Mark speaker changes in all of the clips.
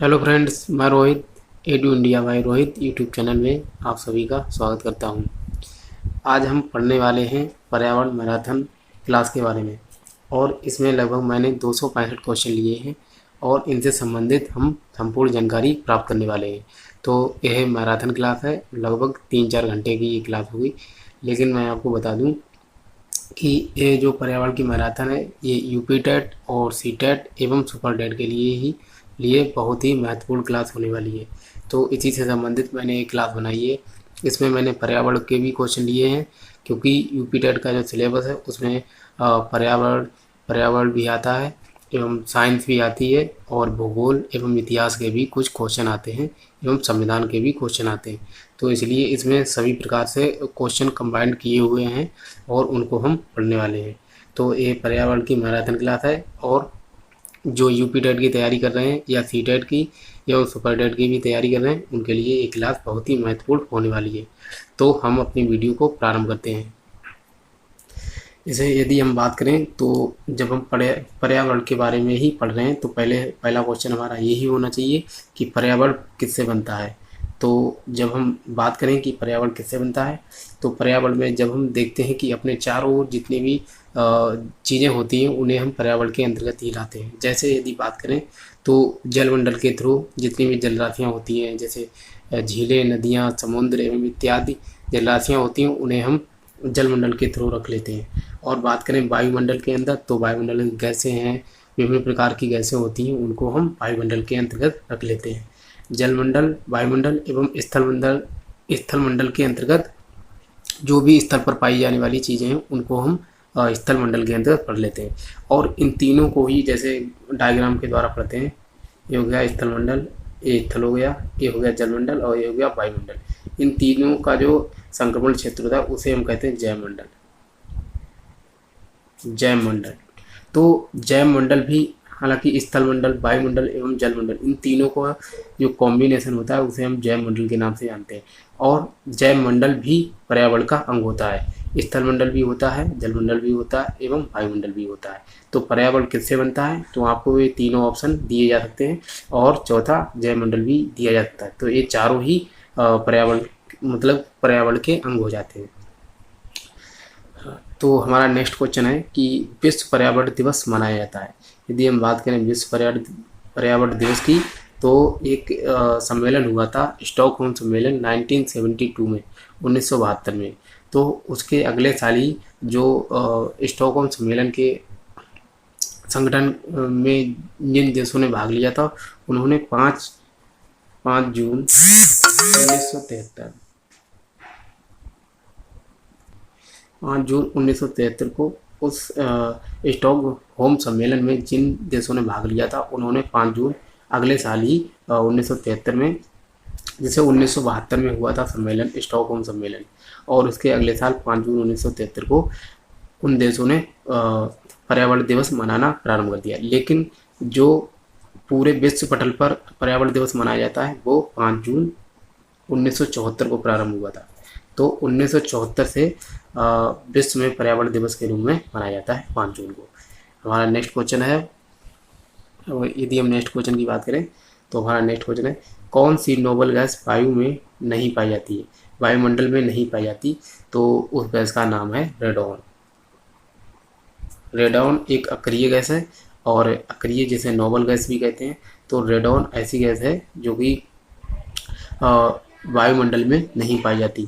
Speaker 1: Hello friends, मैं Rohit edu India by Rohit YouTube channel में आप सभी का स्वागत करता हूं। आज हम पढ़ने वाले हैं पर्यावरण मैराथन क्लास के बारे में। और इसमें लगभग मैंने 265 क्वेश्चन लिए हैं और इनसे संबंधित हम संपूर्ण जानकारी प्राप्त करने वाले हैं। तो यह मैराथन क्लास है, लगभग 3-4 घंटे की ये क्लास होगी। लेकिन मैं आपको बता दूं कि ये जो पर्यावरण की मैराथन है ये यूपी टेट और सी टेट एवं सुपर टेट के लिए बहुत ही महत्वपूर्ण क्लास होने वाली है। तो इसी से संबंधित मैंने एक क्लास बनाई है। इसमें मैंने पर्यावरण के भी क्वेश्चन लिए हैं, क्योंकि यूपी टेट का जो सिलेबस है उसमें पर्यावरण पर्यावरण भी आता है एवं साइंस भी आती है और भूगोल एवं इतिहास के भी कुछ क्वेश्चन आते हैं एवं संविधान के भी क्वेश्चन आते हैं। तो इसलिए इसमें सभी प्रकार से क्वेश्चन कंबाइंड किए हुए हैं और उनको हम पढ़ने वाले हैं। तो ये पर्यावरण की मैराथन क्लास है और जो यूपी टेट की तैयारी कर रहे हैं या सी टेट की या सुपर टेट की भी तैयारी कर रहे हैं उनके लिए ये क्लास बहुत ही महत्वपूर्ण होने वाली है। तो हम अपनी वीडियो को प्रारंभ करते हैं। जैसे यदि हम बात करें तो जब हम पर्यावरण के बारे में ही पढ़ रहे हैं तो पहला क्वेश्चन हमारा यही होना चाहिए कि पर्यावरण किससे बनता है। तो जब हम बात करें कि पर्यावरण किससे बनता है, तो पर्यावरण में जब हम देखते हैं कि अपने चारों ओर जितनी भी चीज़ें होती हैं उन्हें हम पर्यावरण के अंतर्गत ही लाते हैं। जैसे यदि बात करें तो जलमंडल के थ्रू जितनी भी जलराशियाँ होती हैं, जैसे झीलें, नदियाँ, समुद्र एवं इत्यादि जलराशियाँ होती हैं उन्हें हम जलमंडल के थ्रू रख लेते हैं। और बात करें वायुमंडल के अंदर, तो वायुमंडल में गैसें हैं, विभिन्न प्रकार की गैसें होती हैं, उनको हम वायुमंडल के अंतर्गत रख लेते हैं। जलमंडल, वायुमंडल एवं स्थलमंडल के अंतर्गत जो भी स्थल पर पाई जाने वाली चीज़ें हैं उनको हम स्थल मंडल के अंतर्गत पढ़ लेते हैं। और इन तीनों को ही जैसे डायग्राम के द्वारा पढ़ते हैं। ये हो गया स्थल मंडल, ये स्थल हो गया, ये हो गया जलमंडल और ये हो गया वायुमंडल। इन तीनों का जो संक्रमण क्षेत्र होता है उसे हम कहते हैं जैवमंडल। जैवमंडल, तो जैवमंडल भी, हालांकि स्थल मंडल, वायुमंडल एवं जलमंडल इन तीनों का जो कॉम्बिनेशन होता है उसे हम जैवमंडल के नाम से जानते हैं। और जैवमंडल भी पर्यावरण का अंग होता है। स्थल मंडल भी होता है, जलमंडल भी होता है एवं वायुमंडल भी होता है। तो पर्यावरण किससे बनता है, तो आपको ये तीनों ऑप्शन दिए जा सकते हैं और चौथा जैवमंडल भी दिया जा सकता है। तो ये चारों ही पर्यावरण मतलब पर्यावरण के अंग हो जाते हैं। तो हमारा नेक्स्ट क्वेश्चन है कि विश्व पर्यावरण दिवस मनाया जाता है। यदि हम बात करें विश्व पर्यावरण दिवस की, तो एक सम्मेलन हुआ था, स्टॉकहोम सम्मेलन 1972 में, 1972 में। तो उसके अगले साल ही जो स्टॉकहोम सम्मेलन के संगठन में जिन देशों ने भाग लिया था उन्होंने 5 जून 1973 5 जून 1973 को उस स्टॉकहोम सम्मेलन में जिन देशों ने भाग लिया था उन्होंने 5 जून अगले साल ही 1973 में, जैसे 1972 में हुआ था सम्मेलन, स्टॉकहोम सम्मेलन, और उसके अगले साल 5 जून 1973 को उन देशों ने पर्यावरण दिवस मनाना प्रारंभ कर दिया। लेकिन जो पूरे विश्व पटल पर पर्यावरण दिवस मनाया जाता है वो 5 जून 1974 को प्रारंभ हुआ था। तो 1974 से विश्व में पर्यावरण दिवस के रूप में मनाया जाता है 5 जून को। हमारा नेक्स्ट क्वेश्चन है, यदि हम नेक्स्ट क्वेश्चन की बात करें तो हमारा नेक्स्ट क्वेश्चन है, कौन सी नोबल गैस वायु में नहीं पाई जाती है, वायुमंडल में नहीं पाई जाती? तो उस गैस का नाम है रेडॉन। रेडॉन एक अक्रिय गैस है और अक्रिय जिसे नोबल गैस भी कहते हैं। तो रेडॉन ऐसी गैस है जो कि वायुमंडल में नहीं पाई जाती।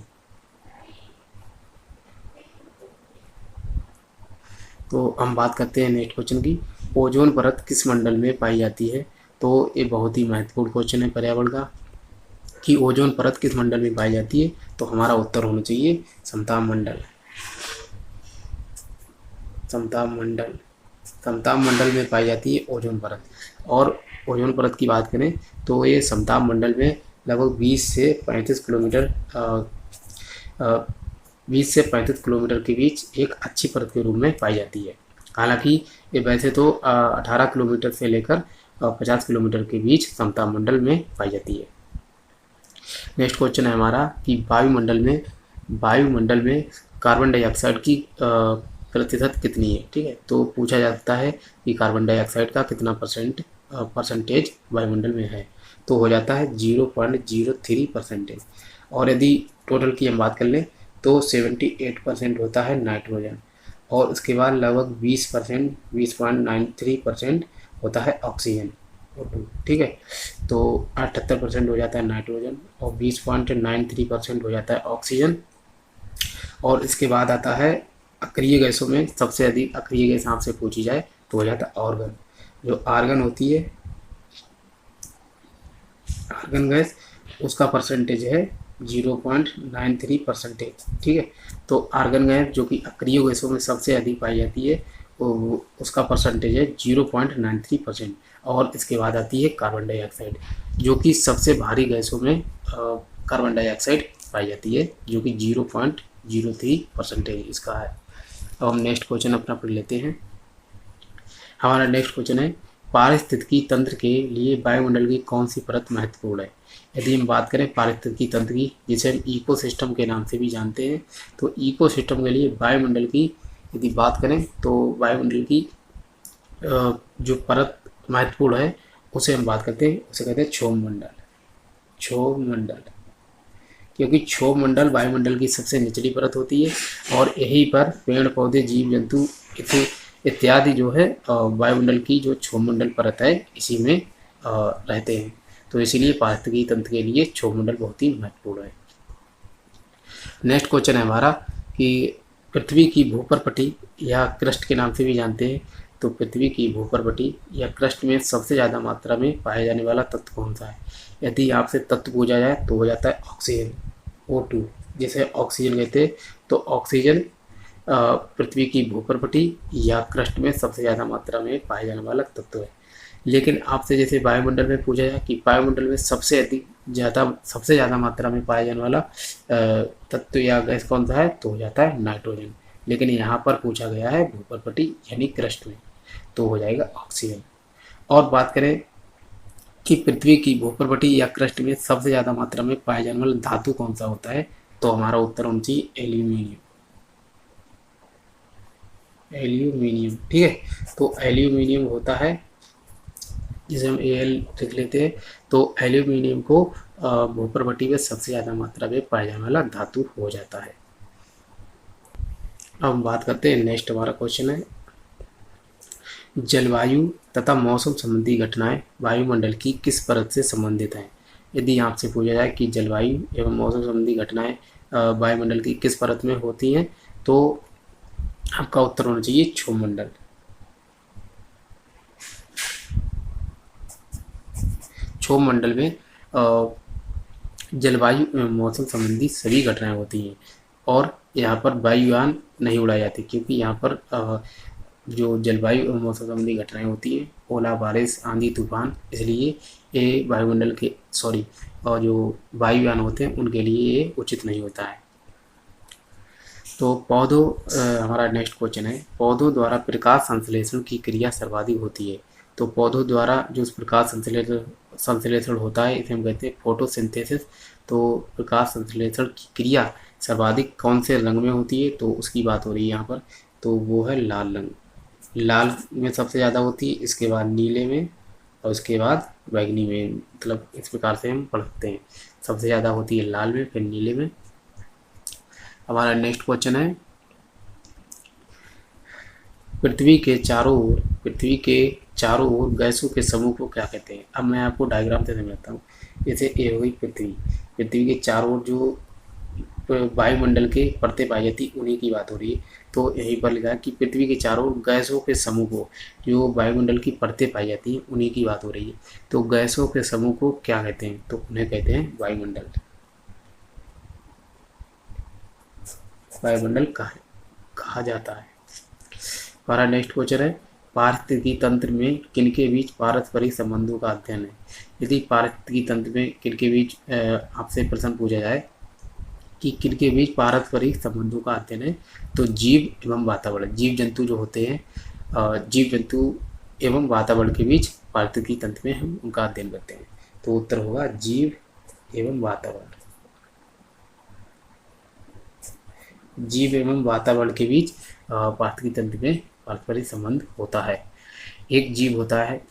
Speaker 1: तो हम बात करते हैं नेक्स्ट क्वेश्चन की, ओजोन परत किस मंडल में पाई जाती है? तो ये बहुत ही महत्वपूर्ण क्वेश्चन है पर्यावरण का कि ओजोन परत किस मंडल में पाई जाती है। तो हमारा उत्तर होना चाहिए समताप मंडल। समताप मंडल, समताप मंडल में पाई जाती है ओजोन परत। और ओजोन परत की बात करें तो ये समताप मंडल में लगभग 20 से 35 किलोमीटर के बीच एक अच्छी परत के रूप में पाई जाती है। हालांकि ये वैसे तो 18 किलोमीटर से लेकर 50 किलोमीटर के बीच समताप मंडल में पाई जाती है। नेक्स्ट क्वेश्चन है हमारा कि वायुमंडल में कार्बन डाइऑक्साइड की प्रतिशत कितनी है? ठीक है, तो पूछा जा सकता है कि कार्बन डाइऑक्साइड का कितना परसेंटेज वायुमंडल में है। तो हो जाता है 0.03%। और यदि टोटल की हम बात कर लें तो 78% होता है नाइट्रोजन, और उसके बाद लगभग 20%, 20.93% होता है ऑक्सीजन O2। ठीक है, तो 78% हो जाता है नाइट्रोजन और 20.93% हो जाता है ऑक्सीजन। और इसके बाद आता है अक्रिय गैसों में सबसे अधिक अक्रिय गैस आपसे पूछी जाए तो हो जाता है आर्गन। जो आर्गन होती है, आर्गन गैस, उसका परसेंटेज है 0.93%। ठीक है, तो आर्गन गैस जो कि अक्रिय गैसों में सबसे अधिक पाई जाती है वो उसका परसेंटेज है 0.93%। और इसके बाद आती है कार्बन डाइऑक्साइड, जो कि सबसे भारी गैसों में कार्बन डाइऑक्साइड पाई जाती है, जो कि 0.03% इसका है। अब हम नेक्स्ट क्वेश्चन अपना पढ़ लेते हैं। हमारा नेक्स्ट क्वेश्चन है, पारिस्थितिकी तंत्र के लिए वायुमंडल की कौन सी परत महत्वपूर्ण है। यदि हम बात करें पारिस्थितिकी तंत्र की, जिसे हम इकोसिस्टम के नाम से भी जानते हैं, तो इकोसिस्टम के लिए वायुमंडल की यदि बात करें तो वायुमंडल की जो परत महत्वपूर्ण है उसे हम बात करते हैं, उसे कहते हैं क्षोभ मंडल। क्षोभ मंडल, क्योंकि क्षोभ मंडल वायुमंडल की सबसे निचली परत होती है और यहीं पर पेड़ पौधे जीव जंतु इत्यादि जो है वायुमंडल की जो क्षोभ मंडल परत है इसी में रहते हैं। तो इसीलिए पारिस्थितिकी तंत्र के लिए क्षोभ मंडल बहुत ही महत्वपूर्ण है। नेक्स्ट क्वेश्चन है हमारा कि पृथ्वी की भूपर्पटी या क्रस्ट के नाम से भी जानते हैं, तो पृथ्वी की भूपर्पटी या क्रस्ट में सबसे ज़्यादा मात्रा में पाया जाने वाला तत्व कौन सा है। यदि आपसे तत्व पूछा जाए तो हो जाता है ऑक्सीजन O2, जिसे ऑक्सीजन कहते हैं। तो ऑक्सीजन पृथ्वी की भूपर्पटी या क्रस्ट में सबसे ज़्यादा मात्रा में पाया जाने वाला तत्व है। लेकिन आपसे जैसे वायुमंडल में पूछा जाए कि वायुमंडल में सबसे ज़्यादा मात्रा में पाया जाने वाला तत्व या गैस कौन सा है, तो हो जाता है नाइट्रोजन। लेकिन यहाँ पर पूछा गया है भूपर्पटी यानी क्रस्ट में, तो हो जाएगा ऑक्सीजन। और बात करें कि पृथ्वी की भूपर्पटी या क्रस्ट में सबसे ज़्यादा मात्रा में पाया जाने वाला धातु कौन सा होता है, तो हमारा उत्तर होना चाहिए एल्यूमिनियम। एल्यूमिनियम, ठीक है, तो एल्यूमिनियम होता है, जिसे हम Al लिख लेते हैं। तो एल्यूमिनियम को भूपर्पटी में सबसे ज़्यादा मात्रा में पाया जाने वाला धातु हो जाता है। अब हम बात करते हैं, नेक्स्ट हमारा क्वेश्चन है, जलवायु तथा मौसम संबंधी घटनाएं वायुमंडल की किस परत से संबंधित हैं। यदि आपसे पूछा जाए कि जलवायु एवं मौसम संबंधी घटनाएं वायुमंडल की किस परत में होती हैं, तो आपका उत्तर होना चाहिए क्षोभ मंडल। क्षोभ मंडल में जलवायु एवं मौसम संबंधी सभी घटनाएं होती हैं और यहाँ पर वायुयान नहीं उड़ाए जाते, क्योंकि यहाँ पर जो जलवायु एवं मौसम संबंधी घटनाएं होती हैं, ओला, बारिश, आंधी, तूफान, इसलिए ये वायुमंडल के और जो वायुयान होते हैं उनके लिए ये उचित नहीं होता है। तो पौधों हमारा नेक्स्ट क्वेश्चन है, पौधों द्वारा प्रकाश संश्लेषण की क्रिया सर्वाधिक होती है। तो पौधों द्वारा जो प्रकाश संश्लेषण होता है इसे हम कहते हैं फोटोसिंथेसिस। तो प्रकाश संश्लेषण की क्रिया सर्वाधिक कौन से रंग में होती है, तो उसकी बात हो रही है यहाँ पर, तो वो है लाल रंग। लाल में सबसे ज़्यादा होती है, इसके बाद नीले में और उसके बाद बैगनी में, मतलब इस प्रकार से हम पढ़ सकते हैं। सबसे ज़्यादा होती है लाल में, फिर नीले में। हमारा नेक्स्ट क्वेश्चन है, पृथ्वी के चारों ओर गैसों के समूह को क्या कहते हैं। अब मैं आपको डायग्राम से समझाता हूँ। जैसे ये हो गई पृथ्वी के चारों ओर जो वायुमंडल के परतें पाई जाती उन्हीं की बात हो रही है। तो यहीं पर लिखा है कि पृथ्वी के चारों ओर गैसों के समूह को, जो वायुमंडल की परतें पाई जाती हैं उन्हीं की बात हो रही है। तो गैसों के समूह को क्या कहते हैं, तो उन्हें कहते हैं वायुमंडल। वायुमंडल कहा जाता है। हमारा नेक्स्ट क्वेश्चन है, पारिस्थितिकी तंत्र में किनके बीच पारस्परिक संबंधों का अध्ययन है। यदि पारिस्थितिकी तंत्र में किनके बीच आपसे प्रश्न पूछा जाए कि किनके बीच पारस्परिक संबंधों का अध्ययन है, तो जीव एवं वातावरण, जीव जंतु जो होते हैं, जीव जंतु एवं वातावरण के बीच पारिस्थितिकी तंत्र में हम उनका अध्ययन करते हैं। तो उत्तर होगा जीव एवं वातावरण। जीव एवं वातावरण के बीच पारिस्थितिकी तंत्र में पारस्परिक संबंध होता है। एक जीव होता है,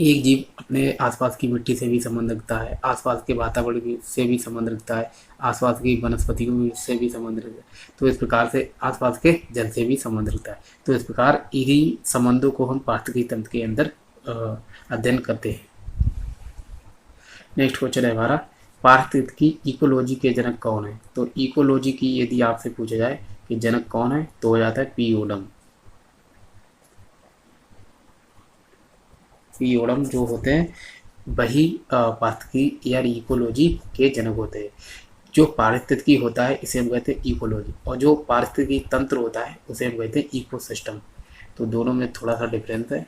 Speaker 1: एक जीव अपने आसपास की मिट्टी से भी संबंध रखता है, आसपास के वातावरण से भी संबंध रखता है, आसपास की वनस्पतियों से भी संबंध रखता है। तो इस प्रकार से आसपास के जल से भी संबंध रखता है। तो इस प्रकार इन्हीं संबंधों को हम पारिस्थितिकी तंत्र के अंदर अध्ययन करते हैं। नेक्स्ट क्वेश्चन है हमारा, पारिस्थितिकी इकोलॉजी के जनक कौन है? तो इकोलॉजी की यदि आपसे पूछा जाए कि जनक कौन है तो हो जाता है पी ओडम। पी ओडम जो होते हैं वही पारिस्थितिकी या इकोलॉजी के जनक होते हैं। जो पारिस्थितिकी होता है इसे हम कहते हैं इकोलॉजी, और जो पारिस्थितिकी तंत्र होता है उसे हम कहते हैं इकोसिस्टम। तो दोनों में थोड़ा सा डिफरेंस है।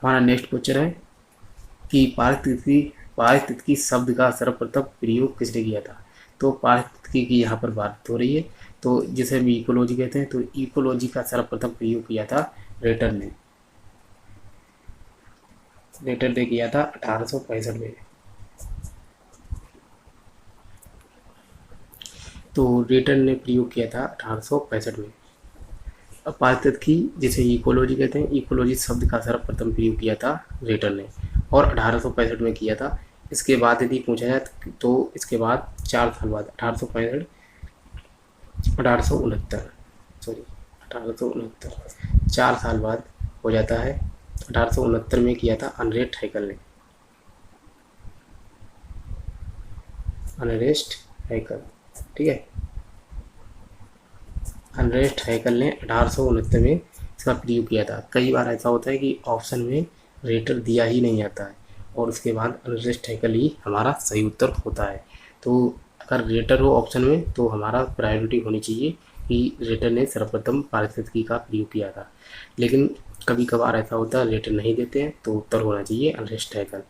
Speaker 1: हमारा नेक्स्ट क्वेश्चन है कि पारिस्थितिकी शब्द का सर्वप्रथम प्रयोग किसने किया था? तो पारिस्थितिकी की यहाँ पर बात हो रही है, तो जिसे हम इकोलॉजी कहते हैं। तो इकोलॉजी का सर्वप्रथम प्रयोग किया था रेटर ने। रेटर ने किया था 1865 में। तो रेटर ने प्रयोग किया था 1865 में। अब पारिस्थितिकी जिसे इकोलॉजी कहते हैं, इकोलॉजी शब्द का सर्वप्रथम प्रयोग किया था रेटर ने और 1865 में किया था। इसके बाद यदि पूछा जाए तो इसके बाद 4 साल बाद 1865 1869 4 साल बाद हो जाता है। 1869 में किया था अनरेस्ट हैकल ने। अनरेस्ट हैकल, ठीक है। अनरेस्ट हैकल ने 1869 में इसका प्रयोग किया था। कई बार ऐसा होता है कि ऑप्शन में रेटर दिया ही नहीं आता है और उसके बाद अनरेस्ट हैकल ही हमारा सही उत्तर होता है। तो अगर रेटर हो ऑप्शन में तो हमारा प्रायोरिटी होनी चाहिए कि रेटर ने सर्वप्रथम पारिस्थितिकी का प्रयोग किया था। लेकिन कभी कभार ऐसा होता है रेटर नहीं देते हैं तो उत्तर होना चाहिए अनरेस्ट हैकल।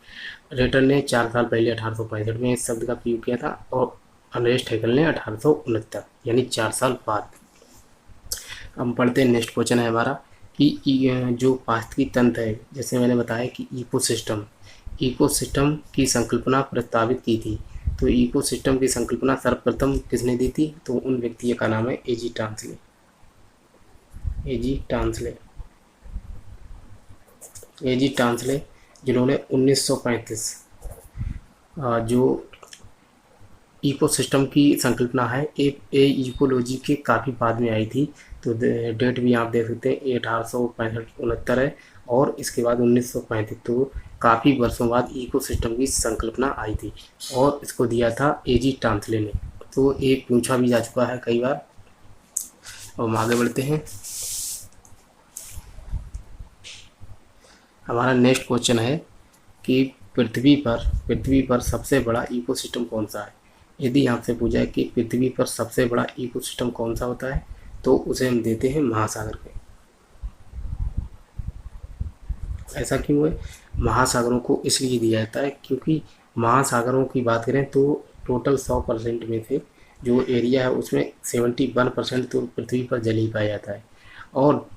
Speaker 1: रेटर ने 4 साल पहले 1865 में इस शब्द का प्रयोग किया था और अनरेस्ट हैकल ने 1869 यानी 4 साल बाद। हम पढ़ते हैं नेक्स्ट क्वेश्चन है हमारा कि जो पारिस्थितिकी तंत्र है, जैसे मैंने बताया कि इकोसिस्टम की संकल्पना प्रस्तावित की थी। तो इकोसिस्टम की संकल्पना सर्वप्रथम किसने दी थी? तो उन व्यक्तियों का नाम है एजी टांसले। एजी टांसले जिन्होंने 1935 जो इकोसिस्टम की संकल्पना है ए इकोलॉजी के काफ़ी बाद में आई थी। तो डेट भी आप देख सकते हैं, 1865-69 है और इसके बाद 1935। तो काफ़ी वर्षों बाद इकोसिस्टम की संकल्पना आई थी और इसको दिया था एजी टांसले ने। तो ये पूछा भी जा चुका है कई बार। अब हम आगे बढ़ते हैं। हमारा नेक्स्ट क्वेश्चन है कि पृथ्वी पर सबसे बड़ा इकोसिस्टम कौन सा है? यदि आपसे पूछा है कि पृथ्वी पर सबसे बड़ा इकोसिस्टम कौन सा होता है तो उसे हम देते हैं महासागर के। ऐसा क्यों है? महासागरों को इसलिए दिया जाता है क्योंकि महासागरों की बात करें तो टोटल 100% में से जो एरिया है उसमें 71% तो पृथ्वी पर जल ही पाया जाता है और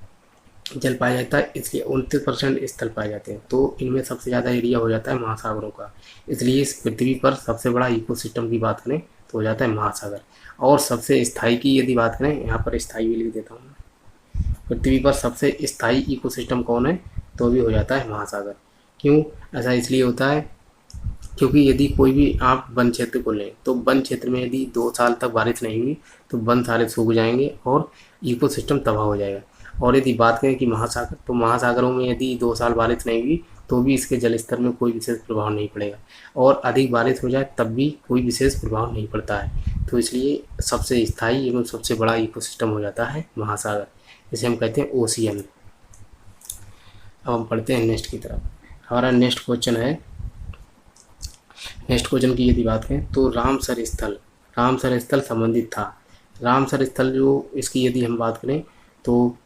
Speaker 1: जल पाया जाता है, इसलिए 29% स्थल पाए जाते हैं। तो इनमें सबसे ज़्यादा एरिया हो जाता है महासागरों का। इसलिए इस पृथ्वी पर सबसे बड़ा इकोसिस्टम की बात करें तो हो जाता है महासागर। और सबसे स्थायी की यदि बात करें, यहाँ पर स्थायी भी लिख देता हूँ, पृथ्वी पर सबसे स्थायी इकोसिस्टम कौन है तो भी हो जाता है महासागर। क्यों ऐसा? इसलिए होता है क्योंकि यदि कोई भी आप वन क्षेत्र को लें तो वन क्षेत्र में यदि 2 साल तक बारिश नहीं हुई तो वन सारे सूख जाएंगे और इकोसिस्टम तबाह हो जाएगा। और यदि बात करें कि महासागर, तो महासागरों में यदि 2 साल बारिश नहीं हुई तो भी इसके जल स्तर में कोई विशेष प्रभाव नहीं पड़ेगा और अधिक बारिश हो जाए तब भी कोई विशेष प्रभाव नहीं पड़ता है। तो इसलिए सबसे स्थायी एवं सबसे बड़ा इकोसिस्टम हो जाता है महासागर, जिसे हम कहते हैं ओशियन। अब हम पढ़ते हैं नेक्स्ट की तरफ। हमारा नेक्स्ट क्वेश्चन की यदि बात करें तो रामसर स्थल संबंधित था। रामसर स्थल जो इसकी यदि हम बात करें तो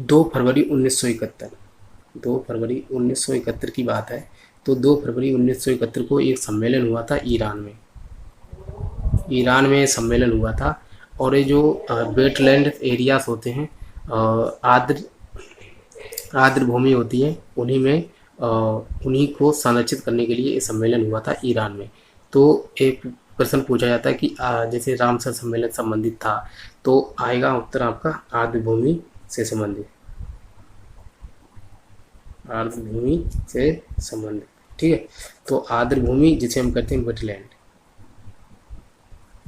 Speaker 1: 2 फरवरी 1971 की बात है। तो 2 फरवरी 1971 को एक सम्मेलन हुआ था ईरान में सम्मेलन हुआ था और ये जो वेटलैंड एरियाज होते हैं, आर्द्र भूमि होती है, उन्हीं को संरक्षित करने के लिए ये सम्मेलन हुआ था ईरान में। तो एक प्रश्न पूछा जाता है कि जैसे रामसर सम्मेलन संबंधित था तो आएगा उत्तर आपका आर्द्र भूमि से संबंधित। आर्द्रभूमि से संबंधित। ठीक है, तो आर्द्रभूमि जिसे हम कहते हैं वेटलैंड,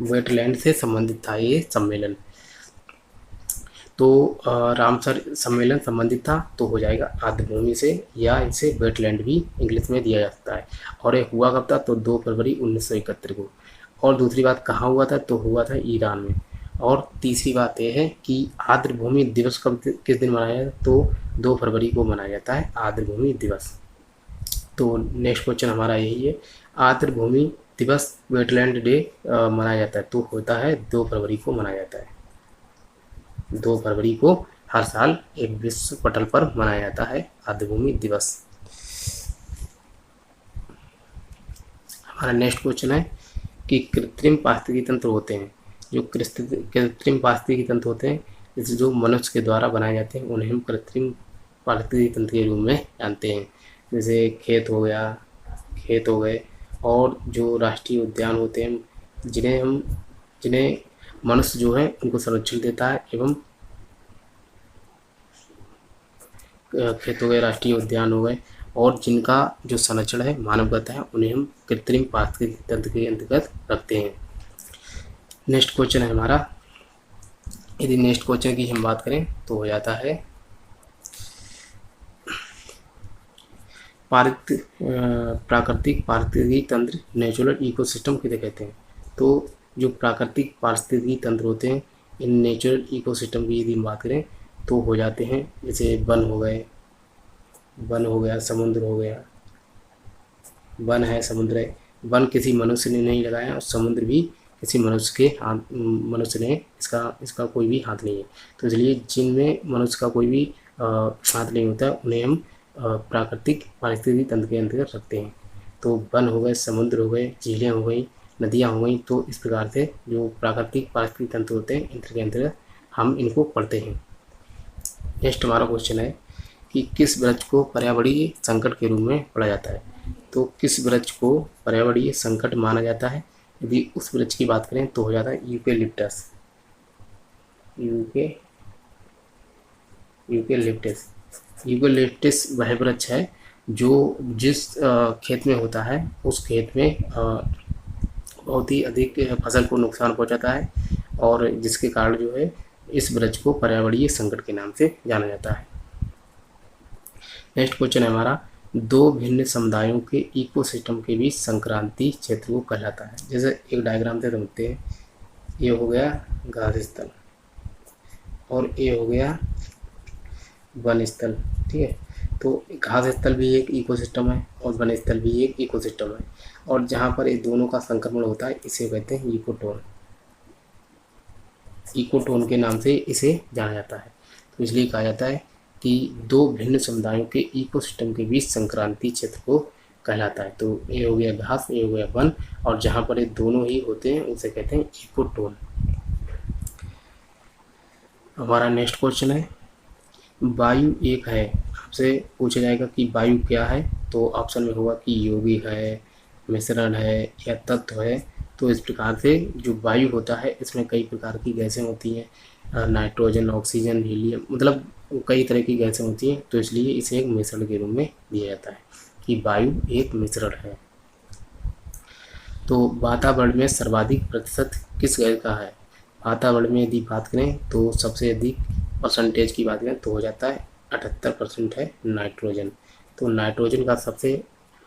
Speaker 1: वेटलैंड से संबंधित था ये सम्मेलन। तो रामसर सम्मेलन संबंधित था तो हो जाएगा आर्द्रभूमि से, या इसे वेटलैंड भी इंग्लिश में दिया जा सकता है। और ये हुआ कब था, तो 2 फरवरी 1971 को। और दूसरी बात कहाँ हुआ था, तो हुआ था ईरान में। और तीसरी बात यह है कि आर्द्रभूमि दिवस कब किस दिन मनाया जाता है, तो 2 फरवरी को मनाया जाता है आर्द्रभूमि दिवस। तो नेक्स्ट क्वेश्चन हमारा यही है, आर्द्रभूमि दिवस वेटलैंड डे मनाया जाता है, तो होता है 2 फरवरी को मनाया जाता है। 2 फरवरी को हर साल एक विश्व पटल पर मनाया जाता है आर्द्रभूमि दिवस। हमारा नेक्स्ट क्वेश्चन है कि कृत्रिम पारिस्थितिकी तंत्र होते हैं, जो कृत्रिम पारिस्थितिकी तंत्र होते हैं, जैसे जो मनुष्य के द्वारा बनाए जाते हैं, उन्हें हम कृत्रिम पारिस्थितिकी तंत्र के रूप में जानते हैं। जैसे खेत हो गए, और जो राष्ट्रीय उद्यान होते हैं, जिन्हें मनुष्य जो है उनको संरक्षण देता है, एवं खेत हो गए, राष्ट्रीय उद्यान हो गए, और जिनका जो संरक्षण है मानव करता है, उन्हें हम कृत्रिम पारिस्थितिकी तंत्र के अंतर्गत रखते हैं। नेक्स्ट क्वेश्चन है हमारा, यदि नेक्स्ट क्वेश्चन की हम बात करें तो हो जाता है प्राकृतिक पारिस्थितिकी तंत्र, नेचुरल इकोसिस्टम किसे कहते हैं। तो जो प्राकृतिक पारिस्थितिकी तंत्र होते हैं, इन नेचुरल इकोसिस्टम की यदि हम बात करें तो हो जाते हैं, जैसे वन हो गया, समुद्र हो गया। वन है, समुद्र है। वन किसी मनुष्य ने नहीं लगाया, और समुद्र भी किसी मनुष्य ने इसका कोई भी हाथ नहीं है। तो इसलिए जिनमें मनुष्य का कोई भी हाथ नहीं होता, उन्हें हम प्राकृतिक पारिस्थितिकी तंत्र के अंतर्गत रखते हैं। तो वन हो गए, समुद्र हो गए, झीलें हो गई, नदियाँ हो गई। तो इस प्रकार से जो प्राकृतिक पारिस्थितिकी तंत्र होते हैं, इनके अंतर्गत हम इनको पढ़ते हैं। नेक्स्ट हमारा क्वेश्चन है कि किस वृक्ष को पर्यावरणीय संकट के रूप में पढ़ा जाता है। तो किस वृक्ष को पर्यावरणीय संकट माना जाता है, यदि उस वृक्ष की बात करें तो हो जाता है यूकेलिप्टस। यूकेलिप्टस वह वृक्ष है जो जिस खेत में होता है, उस खेत में बहुत ही अधिक फसल को नुकसान पहुंचाता है, और जिसके कारण जो है इस वृक्ष को पर्यावरणीय संकट के नाम से जाना जाता है। नेक्स्ट क्वेश्चन है हमारा, 2 भिन्न समुदायों के इकोसिस्टम के बीच संक्रांति क्षेत्र को कहलाता है। जैसे एक डायग्राम से समझते हैं, ये हो गया घास स्थल और ये हो गया वन स्थल। ठीक है, तो घास स्थल भी एक इकोसिस्टम है और वन स्थल भी एक इकोसिस्टम है, और जहाँ पर ये दोनों का संक्रमण होता है इसे कहते हैं इकोटोन। इकोटोन के नाम से इसे जाना जाता है। तो इसलिए कहा जाता है कि 2 भिन्न समुदायों के इकोसिस्टम के बीच संक्रांति क्षेत्र को कहलाता है। तो ये हो गया घास, ये हो गया वन, और जहाँ पर ये दोनों ही होते हैं उसे कहते हैं इकोटोन। हमारा नेक्स्ट क्वेश्चन है, वायु एक है। आपसे पूछा जाएगा कि वायु क्या है, तो ऑप्शन में होगा कि यौगिक है, मिश्रण है, या तत्व है। तो इस प्रकार से जो वायु होता है, इसमें कई प्रकार की गैसें होती हैं, नाइट्रोजन, ऑक्सीजन, हीलियम, मतलब कई तरह की गैसें होती हैं। तो इसलिए इसे एक मिश्रण के रूप में दिया जाता है कि वायु एक मिश्रण है। तो वातावरण में सर्वाधिक प्रतिशत किस गैस का है। वातावरण में यदि बात करें तो सबसे अधिक परसेंटेज की बात करें तो हो जाता है 78% है नाइट्रोजन। तो नाइट्रोजन का सबसे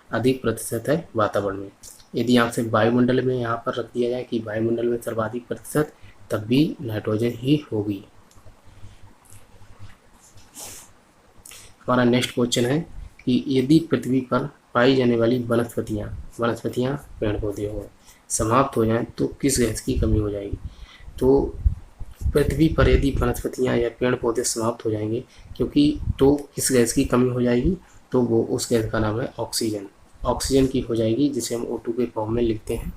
Speaker 1: अधिक प्रतिशत है वातावरण में। यदि आपसे वायुमंडल में यहाँ पर रख दिया जाए कि वायुमंडल में सर्वाधिक प्रतिशत, तब भी नाइट्रोजन ही होगी। हमारा नेक्स्ट क्वेश्चन है कि यदि पृथ्वी पर पाई जाने वाली वनस्पतियाँ पेड़ पौधे हो समाप्त हो जाएं तो किस गैस की कमी हो जाएगी। तो पृथ्वी पर यदि वनस्पतियाँ या पेड़ पौधे समाप्त हो जाएंगे, क्योंकि तो किस गैस की कमी हो जाएगी, तो वो उस गैस का नाम है ऑक्सीजन। ऑक्सीजन की हो जाएगी, जिसे हम O2 के फॉर्म में लिखते हैं।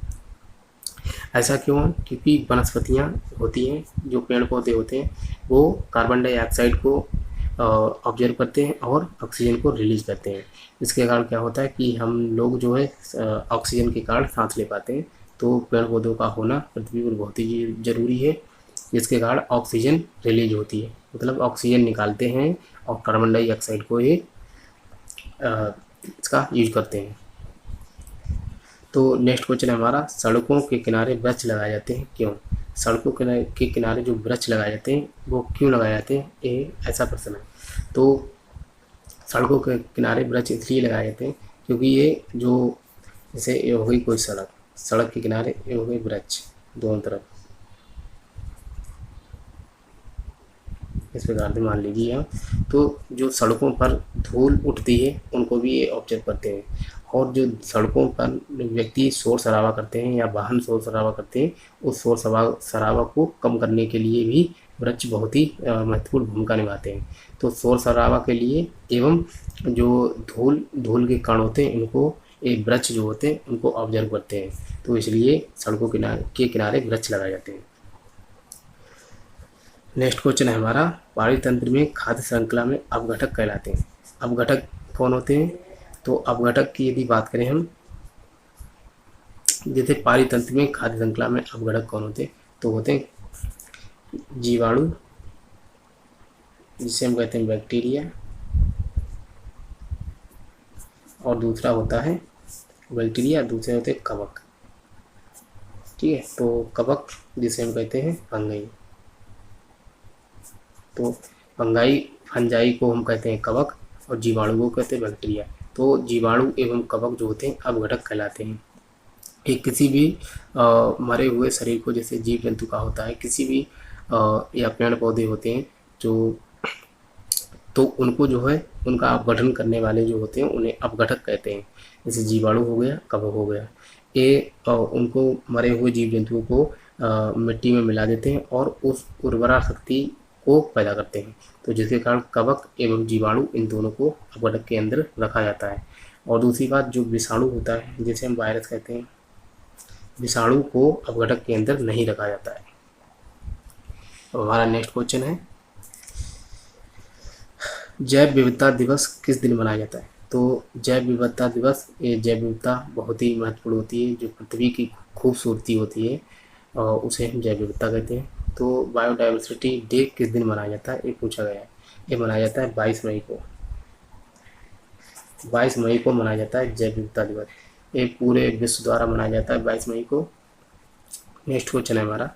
Speaker 1: ऐसा क्यों है, क्योंकि वनस्पतियाँ होती हैं, जो पेड़ पौधे होते हैं, वो कार्बन डाइऑक्साइड को ऑब्जर्व करते हैं और ऑक्सीजन को रिलीज करते हैं। इसके कारण क्या होता है कि हम लोग जो है ऑक्सीजन के कारण सांस ले पाते हैं। तो पेड़ पौधों का होना पृथ्वी पर बहुत ही ज़रूरी है, जिसके कारण ऑक्सीजन रिलीज होती है, मतलब ऑक्सीजन निकालते हैं और कार्बन डाइऑक्साइड को ये इसका यूज करते हैं। तो नेक्स्ट क्वेश्चन है हमारा, सड़कों के किनारे वृक्ष लगाए जाते हैं क्यों? सड़कों के किनारे जो वृक्ष लगाए जाते हैं वो क्यों लगाए जाते हैं, ये ऐसा प्रश्न है। तो सड़कों के किनारे वृक्ष इसलिए लगाए जाते हैं क्योंकि ये जो, जैसे ये हो गई कोई सड़क, सड़क के किनारे ये हो गए वृक्ष दोनों तरफ, इस प्रकार से मान लीजिए आप। तो जो सड़कों पर धूल उठती है उनको भी ये ऑब्जर्व करते हैं, और जो सड़कों पर व्यक्ति शोर शराबा करते हैं या वाहन शोर शराबा करते हैं, उस शोर शराबा को कम करने के लिए भी वृक्ष बहुत ही महत्वपूर्ण भूमिका निभाते हैं। तो शोर शराबा के लिए एवं जो धूल के कण होते हैं इनको ये वृक्ष जो होते हैं उनको ऑब्जर्व करते हैं, तो इसलिए सड़कों के किनारे वृक्ष लगाए जाते हैं। नेक्स्ट क्वेश्चन है हमारा, पारितंत्र में खाद्य श्रृंखला में अपघटक कहलाते हैं। अपघटक कौन होते हैं? तो अपघटक की यदि बात करें हम, जैसे पारितंत्र में खाद्य श्रृंखला में अपघटक कौन होते हैं? तो होते हैं जीवाणु, जिसे हम कहते हैं बैक्टीरिया, और दूसरा होता है बैक्टीरिया, दूसरे होते हैं कवक। ठीक है, तो कवक जिसे हम कहते हैं फंगाई, तो फंजाई को हम कहते हैं कवक और जीवाणु को कहते हैं बैक्टीरिया। तो जीवाणु एवं कवक जो होते हैं अपघटक कहलाते हैं। एक किसी भी मरे हुए शरीर को, जैसे जीव जंतु का होता है, किसी भी या पेड़ पौधे होते हैं जो, तो उनको जो है उनका अपघटन करने वाले जो होते हैं उन्हें अपघटक कहते हैं। जैसे जीवाणु हो गया, कवक हो गया, ये उनको मरे हुए जीव जंतुओं को मिट्टी में मिला देते हैं और उस उर्वरा शक्ति को पैदा करते हैं। तो जिसके कारण कवक एवं जीवाणु इन दोनों को अपघटक के अंदर रखा जाता है। और दूसरी बात, जो विषाणु होता है जिसे हम वायरस कहते हैं, विषाणु को अपघटक के अंदर नहीं रखा जाता है। तो हमारा नेक्स्ट क्वेश्चन है, जैव विविधता दिवस किस दिन मनाया जाता है? तो जैव विविधता दिवस, ये जैव विविधता बहुत ही महत्वपूर्ण होती है, जो पृथ्वी की खूबसूरती होती है और उसे हम जैव विविधता कहते हैं। तो बायोडाइवर्सिटी डे किस दिन मनाया जाता है, ये पूछा गया है। ये मनाया जाता है 22 मई को। 22 मई को मनाया जाता है जैव विविधता दिवस। ये पूरे विश्व द्वारा मनाया जाता है 22 मई को। नेक्स्ट क्वेश्चन है हमारा,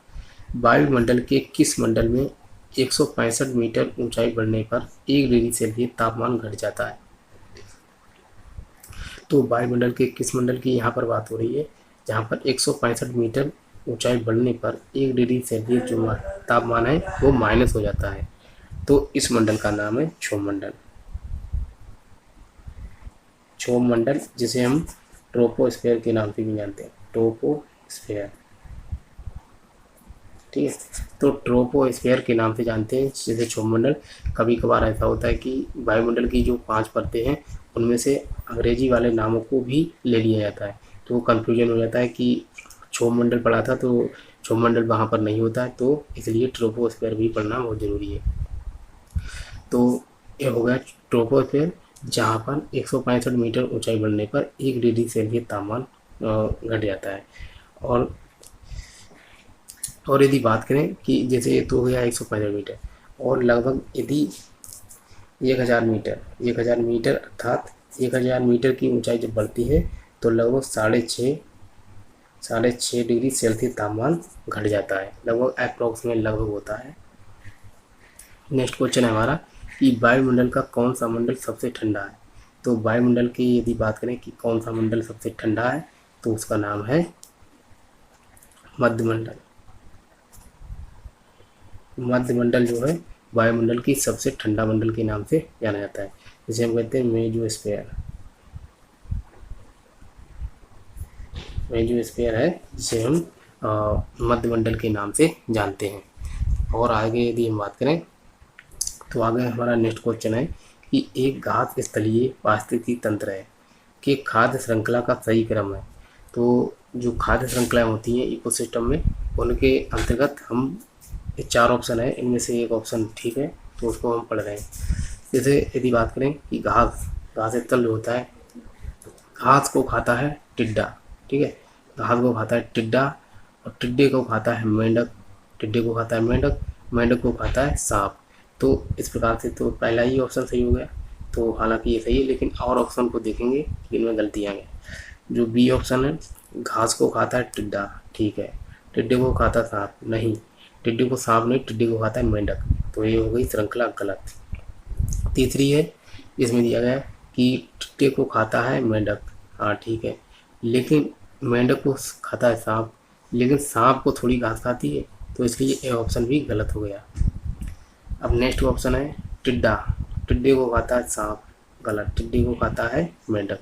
Speaker 1: वायुमंडल के किस मंडल में 165 मीटर ऊंचाई बढ़ने पर 1 डिग्री सेल्सियस तापमान घट जाता है? तो वायुमंडल के किस मंडल की यहाँ पर बात हो रही है, जहाँ पर 165 मीटर ऊंचाई बढ़ने पर 1 डिग्री सेल्सियस जो तापमान है वो माइनस हो जाता है। तो इस मंडल का नाम है क्षोभ मंडल। क्षोभ मंडल, जिसे हम ट्रोपोस्फेयर के नाम से भी जानते हैं, ट्रोपोस्फेयर। ठीक है, तो ट्रोपोस्फेयर के नाम से जानते हैं, जैसे क्षोभ मंडल। कभी कभार ऐसा होता है कि वायुमंडल की जो 5 परतें हैं उनमें से अंग्रेजी वाले नामों को भी ले लिया जाता है, तो कन्फ्यूजन हो जाता है कि क्षोभ मंडल पढ़ा था तो क्षोभ मंडल वहाँ पर नहीं होता है, तो इसलिए ट्रोपोस्फेयर भी पढ़ना बहुत ज़रूरी है। तो ये हो गया ट्रोपोस्फेयर, जहाँ पर 165 मीटर ऊंचाई बढ़ने पर 1 डिग्री सेल्सियस तापमान घट जाता है। और यदि बात करें कि जैसे ये तो हो गया 165 मीटर, और लगभग यदि 1000 मीटर अर्थात 1000 मीटर की ऊंचाई जब बढ़ती है तो लगभग 6.5 डिग्री सेल्सियस तापमान घट जाता है, लगभग अप्रॉक्सीमेट लगभग होता है। नेक्स्ट क्वेश्चन है हमारा कि वायुमंडल का कौन सा मंडल सबसे ठंडा है? तो वायुमंडल की यदि बात करें कि कौन सा मंडल सबसे ठंडा है, तो उसका नाम है मध्यमंडल। मध्यमंडल जो है वायुमंडल की सबसे ठंडा मंडल के नाम से जाना जाता है, जिसे हम कहते हैं मेजोस्फीयर। मेजोस्फीयर है जिसे हम मध्यमंडल के नाम से जानते हैं। और आगे यदि हम बात करें तो आगे हमारा नेक्स्ट क्वेश्चन है कि एक घात स्थलीय पारिस्थितिकी तंत्र है कि खाद्य श्रृंखला का सही क्रम है। तो जो खाद्य श्रृंखलाएँ होती हैं इकोसिस्टम में, उनके अंतर्गत हम 4 ऑप्शन है, इनमें से एक ऑप्शन ठीक है, तो उसको हम पढ़ रहे हैं। जैसे यदि बात करें कि घास स्थल जो होता है, घास को खाता है टिड्डा। ठीक है, घास को खाता है टिड्डा, और टिड्डे को खाता है मेंढक, टिड्डे को खाता है मेंढक, मेंढक को खाता है सांप। तो इस प्रकार से तो पहला ही ऑप्शन सही हो गया। तो हालांकि ये सही है, लेकिन और ऑप्शन को देखेंगे कि इनमें गलतियाँ हैं। जो बी ऑप्शन है, घास को खाता है टिड्डा, ठीक है। टिड्डे को खाता सांप, नहीं। टिड्डे को सांप नहीं, टिड्डे को खाता है मेंढक, तो ये हो गई श्रृंखला गलत। तीसरी है, इसमें दिया गया है कि टिड्डे को खाता है मेंढक, हाँ ठीक है, लेकिन मेंढक को खाता है सांप, लेकिन सांप को थोड़ी घास खाती है, तो इसलिए ये ऑप्शन भी गलत हो गया। अब नेक्स्ट ऑप्शन है टिड्डा, टिड्डे को खाता है सांप, गलत। टिड्डे को खाता है मेंढक,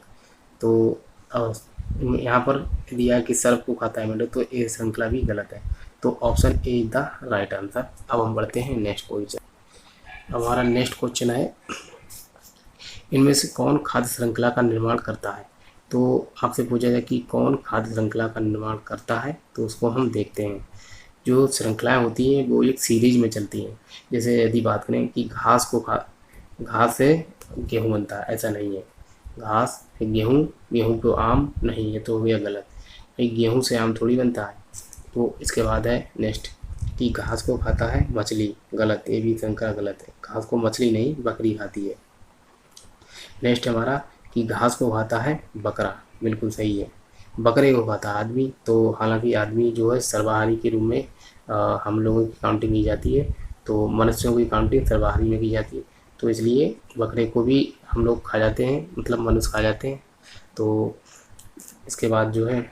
Speaker 1: तो यहाँ पर दिया है कि सर्प को खाता है मेंढक, तो ये श्रृंखला भी गलत है, तो option A is the right answer. अब हम बढ़ते हैं नेक्स्ट क्वेश्चन। हमारा नेक्स्ट क्वेश्चन है, इनमें से कौन खाद्य श्रृंखला का निर्माण करता है। तो आपसे पूछा जाए कि कौन खाद्य श्रृंखला का निर्माण करता है, तो उसको हम देखते हैं। जो श्रृंखलाएँ होती हैं वो एक सीरीज में चलती हैं। जैसे यदि बात करें कि घास से गेहूँ बनता है, ऐसा नहीं है। घास फिर गेहूँ, गेहूँ को आम, नहीं, ये तो हो गया गलत। भाई गेहूँ से आम थोड़ी बनता है। तो इसके बाद है नेक्स्ट कि घास को खाता है मछली, गलत, ये भी श्रृंखला गलत है। घास को मछली नहीं, बकरी खाती है। नेक्स्ट हमारा कि घास को खाता है बकरा, बिल्कुल सही है। बकरे को खाता है आदमी, तो हालांकि आदमी जो है सर्वाहारी के रूप में हम लोगों की काउंटिंग की जाती है, तो मनुष्यों की काउंटिंग सर्वाहारी में की जाती है, तो इसलिए बकरे को भी हम लोग खा जाते हैं, मतलब मनुष्य खा जाते हैं। तो इसके बाद जो है,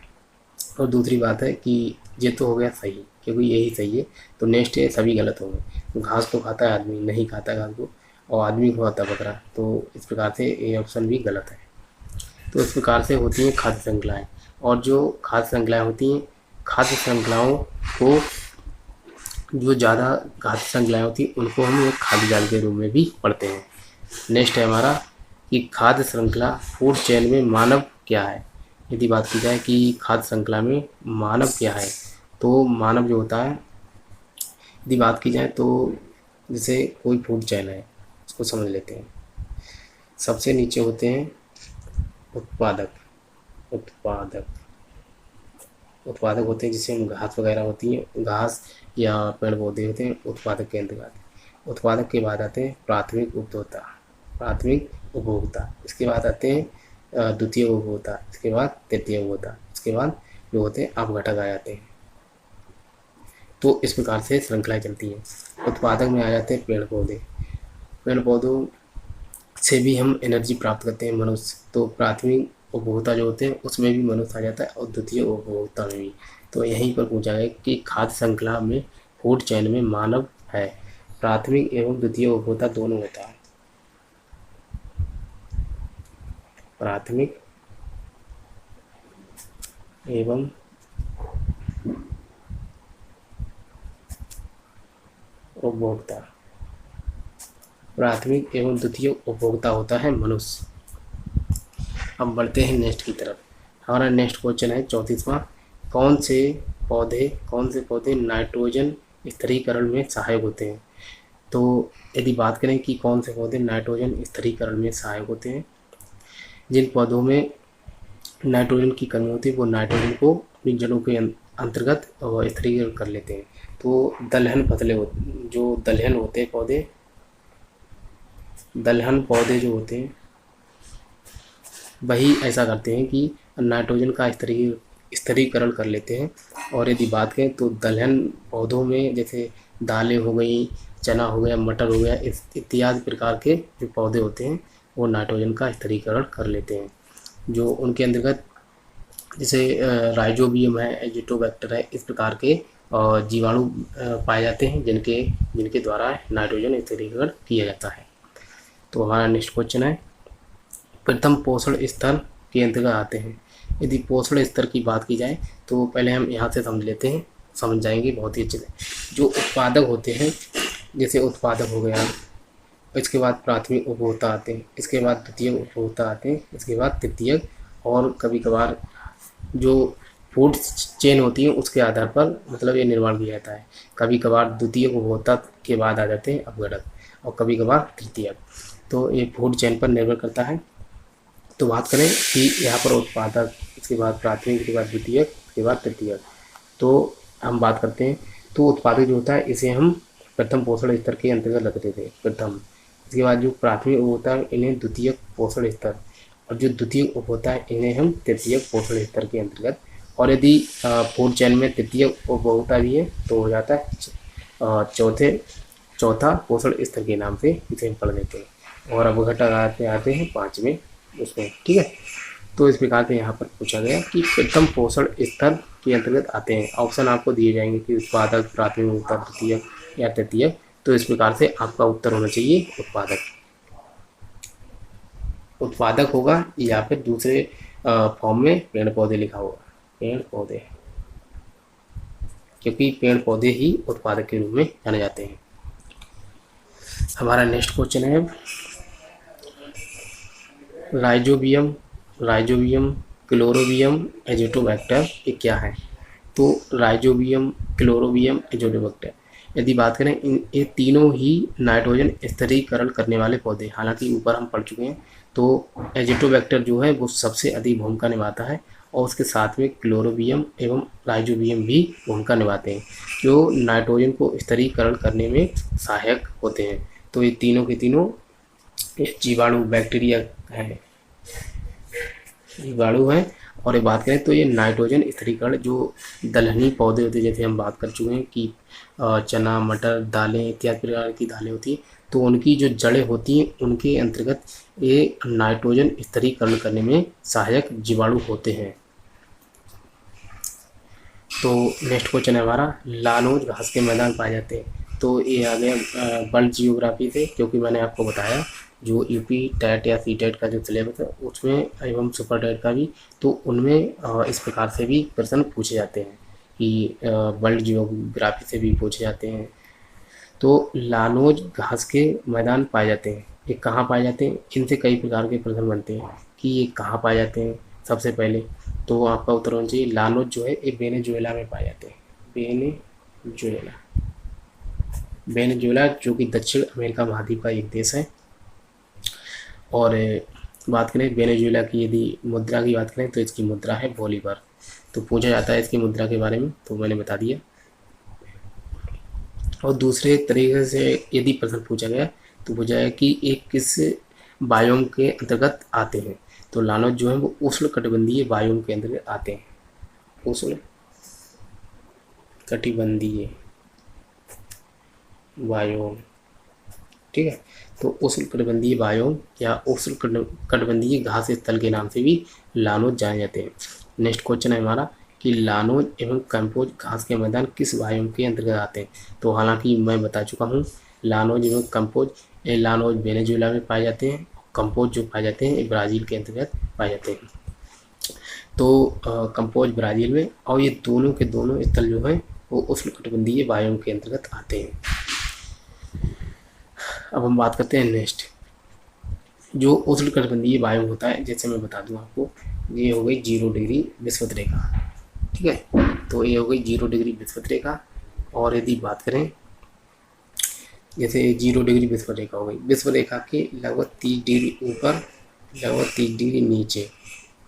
Speaker 1: और दूसरी बात है कि ये तो हो गया सही, क्योंकि यही सही है, तो नेक्स्ट है सभी गलत होंगे। घास को खाता है आदमी, नहीं खाता घास को, और आदमी को खाता बकरा, तो इस प्रकार से ये ऑप्शन भी गलत है। तो इस प्रकार से होती हैं खाद्य श्रृंखलाएँ। और जो खाद्य श्रृंखलाएँ होती हैं, खाद्य श्रृंखलाओं को, जो ज़्यादा खाद्य श्रृंखलाएँ होती हैं उनको हम एक खाद्य जाल के रूप में भी पढ़ते हैं। नेक्स्ट है हमारा कि खाद्य श्रृंखला फूड चेन में मानव क्या है। यदि बात की जाए कि खाद्य श्रृंखला में मानव क्या है, तो मानव जो होता है, यदि बात की जाए तो जैसे कोई फूड चेन है, उसको समझ लेते हैं। सबसे नीचे होते हैं उत्पादक, उत्पादक उत्पादक होते हैं, जिससे घास वगैरह होती है, घास या पेड़ पौधे होते हैं, उत्पादक के अंतर्गत। उत्पादक के बाद आते हैं प्राथमिक उपभोक्ता, प्राथमिक उपभोक्ता। इसके बाद आते हैं द्वितीय उपभोक्ता, इसके बाद तृतीय उपभोक्ता, इसके बाद जो होते हैं अपघटक आ जाते हैं। तो इस प्रकार से श्रृंखलाएँ चलती हैं। उत्पादक में आ जाते हैं पेड़ पौधे, पेड़ पौधों से भी हम एनर्जी प्राप्त करते हैं मनुष्य, तो प्राथमिक उपभोक्ता जो होते हैं उसमें भी मनुष्य आ जाता है, और द्वितीय उपभोक्ता में भी। तो यहीं पर पूछा गया कि खाद्य श्रृंखला में फूड चेन में मानव है, प्राथमिक एवं द्वितीय उपभोक्ता दोनों होता है। प्राथमिक एवं उपभोक्ता, प्राथमिक एवं द्वितीय उपभोक्ता होता है मनुष्य। अब बढ़ते हैं नेक्स्ट की तरफ। हमारा नेक्स्ट क्वेश्चन है 34वां, कौन से पौधे नाइट्रोजन स्थिरीकरण में सहायक होते हैं। तो यदि बात करें कि कौन से पौधे नाइट्रोजन स्थिरीकरण में सहायक होते हैं, जिन पौधों में नाइट्रोजन की कमी होती है वो नाइट्रोजन को अपनी जड़ों के अंतर्गत स्थिरीकरण कर लेते हैं। तो दलहन जो दलहन होते हैं पौधे, दलहन पौधे जो होते हैं वही ऐसा करते हैं कि नाइट्रोजन का स्थिरीकरण कर लेते हैं। और यदि बात करें तो दलहन पौधों में जैसे दालें हो गई, चना हो गया, मटर हो गया, इत्यादि प्रकार के जो पौधे होते हैं वो नाइट्रोजन का स्थिरीकरण कर लेते हैं। जो उनके अंतर्गत जैसे राइजोबियम है, एजिटोबैक्टर है, इस प्रकार के जीवाणु पाए जाते हैं जिनके द्वारा नाइट्रोजन स्थिरीकरण किया जाता है। तो हमारा नेक्स्ट क्वेश्चन है, प्रथम पोषण स्तर के अंतर्गत आते हैं। यदि पोषण स्तर की बात की जाए तो पहले हम यहाँ से समझ जाएंगे बहुत ही अच्छे से। जो उत्पादक होते हैं, जैसे उत्पादक हो गया, इसके बाद प्राथमिक उपभोक्ता आते हैं, इसके बाद द्वितीय उपभोक्ता आते हैं, इसके बाद तृतीयक, और कभी कभार जो फूड चेन होती है उसके आधार पर मतलब ये निर्माण किया जाता है। कभी कभार द्वितीय उपभोक्ता के बाद आ जाते हैं अपघटक, और कभी कभार तृतीयक। तो ये फूड चेन पर निर्भर करता है। तो बात करें कि यहाँ पर उत्पादक, इसके बाद प्राथमिक, इसके बाद द्वितीयक, इसके बाद तृतीयक। तो हम बात करते हैं, तो उत्पादक जो होता है इसे हम प्रथम पोषण स्तर के अंतर्गत रखते थे। प्रथम इसके बाद जो प्राथमिक उप होता है इन्हें द्वितीयक पोषण स्तर, और जो द्वितीयक उप होता है इन्हें हम तृतीयक पोषण स्तर के अंतर्गत। और यदि फूड चेन में तृतीयक उप होता भी है तो हो जाता है चौथा पोषण स्तर के नाम से इसे हम पढ़ लेते हैं। और अब घटक आते हैं 5वें उसमें, ठीक है। तो इस प्रकार से यहाँ पर पूछा गया कि प्रथम पोषण स्तर के अंतर्गत आते हैं। ऑप्शन आपको दिए जाएंगे कि उत्पादक, प्राथमिक, उत्तर, द्वितीयक या तृतीयक। तो इस प्रकार से आपका उत्तर होना चाहिए उत्पादक। उत्पादक होगा या फिर दूसरे फॉर्म में पेड़ पौधे लिखा होगा, पेड़ पौधे, क्योंकि पेड़ पौधे ही उत्पादक के रूप में जाने जाते हैं। हमारा नेक्स्ट क्वेश्चन है राइजोबियम, क्लोरोबियम, एजोटोबैक्टर, ये क्या है? तो राइजोबियम, क्लोरोबियम, एजोटोबैक्टर, यदि बात करें ये तीनों ही नाइट्रोजन स्थिरीकरण करने वाले पौधे, हालांकि ऊपर हम पढ़ चुके हैं। तो एजोटोबैक्टर जो है वो सबसे अधिक भूमिका निभाता है, और उसके साथ में क्लोरोबियम एवं राइजोबियम भी भूमिका निभाते हैं, जो नाइट्रोजन को स्थिरीकरण करने में सहायक होते हैं। तो ये तीनों के तीनों जीवाणु, बैक्टीरिया है, जीवाणु है। और ये बात करें तो ये नाइट्रोजन स्थिरीकरण जो दलहनी पौधे होते हैं, जैसे हम बात कर चुके हैं कि चना, मटर, दालें इत्यादि प्रकार की दालें होती हैं, तो उनकी जो जड़ें होती हैं उनके अंतर्गत ये नाइट्रोजन स्थिरीकरण करने में सहायक जीवाणु होते हैं। तो नेक्स्ट क्वेश्चन है हमारा, लानोज घास के मैदान पाए जाते हैं। तो ये आ गया वर्ल्ड जियोग्राफी से, क्योंकि मैंने आपको बताया जो यूपी टेट या सी टेट का जो सिलेबस है उसमें एवं सुपर टेट का भी, तो उनमें इस प्रकार से भी प्रश्न पूछे जाते हैं कि वर्ल्ड जियोग्राफी से भी पूछे जाते हैं। तो लानोज घास के मैदान पाए जाते हैं, ये कहाँ पाए जाते हैं? इनसे कई प्रकार के प्रश्न बनते हैं कि ये कहाँ पाए जाते हैं। सबसे पहले तो आपका उत्तर होना चाहिए लानोज जो है ये वेनेजुएला में पाए जाते हैं। वेनेजुएला जो कि दक्षिण अमेरिका महाद्वीप का एक देश है। और बात करें वेनेजुएला की, यदि मुद्रा की बात करें तो इसकी मुद्रा है बोलीवर। तो पूछा जाता है इसकी मुद्रा के बारे में, तो मैंने बता दिया। और दूसरे तरीके से यदि प्रश्न पूछा गया तो पूछा है कि एक किस बायोम के अंतर्गत आते हैं। तो लानोज जो है वो उष्ण कटिबंधीय बायोम के अंतर्गत आते हैं, उष्ण कटिबंधीय बायोम, ठीक है। तो उष्ण कटिबंधीय बायोम या उष्ण कटिबंधीय घास स्थल के नाम से भी लानोज जाने जाते हैं। नेक्स्ट क्वेश्चन है हमारा कि लानोज एवं कंपोज घास के मैदान किस बायोम के अंतर्गत आते हैं। तो हालांकि मैं बता चुका हूँ लानोज एवं कंपोज, ये लानोज वेनेजुएला में पाए जाते हैं, कंपोज जो पाए जाते हैं ये ब्राज़ील के अंतर्गत पाए जाते हैं। तो कंपोज ब्राज़ील में, और ये दोनों के दोनों स्थल जो हैं वो उष्ण कटिबंधीय बायोम के अंतर्गत आते हैं। अब हम बात करते हैं नेक्स्ट, जो उष्ण कटिबंधीय बायोम होता है, जैसे मैं बता दूं आपको, ये हो गई 0 डिग्री विषुवत रेखा, ठीक है। तो ये हो गई 0 डिग्री विषुवत रेखा। और यदि बात करें जैसे 0 डिग्री विषुवत रेखा हो गई, विषुवत रेखा के लगभग 30 डिग्री ऊपर, लगभग 30 डिग्री नीचे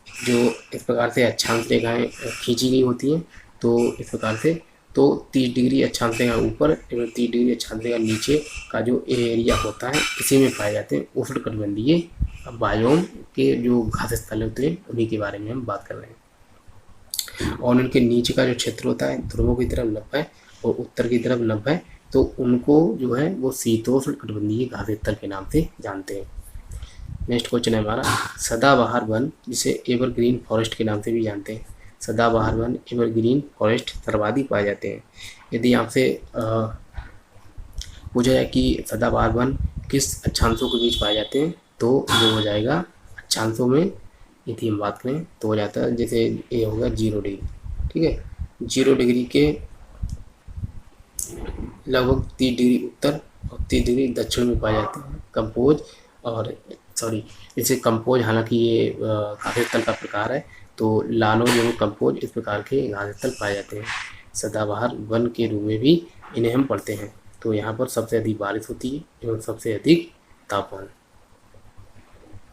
Speaker 1: जो इस प्रकार से अक्षांश रेखाएँ खींची गई होती हैं। तो इस प्रकार से तो 30 डिग्री अक्षांश रेखा ऊपर एवं 30 डिग्री अक्षांश रेखा नीचे का जो एरिया होता है इसी में पाए जाते हैं उष्ण कटिबंधीय बायोम के जो घास स्थल होते हैं, उन्हीं के बारे में हम बात कर रहे हैं। और उनके नीचे का जो क्षेत्र होता है ध्रुवों की तरफ 90 और उत्तर की तरफ 90, तो उनको जो है वो शीतोष्ण कटिबंधीय घास स्थल के नाम से जानते हैं। नेक्स्ट क्वेश्चन है हमारा, सदाबहार वन जिसे एवरग्रीन फॉरेस्ट के नाम से भी जानते हैं। सदाबहार वन, एवरग्रीन फॉरेस्ट सर्वाधिक पाए जाते हैं। यदि आपसे पूछा जाए कि सदाबहार वन किस अक्षांशों के बीच पाए जाते हैं, तो वो हो जाएगा अक्षांशों में, यदि हम बात करें तो हो जाता है, जैसे ये होगा 0 डिग्री, ठीक है। 0 डिग्री के लगभग 30 डिग्री उत्तर और 30 डिग्री दक्षिण में पाए जाते हैं कंपोज, और जैसे कंपोज, हालांकि ये घास स्थल का प्रकार है। तो लानोज एवं कंपोज इस प्रकार के घास स्थल पाए जाते हैं। सदाबहार वन के रूप में भी इन्हें हम पढ़ते हैं। तो यहाँ पर सबसे अधिक बारिश होती है एवं सबसे अधिक तापमान,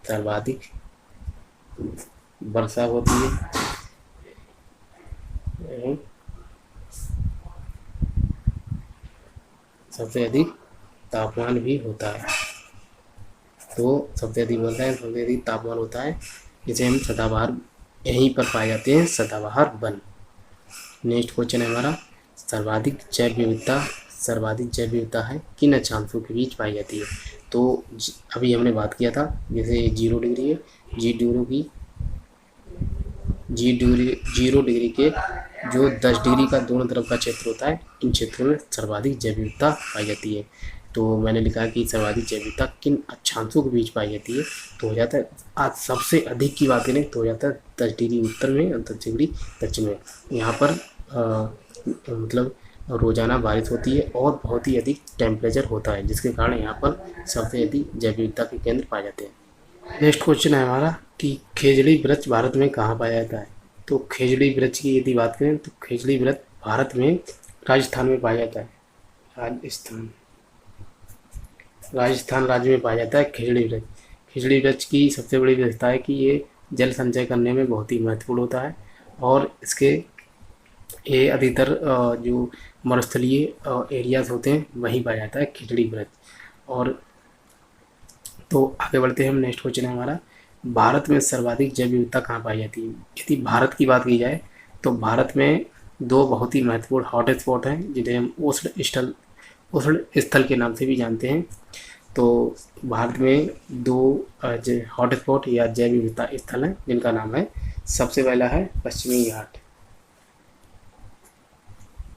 Speaker 1: सर्वाधिक वर्षा होती है एवं सबसे अधिक तापमान भी होता है। तो सबसे अधिक बोलते हैं सबसे अधिक तापमान होता है, इसे हम सदाबहार यहीं पर पाए जाते हैं, सदाबहार वन। नेक्स्ट क्वेश्चन है हमारा, सर्वाधिक जैव विविधता है किन अक्षांशों के बीच पाई जाती है। तो अभी हमने बात किया था, जैसे 0 डिग्री है, जीरो डिग्री के जो 10 डिग्री का दोनों तरफ का क्षेत्र होता है, इन क्षेत्रों में सर्वाधिक जैव विविधता पाई जाती है। तो मैंने लिखा कि सर्वाधिक जैव विविधता किन अक्षांशों के बीच पाई जाती है, तो हो जाता है आज सबसे अधिक की बात करें तो हो जाता है 10 डिग्री उत्तर में और 10 डिग्री दक्षिण में। यहाँ पर मतलब रोज़ाना बारिश होती है और बहुत ही अधिक टेम्परेचर होता है, जिसके कारण यहाँ पर सबसे अधिक जैव विविधता के केंद्र पाए जाते हैं। नेक्स्ट क्वेश्चन है हमारा कि खेजड़ी वृक्ष भारत में कहाँ पाया जाता है। तो खेजड़ी वृक्ष की यदि बात करें तो खेजड़ी वृक्ष भारत में राजस्थान में पाया जाता है। राजस्थान राज्य में पाया जाता है खेजड़ी वृक्ष। खेजड़ी वृक्ष की सबसे बड़ी विशेषता है कि ये जल संचय करने में बहुत ही महत्वपूर्ण होता है और इसके ये अधिकतर जो मरुस्थलीय एरियाज होते हैं वहीं पाया जाता है खेजड़ी वृक्ष। और तो आगे बढ़ते हैं हम, नेक्स्ट क्वेश्चन है हमारा, भारत में सर्वाधिक जैव विविधता कहाँ पाई जाती है। यदि भारत की बात की जाए तो भारत में दो बहुत ही महत्वपूर्ण हॉट स्पॉट हैं जिन्हें हम उष्ण स्थल के नाम से भी जानते हैं। तो भारत में दो हॉट स्पॉट या जैव विविधता स्थल हैं जिनका नाम है, सबसे पहला है पश्चिमी घाट।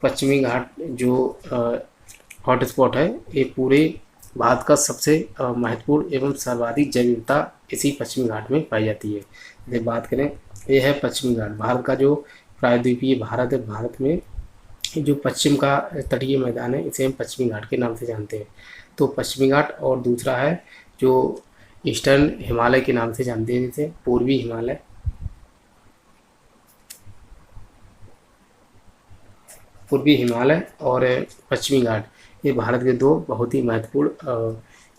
Speaker 1: पश्चिमी घाट जो हॉट स्पॉट है ये पूरे भारत का सबसे महत्वपूर्ण एवं सर्वाधिक जैव विविधता इसी पश्चिमी घाट में पाई जाती है। यदि बात करें, ये है पश्चिमी घाट, भारत का जो प्रायद्वीपीय भारत है, भारत में जो पश्चिम का तटीय मैदान है इसे हम पश्चिमी घाट के नाम से जानते हैं। तो पश्चिमी घाट, और दूसरा है जो ईस्टर्न हिमालय के नाम से जानते हैं, जिसे पूर्वी हिमालय। पूर्वी हिमालय और पश्चिमी घाट ये भारत के दो बहुत ही महत्वपूर्ण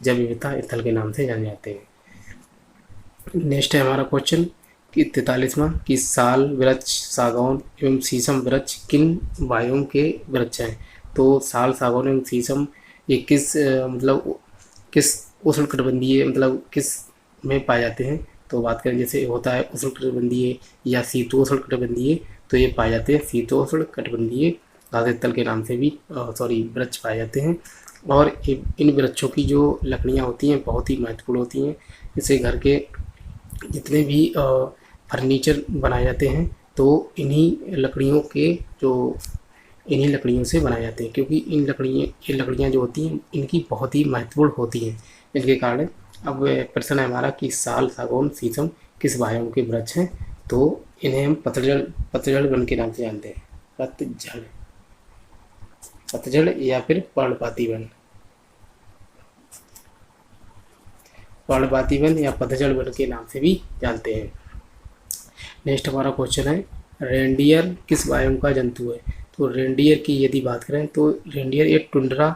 Speaker 1: जैव विविधता स्थल के नाम से जाने जाते हैं। नेक्स्ट है हमारा क्वेश्चन कि 43वां कि साल वृक्ष, सागौन एवं शीशम वृक्ष किन बायोम के वृक्ष हैं। तो साल, सागौन एवं शीशम ये किस उष्णकटिबंधीय किस में पाए जाते हैं। तो बात करें जैसे होता है उष्णकटिबंधीय या शीतोष्णकटिबंधीय, तो ये पाए जाते हैं शीतोष्णकटिबंधीय घास स्थल के नाम से भी वृक्ष पाए जाते हैं। और इन वृक्षों की जो लकड़ियाँ होती हैं बहुत ही महत्वपूर्ण होती हैं। इसे घर के जितने भी फर्नीचर बनाए जाते हैं तो इन्हीं लकड़ियों से बनाए जाते हैं, क्योंकि ये लकड़ियाँ जो होती हैं इनकी बहुत ही महत्वपूर्ण होती हैं। इनके कारण अब प्रश्न है हमारा कि साल, सागौन, शीशम किस बायोम के वृक्ष हैं। तो इन्हें हम पतझड़ वन के नाम से जानते हैं। पतझड़ या फिर पर्णपाती वन, पर्णपाती वन या पतझड़ वन के नाम से भी जानते हैं। नेक्स्ट हमारा क्वेश्चन है, रेंडियर किस बायोम का जंतु है। तो रेंडियर की यदि बात करें तो रेंडियर एक टुंड्रा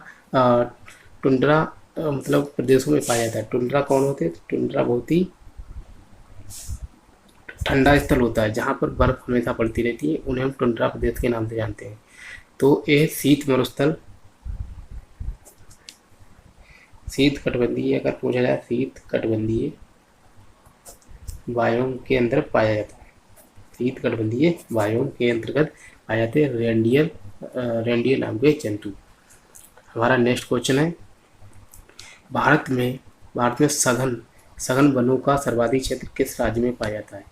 Speaker 1: प्रदेशों में पाया जाता है। टुंड्रा कौन होते हैं? टुंड्रा बहुत ही ठंडा स्थल होता है जहाँ पर बर्फ हमेशा पड़ती रहती है, उन्हें हम टुंड्रा प्रदेश के नाम से जानते हैं। तो ये शीत मरुस्थल, शीत कटिबंधीय, अगर पूछा जाए शीत कटिबंधीय बायोम के अंदर पाया जाता है। शीत कटिबंधीय बायोम के अंतर्गत पाए जाते हैं रेंडियर नाम के जंतु। हमारा नेक्स्ट क्वेश्चन है, भारत में सघन वनों का सर्वाधिक क्षेत्र किस राज्य में पाया जाता है।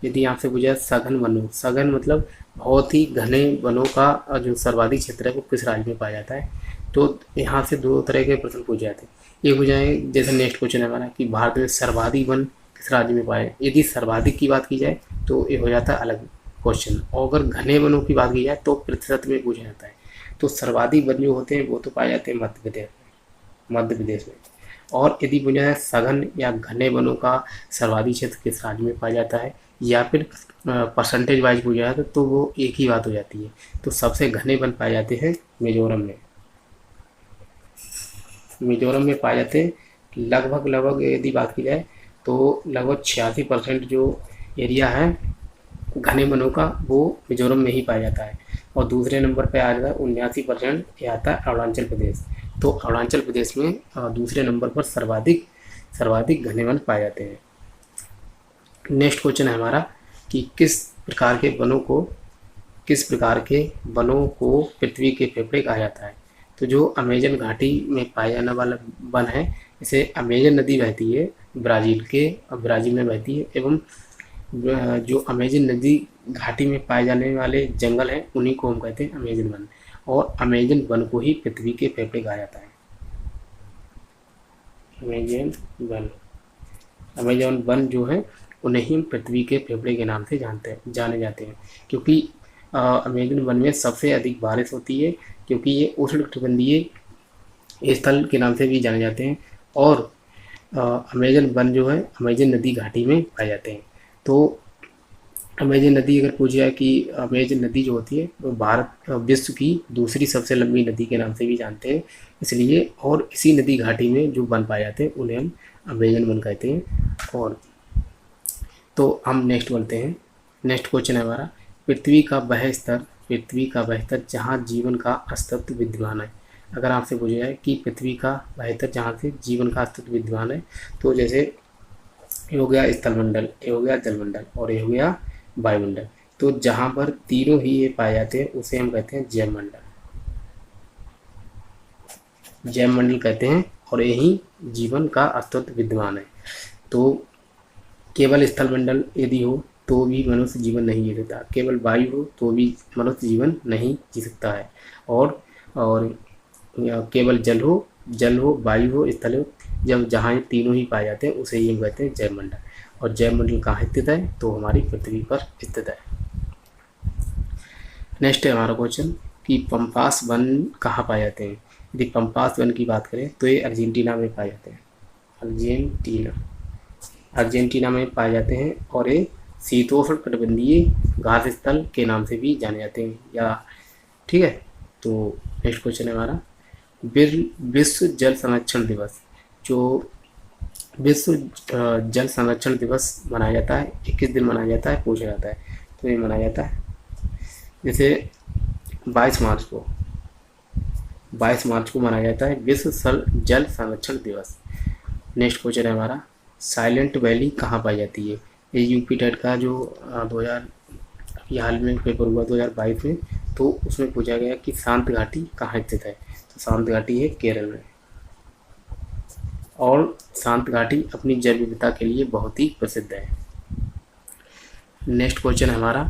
Speaker 1: यदि आपसे पूछा सघन मतलब बहुत ही घने वनों का जो सर्वाधिक क्षेत्र है वो किस राज्य में पाया जाता है। तो यहाँ से दो तरह के प्रश्न पूछे जाते हैं। ये हो जाए जैसे नेक्स्ट क्वेश्चन है हमारा कि भारत में सर्वाधिक वन किस राज्य में पाए। यदि सर्वाधिक की बात की जाए तो ये हो जाता है अलग क्वेश्चन, और अगर घने वनों की बात की जाए तो प्रतिशत में पूछा जाता है। तो सर्वाधिक वन जो होते हैं वो तो पाए जाते हैं मध्य प्रदेश में। और यदि पूछा जाए सघन या घने वनों का सर्वाधिक क्षेत्र किस राज्य में पाया जाता है या फिर परसेंटेज वाइज पूछा जाता है तो वो एक ही बात हो जाती है। तो सबसे घने वन पाए जाते हैं मिजोरम में पाए जाते हैं। लगभग यदि बात की जाए तो लगभग 86% जो एरिया है घने वनों का वो मिजोरम में ही पाया जाता है। और दूसरे नंबर पे आ जाता है 79% ये आता है अरुणाचल प्रदेश। तो अरुणाचल प्रदेश में दूसरे नंबर पर सर्वाधिक सर्वाधिक घने वन पाए जाते हैं। नेक्स्ट क्वेश्चन है हमारा कि किस प्रकार वनों को पृथ्वी के फेफड़े कहा जाता है। तो जो अमेजन घाटी में पाया जाने वाला वन है, इसे अमेजन नदी बहती है ब्राज़ील में बहती है, एवं जो अमेजन नदी घाटी में पाए जाने वाले जंगल हैं उन्हीं को हम कहते हैं अमेजन वन, और अमेजन वन को ही पृथ्वी के फेफड़े कहा जाता है। अमेजन वन जो है उन्हें ही पृथ्वी के फेफड़े के नाम से जाने जाते हैं, क्योंकि अमेजन वन में सबसे अधिक बारिश होती है, क्योंकि ये उष्णकटिबंधीय स्थल के नाम से भी जाने जाते हैं, और अमेजन वन जो है अमेजन नदी घाटी में पाए जाते हैं। तो अमेजन नदी अगर पूछा जाए कि अमेजन नदी जो होती है वो विश्व की दूसरी सबसे लंबी नदी के नाम से भी जानते हैं, इसलिए, और इसी नदी घाटी में जो वन पाए जाते हैं उन्हें हम अमेजन वन कहते हैं। और तो हम नेक्स्ट बोलते हैं, नेक्स्ट क्वेश्चन है हमारा, पृथ्वी का वह स्तर जहाँ जीवन का अस्तित्व विद्यमान है। अगर आपसे पूछा जाए कि पृथ्वी का वह स्तर जहाँ से जीवन का अस्तित्व विद्यमान है, तो जैसे ये हो गया स्थलमंडल, ये हो गया जलमंडल, और ये हो गया वायुमंडल। तो जहाँ पर तीनों ही ये पाए जाते हैं उसे हम कहते हैं जैवमंडल कहते हैं, और यही जीवन का अस्तित्व विद्यमान है। तो केवल स्थलमंडल यदि हो तो भी मनुष्य जीवन नहीं जी सकता, केवल वायु हो तो भी मनुष्य जीवन नहीं जी सकता है, और केवल जल हो, वायु हो, स्थल हो, जब जहाँ ये तीनों ही पाए जाते हैं उसे ही हम कहते हैं जैवमंडल। और जैवमंडल कहाँ स्थित है, तो हमारी पृथ्वी पर स्थित है। नेक्स्ट है हमारा क्वेश्चन कि पंपास वन कहाँ पाए जाते हैं। यदि पंपास वन की बात करें तो ये अर्जेंटीना में पाए जाते हैं, अर्जेंटीना में पाए जाते हैं, और ये शीतोष्ण कटिबंधीय घास स्थल के नाम से भी जाने जाते हैं, या ठीक है। तो नेक्स्ट क्वेश्चन है हमारा, विश्व जल संरक्षण दिवस, जो विश्व जल संरक्षण दिवस मनाया जाता है, 21 दिन मनाया जाता है, पूछा जाता है। तो ये मनाया जाता है जैसे 22 मार्च को मनाया जाता है विश्व जल संरक्षण दिवस। नेक्स्ट क्वेश्चन है हमारा, साइलेंट वैली कहाँ पाई जाती है। ये यूपी टेट का जो 2000 हाल में पेपर हुआ 2022 में, तो उसमें पूछा गया कि शांत घाटी कहाँ स्थित है। तो शांत घाटी है केरल में, और शांत घाटी अपनी जैव विविधता के लिए बहुत ही प्रसिद्ध है। नेक्स्ट क्वेश्चन है हमारा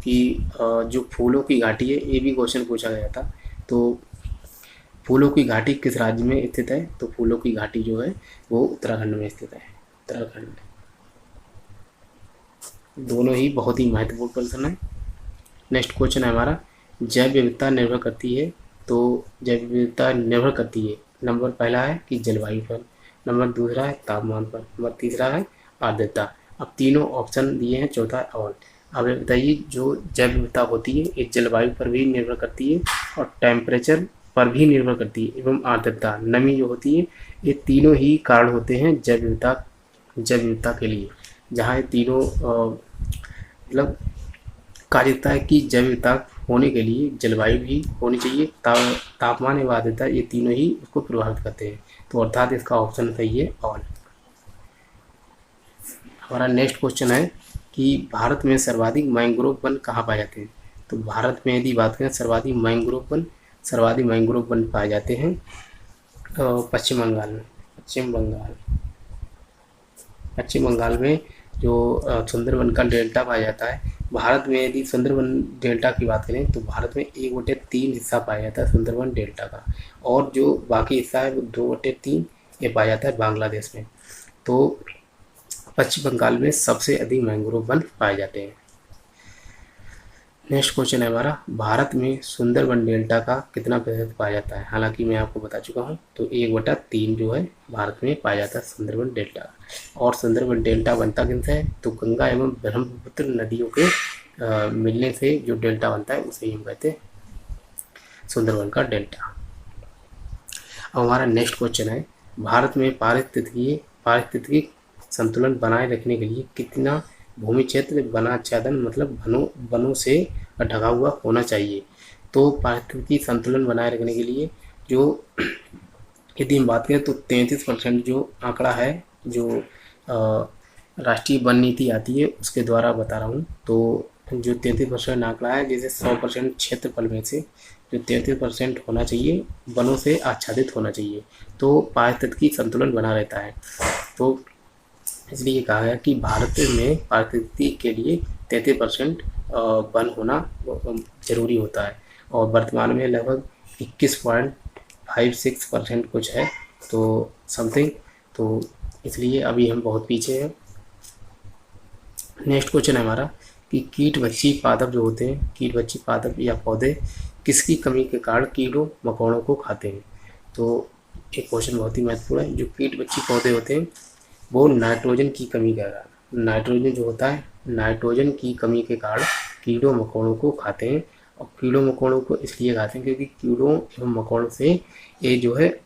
Speaker 1: कि जो फूलों की घाटी है, ये भी क्वेश्चन पूछा गया था। तो फूलों की घाटी किस राज्य में स्थित है। तो फूलों की घाटी जो है वो उत्तराखंड में स्थित है, उत्तराखंड। दोनों ही बहुत ही महत्वपूर्ण प्रश्न है। नेक्स्ट क्वेश्चन है हमारा, जैव विविधता निर्भर करती है। तो जैव विविधता निर्भर करती है, नंबर पहला है कि जलवायु पर, नंबर दूसरा है तापमान पर, नंबर तीसरा है आर्द्रता। अब तीनों ऑप्शन दिए हैं, चौथा ऑल। अब बताइए, जो जैव विविधता होती है ये जलवायु पर भी निर्भर करती है, और टेम्परेचर पर भी निर्भर करती है, एवं आर्द्रता, नमी जो होती है, ये तीनों ही कारण होते हैं जैव विविधता के लिए। जहाँ ये तीनों मतलब कहा जाता है कि जैव विविधता होने के लिए जलवायु भी होनी चाहिए, तापमान एवं आर्द्रता, ये तीनों ही उसको प्रभावित करते हैं। तो अर्थात इसका ऑप्शन सही है ऑल। हमारा नेक्स्ट क्वेश्चन है कि भारत में सर्वाधिक मैंग्रोव वन कहाँ पाए जाते हैं। तो भारत में यदि बात करें सर्वाधिक मैंग्रोव वन पाए जाते हैं पश्चिम बंगाल में जो सुंदरवन का डेल्टा पाया जाता है। भारत में यदि सुंदरवन डेल्टा की बात करें तो भारत में 1/3 हिस्सा पाया जाता है सुंदरवन डेल्टा का, और जो बाकी हिस्सा है वो 2/3 ये पाया जाता है बांग्लादेश में। तो पश्चिम बंगाल में सबसे अधिक मैंग्रोव वन पाए जाते हैं। नेक्स्ट क्वेश्चन है हमारा, भारत में सुंदरवन डेल्टा का कितना प्रतिशत पाया जाता है। हालांकि मैं आपको बता चुका हूँ, तो 1/3 जो है भारत में पाया जाता है सुंदरवन डेल्टा। और सुंदरवन डेल्टा बनता किनसे है, तो गंगा एवं ब्रह्मपुत्र नदियों के मिलने से जो डेल्टा बनता है उसे हम कहते हैं सुंदरवन का डेल्टा। अब हमारा नेक्स्ट क्वेश्चन है, भारत में पारिस्थितिकी संतुलन बनाए रखने के लिए कितना भूमि क्षेत्र वनाच्छादन मतलब वनों से ढका हुआ होना चाहिए। तो पारिस्थितिकी संतुलन बनाए रखने के लिए जो यदि हम बात करें तो 33% जो आंकड़ा है जो राष्ट्रीय वन नीति आती है उसके द्वारा बता रहा हूँ। तो जो 33% आंकड़ा है, जैसे 100% क्षेत्रफल में से जो 33% होना चाहिए वनों से आच्छादित होना चाहिए, तो पारिस्थितिकी संतुलन बना रहता है। तो इसलिए कहा गया कि भारत में पारिस्थितिकी के लिए 33% वन होना जरूरी होता है, और वर्तमान में लगभग 21.56% कुछ है, तो समथिंग। तो इसलिए अभी हम बहुत पीछे हैं। नेक्स्ट क्वेश्चन है हमारा कि कीट बच्ची पादप जो होते हैं, कीट बच्ची पादप या पौधे किसकी कमी के कारण कीड़ों मकोड़ों को खाते हैं। तो एक क्वेश्चन बहुत ही महत्वपूर्ण है। जो कीट बच्ची पौधे होते हैं वो नाइट्रोजन की कमी के कारण, नाइट्रोजन जो होता है, नाइट्रोजन की कमी के कारण कीड़ों मकोड़ों को खाते हैं। और कीड़ों मकोड़ों को इसलिए खाते हैं क्योंकि कीड़ों एवं मकोड़ों से ये जो है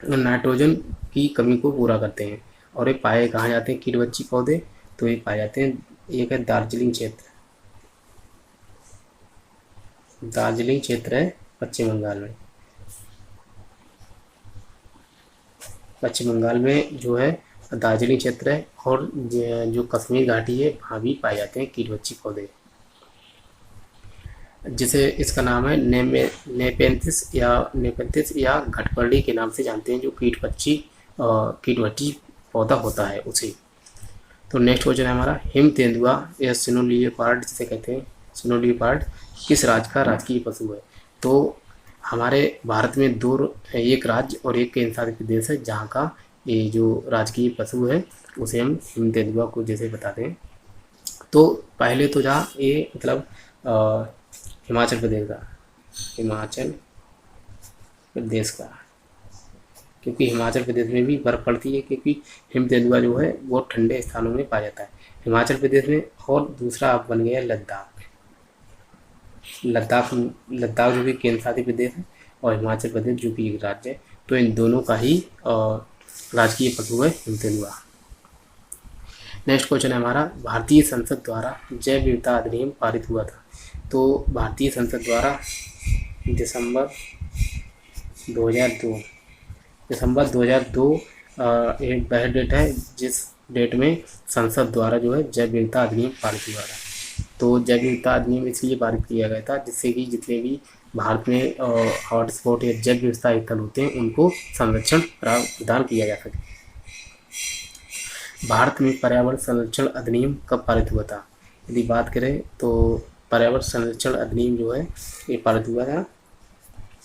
Speaker 1: नाइट्रोजन की कमी को पूरा करते हैं। और ये पाए कहाँ जाते हैं कीट बच्ची पौधे, तो ये पाए जाते हैं, एक है दार्जिलिंग क्षेत्र, दार्जिलिंग क्षेत्र है पश्चिम बंगाल में। पश्चिम बंगाल में जो है दार्जिलिंग क्षेत्र है, और जो कश्मीर घाटी है वहाँ भी पाए जाते हैं कीट बच्ची पौधे, जिसे इसका नाम है नेपेंथिस या घटपर्डी के नाम से जानते हैं, जो कीट बच्ची पौधा होता है उसे। तो नेक्स्ट क्वेश्चन है हमारा, हिम तेंदुआ या स्नो लियोपार्ड जिसे कहते हैं, स्नो लियोपार्ड किस राज्य का राजकीय पशु है। तो हमारे भारत में एक राज्य और एक केंद्र शासित प्रदेश है जहाँ का ये जो राजकीय पशु है उसे हम हिम तेंदुआ को जैसे बताते हैं। तो पहले तो जहाँ ये मतलब हिमाचल प्रदेश का, हिमाचल प्रदेश का, क्योंकि हिमाचल प्रदेश में भी बर्फ़ पड़ती है, क्योंकि हिम तेंदुआ जो है वो ठंडे स्थानों में पाया जाता है हिमाचल प्रदेश में। और दूसरा अब बन गया लद्दाख, लद्दाख जो कि केंद्र शासित प्रदेश है, और हिमाचल प्रदेश जो कि एक राज्य है। तो इन दोनों का ही राजकीय पशु है हिम तेंदुआ। नेक्स्ट क्वेश्चन है हमारा, भारतीय संसद द्वारा जैव विविधता अधिनियम पारित हुआ था। तो भारतीय संसद द्वारा दिसंबर 2002 एक वह डेट है जिस डेट में संसद द्वारा जो है जैव विविधता अधिनियम पारित हुआ था। तो जैव विविधता अधिनियम इसलिए पारित किया गया था जिससे कि जितने भी भारत में हॉटस्पॉट या जैव विविधता स्थल होते हैं उनको संरक्षण प्रदान किया जा सके। भारत में पर्यावरण संरक्षण अधिनियम कब पारित हुआ था। यदि बात करें तो पर्यावरण संरक्षण अधिनियम जो है ये पारित हुआ था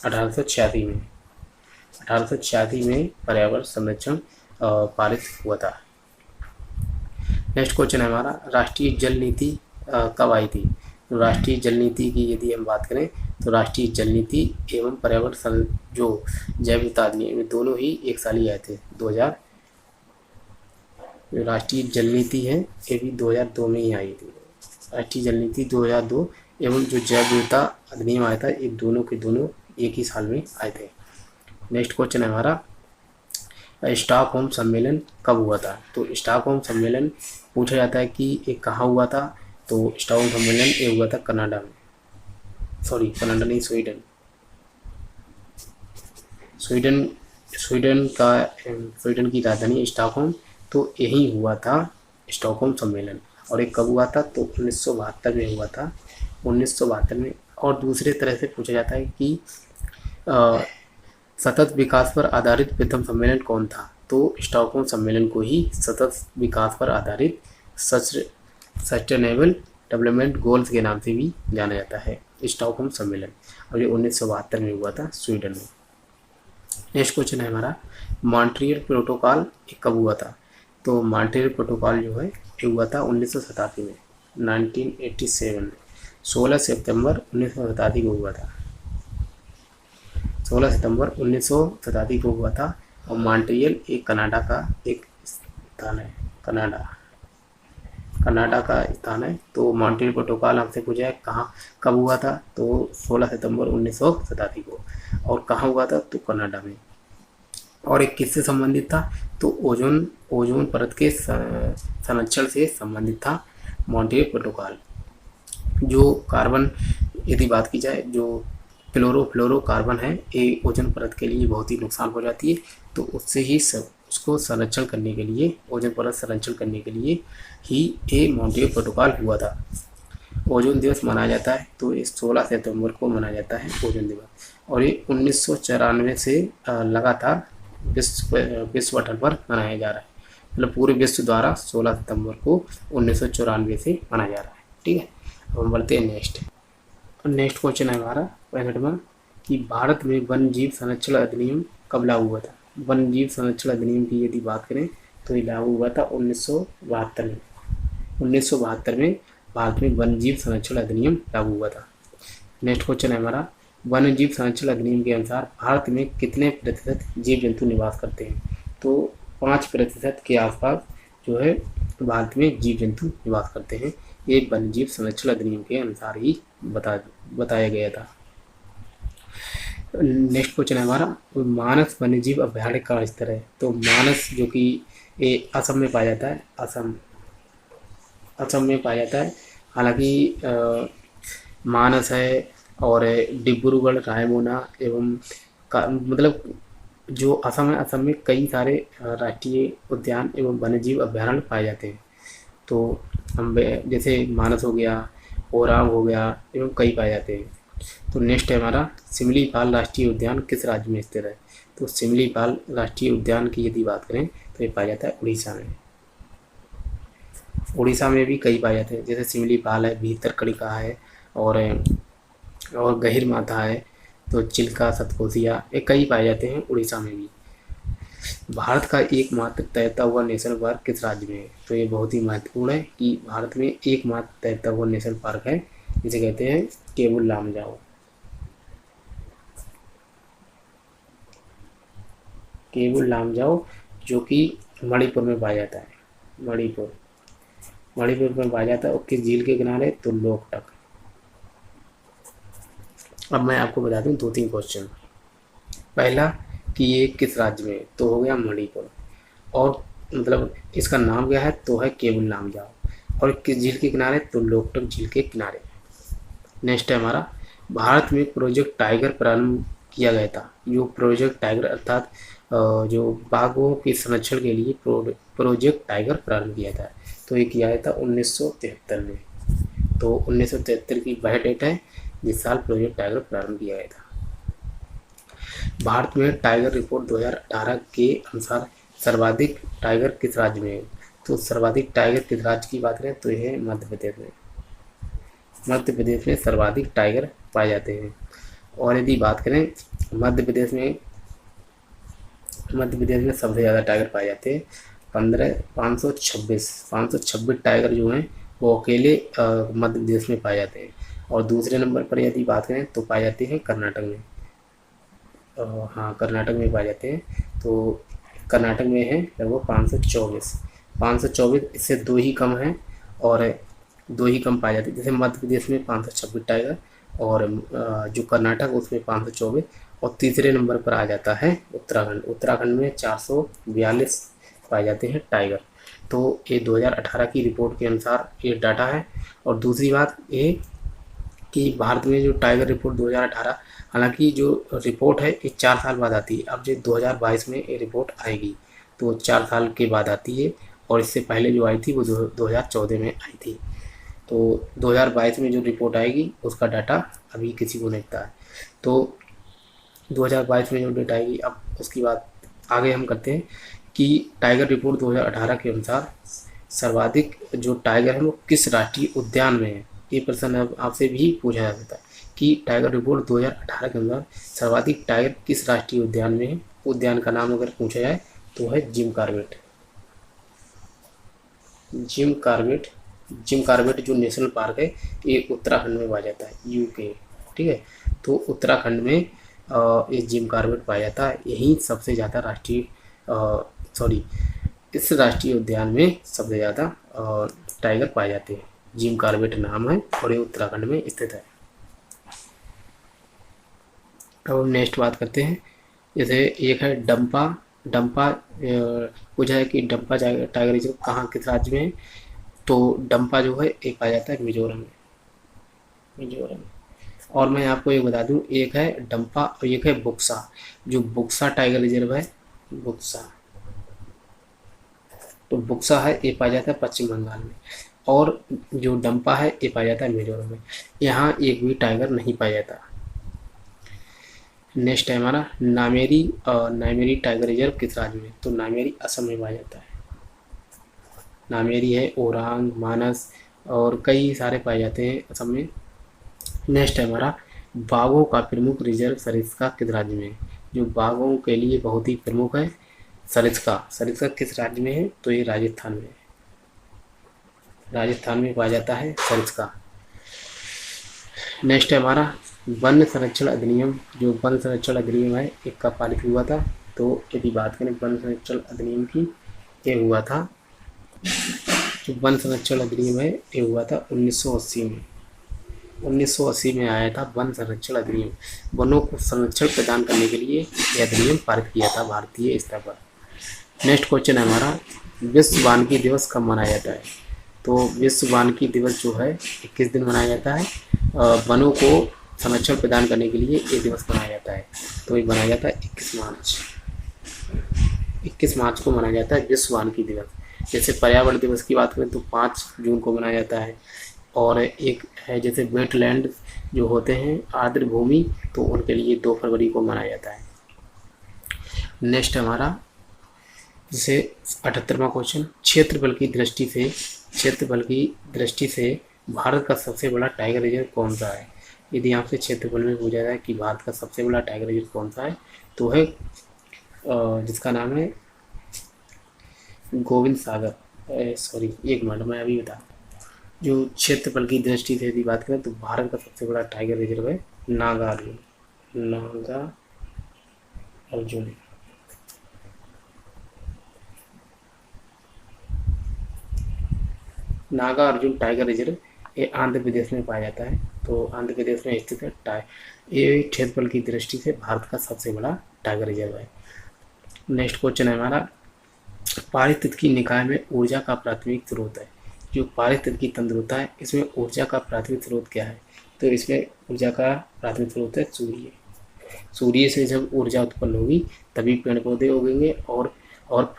Speaker 1: 1886 में। 1886 में पर्यावरण संरक्षण पारित हुआ था। नेक्स्ट क्वेश्चन है हमारा, राष्ट्रीय जल नीति कब आई थी। तो राष्ट्रीय जल नीति की यदि हम बात करें तो राष्ट्रीय जल नीति एवं पर्यावरण जो जैव विविधता अधिनियम दोनों ही एक साल ही आए थे। 2000 जो राष्ट्रीय जल नीति है ये भी 2002 में ही आई थी। राष्ट्रीय जल नीति 2002 एवं जो जैव विविधता अधिनियम आया था ये दोनों के दोनों एक ही साल में आए थे। नेक्स्ट क्वेश्चन है हमारा, स्टॉकहोम सम्मेलन कब हुआ था। तो स्टॉकहोम सम्मेलन पूछा जाता है कि ये कहाँ हुआ था। तो स्टॉकहोम सम्मेलन ये हुआ था कनाडा में, सॉरी कनाडा नहीं, स्वीडन की राजधानी स्टॉकहोम। तो यही हुआ था स्टॉकहोम सम्मेलन। और ये कब हुआ था तो 1972 में हुआ था, 1972 में। और दूसरे तरह से पूछा जाता है कि सतत विकास पर आधारित प्रथम सम्मेलन कौन था। तो स्टॉकहोम सम्मेलन को ही सतत विकास पर आधारित सस्टेनेबल डेवलपमेंट गोल्स के नाम से भी जाना जाता है स्टॉकहोम सम्मेलन, और ये 1972 में हुआ था स्वीडन में। नेक्स्ट क्वेश्चन है हमारा, मॉन्ट्रियल प्रोटोकॉल कब हुआ था। तो मॉन्ट्रियल प्रोटोकॉल जो है ये हुआ था 1987 में, 1987 में, 16 सितंबर 1987 को हुआ था, 16 सितंबर 1987 को हुआ था। और मॉन्ट्रियल एक कनाडा का एक स्थान है, कनाडा का स्थान है। तो मॉन्ट्रियल प्रोटोकॉल हमसे पूछा है कहाँ कब हुआ था। तो 16 सितंबर 1987 को। और कहाँ हुआ था तो कनाडा में। और एक किससे संबंधित था तो ओजोन परत के संरक्षण से संबंधित था मॉन्ट्रियल प्रोटोकॉल। जो कार्बन यदि बात की जाए, जो फ्लोरोकार्बन है ये ओजोन परत के लिए बहुत ही नुकसान हो जाती है, तो उससे ही उसको संरक्षण करने के लिए, ओजोन परत संरक्षण करने के लिए ही ये मॉन्ट्रियल प्रोटोकॉल हुआ था। ओजोन दिवस मनाया जाता है तो इस 16 सितंबर को मनाया जाता है ओजोन दिवस, और ये 1994 से लगातार विश्व स्तर पर मनाया जा रहा है। मतलब पूरे विश्व द्वारा 16 सितंबर को 1994 से मनाया जा रहा है। ठीक है, अब हम बढ़ते हैं नेक्स्ट क्वेश्चन है हमारा 65वां कि भारत में वन्य जीव संरक्षण अधिनियम कब लागू हुआ था। वन्य जीव संरक्षण अधिनियम की यदि बात करें तो ये लागू हुआ था 1972 में। 1972 में भारत में वन्य जीव संरक्षण अधिनियम लागू हुआ था। नेक्स्ट क्वेश्चन है हमारा वन्य जीव संरक्षण अधिनियम के अनुसार भारत में कितने प्रतिशत जीव जंतु निवास करते हैं। तो 5% के आसपास जो है भारत में जीव जंतु निवास करते हैं। ये वन्य जीव संरक्षण अधिनियम के अनुसार ही बताया गया था। नेक्स्ट क्वेश्चन है हमारा मानस वन्य जीव अभ्यारण्य का स्तर है। तो मानस जो कि असम में पाया जाता है, असम में पाया जाता है। हालांकि मानस है और डिब्रूगढ़, रायमोना एवं मतलब जो असम है, असम में कई सारे राष्ट्रीय उद्यान एवं वन्यजीव अभ्यारण्य पाए जाते हैं। तो हम जैसे मानस हो गया, ओरांग हो गया एवं कई पाए जाते हैं। तो नेक्स्ट है हमारा सिमलीपाल राष्ट्रीय उद्यान किस राज्य में स्थित है। तो सिमलीपाल राष्ट्रीय उद्यान की यदि बात करें तो ये पाया जाता है उड़ीसा में। उड़ीसा में भी कई पाए जाते हैं, जैसे सिमलीपाल है, भीतरकनिका है और गहिर माथा है। तो चिल्का, सतकोसिया ये कई पाए जाते हैं उड़ीसा में भी। भारत का एकमात्र तैरता हुआ नेशनल पार्क किस राज्य में है। तो ये बहुत ही महत्वपूर्ण है कि भारत में एकमात्र तैरता हुआ नेशनल पार्क है, जिसे कहते हैं केबुल लामजाओ। केबुल लामजाओ जो कि मणिपुर में पाया जाता है। मणिपुर में पाया जाता है। और किस झील के किनारे। तो लोकटक। अब मैं आपको बता दूं 2-3 क्वेश्चन। पहला कि ये किस राज्य में, तो हो गया मणिपुर, और मतलब इसका नाम क्या है, तो है केबुल लामजाओ, और किस झील के किनारे, तो लोकटक झील के किनारे। नेक्स्ट है हमारा भारत में प्रोजेक्ट टाइगर प्रारंभ किया गया था। जो प्रोजेक्ट टाइगर अर्थात जो बाघों के संरक्षण के लिए प्रोजेक्ट टाइगर प्रारंभ किया था। तो ये किया गया था 1973 में। तो 1973 की वह डेट है जिस साल प्रोजेक्ट टाइगर प्रारंभ किया गया था। भारत में टाइगर रिपोर्ट 2018 के अनुसार सर्वाधिक टाइगर किस राज्य में है। तो सर्वाधिक टाइगर किस राज्य की बात करें तो यह है मध्य प्रदेश में। मध्य प्रदेश में सर्वाधिक टाइगर पाए जाते हैं। और यदि बात करें मध्य प्रदेश में सबसे ज़्यादा टाइगर पाए जाते हैं। 526 टाइगर जो हैं वो अकेले मध्य प्रदेश में पाए जाते हैं। और दूसरे नंबर पर यदि बात करें तो पाए जाते हैं कर्नाटक में। हाँ, कर्नाटक में पाए जाते हैं। तो कर्नाटक में है लगभग 524। इससे 2 ही कम हैं और 2 ही कम पाए जाते हैं। जैसे मध्य प्रदेश में 526 टाइगर और जो कर्नाटक उसमें 524, और तीसरे नंबर पर आ जाता है उत्तराखंड में 442 पाए जाते हैं टाइगर। तो ये 2018 की रिपोर्ट के अनुसार ये डाटा है। और दूसरी बात ये कि भारत में जो टाइगर रिपोर्ट 2018, हालांकि जो रिपोर्ट है ये 4 साल बाद आती है। अब जो 2022 में ये रिपोर्ट आएगी तो 4 साल के बाद आती है, और इससे पहले जो आई थी वो 2014 में आई थी। तो 2022 में जो रिपोर्ट आएगी उसका डाटा अभी किसी को नहीं पता है। तो 2022 में जो डेटा आएगी, अब उसकी बात आगे हम करते हैं कि टाइगर रिपोर्ट 2018 के अनुसार सर्वाधिक जो टाइगर है वो किस राष्ट्रीय उद्यान में है। ये प्रश्न आपसे भी पूछा जा सकता है कि टाइगर रिपोर्ट 2018 के अनुसार सर्वाधिक टाइगर किस राष्ट्रीय उद्यान में है। उद्यान का नाम अगर पूछा जाए तो है जिम कॉर्बेट जो नेशनल पार्क है ये उत्तराखंड में पाया जाता है, यूके। ठीक है, तो उत्तराखंड में ये जिम कॉर्बेट पाया जाता है। यही सबसे ज़्यादा इस राष्ट्रीय उद्यान में सबसे ज़्यादा टाइगर पाए जाते हैं। जिम कॉर्बेट नाम है और ये उत्तराखंड में स्थित है। अब नेक्स्ट बात करते हैं, जैसे एक है डंपा पूछा है कि डंपा टाइगर रिजर्व कहाँ किस राज्य में है। तो डंपा जो है एक पाया जाता है मिजोरम में। और मैं आपको ये बता दूं, एक है डंपा और एक है बुक्सा। जो बुक्सा टाइगर रिजर्व है, बुक्सा तो बुक्सा है ये पाया जाता है पश्चिम बंगाल में, और जो डंपा है ये पाया जाता है मिजोरम में। यहाँ एक भी टाइगर नहीं पाया जाता। नेक्स्ट है हमारा नामेरी, नामेरी टाइगर रिजर्व किस राज्य में? तो नामेरी असम में पाया जाता है। नामेरी है, ओरांग, मानस और कई सारे पाए जाते हैं असम में। नेक्स्ट है हमारा बाघों का प्रमुख रिजर्व सरिस्का किस राज्य में है? जो बाघों के लिए बहुत ही प्रमुख है सरिस्का, सरिस्का किस राज्य में है? तो ये राजस्थान में है। राजस्थान में पाया जाता है सरिस्का। नेक्स्ट है हमारा वन संरक्षण अधिनियम। जो वन संरक्षण अधिनियम है एक कब पारित हुआ था? तो यदि बात करें वन संरक्षण अधिनियम की, ये हुआ था, जो वन संरक्षण अधिनियम है ये हुआ था 1980 में। 1980 में आया था वन संरक्षण अधिनियम। वनों को संरक्षण प्रदान करने के लिए यह अधिनियम पारित किया था भारतीय स्तर पर। नेक्स्ट क्वेश्चन है हमारा विश्व वानिकी दिवस कब मनाया जाता है? तो विश्व वानिकी दिवस जो है किस दिन मनाया जाता है? वनों को संरक्षण प्रदान करने के लिए ये दिवस मनाया जाता है। तो ये मनाया जाता है 21 मार्च। 21 मार्च को मनाया जाता है विश्व वानिकी दिवस। जैसे पर्यावरण दिवस की बात करें तो 5 जून को मनाया जाता है। और एक है जैसे वेटलैंड जो होते हैं आर्द्र भूमि, तो उनके लिए 2 फरवरी को मनाया जाता है। नेक्स्ट हमारा जैसे 78वां क्वेश्चन क्षेत्रफल की दृष्टि से भारत का सबसे बड़ा टाइगर रिजर्व कौन सा है? यदि आपसे क्षेत्रफल में पूछा जाए कि भारत का सबसे बड़ा टाइगर रिजर्व कौन सा है, तो है जिसका नाम है गोविंद सागर। सॉरी एक मिनट मैं अभी बता। जो क्षेत्रफल की दृष्टि से यदि बात करें तो भारत का सबसे बड़ा टाइगर रिजर्व है नागा अर्जुन। नागा अर्जुन टाइगर रिजर्व ये आंध्र प्रदेश में पाया जाता है। तो आंध्र प्रदेश में स्थित है। ये क्षेत्रफल की दृष्टि से भारत का सबसे बड़ा टाइगर रिजर्व है। नेक्स्ट क्वेश्चन है हमारा पारिस्थितिकी निकाय में ऊर्जा का प्राथमिक स्रोत है। जो पारिस्थितिकी तंत्र होता है इसमें ऊर्जा का प्राथमिक स्रोत क्या है? तो इसमें ऊर्जा का प्राथमिक स्रोत है सूर्य। सूर्य से जब ऊर्जा उत्पन्न होगी तभी पेड़ पौधे उगेंगे और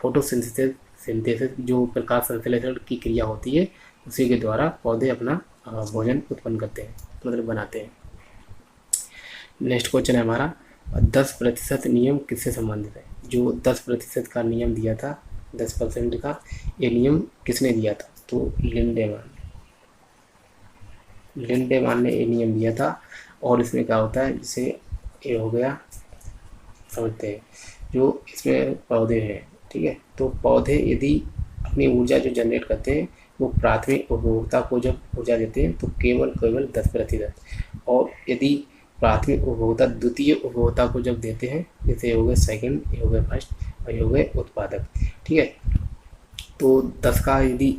Speaker 1: फोटोसिंथेसिस जो प्रकाश संश्लेषण की क्रिया होती है उसी के द्वारा पौधे अपना भोजन उत्पन्न करते हैं, मतलब बनाते हैं। नेक्स्ट क्वेश्चन है हमारा 10% नियम किससे संबंधित है? जो 10% का नियम दिया था 10% का, ये नियम किसने दिया था? तो लिंडेमान ने ये नियम दिया था। और इसमें क्या होता है, जैसे ये हो गया समझते हैं, जो इसमें पौधे हैं, ठीक है, तो पौधे यदि अपनी ऊर्जा जो जनरेट करते हैं वो प्राथमिक उपभोक्ता को जब ऊर्जा देते हैं तो केवल 10%, और यदि प्राथमिक उपभोक्ता द्वितीय उपभोक्ता को जब देते हैं, जैसे ये हो गए सेकेंड, ये हो गए फर्स्ट और ये हो गए उत्पादक, ठीक है, तो 10 का यदि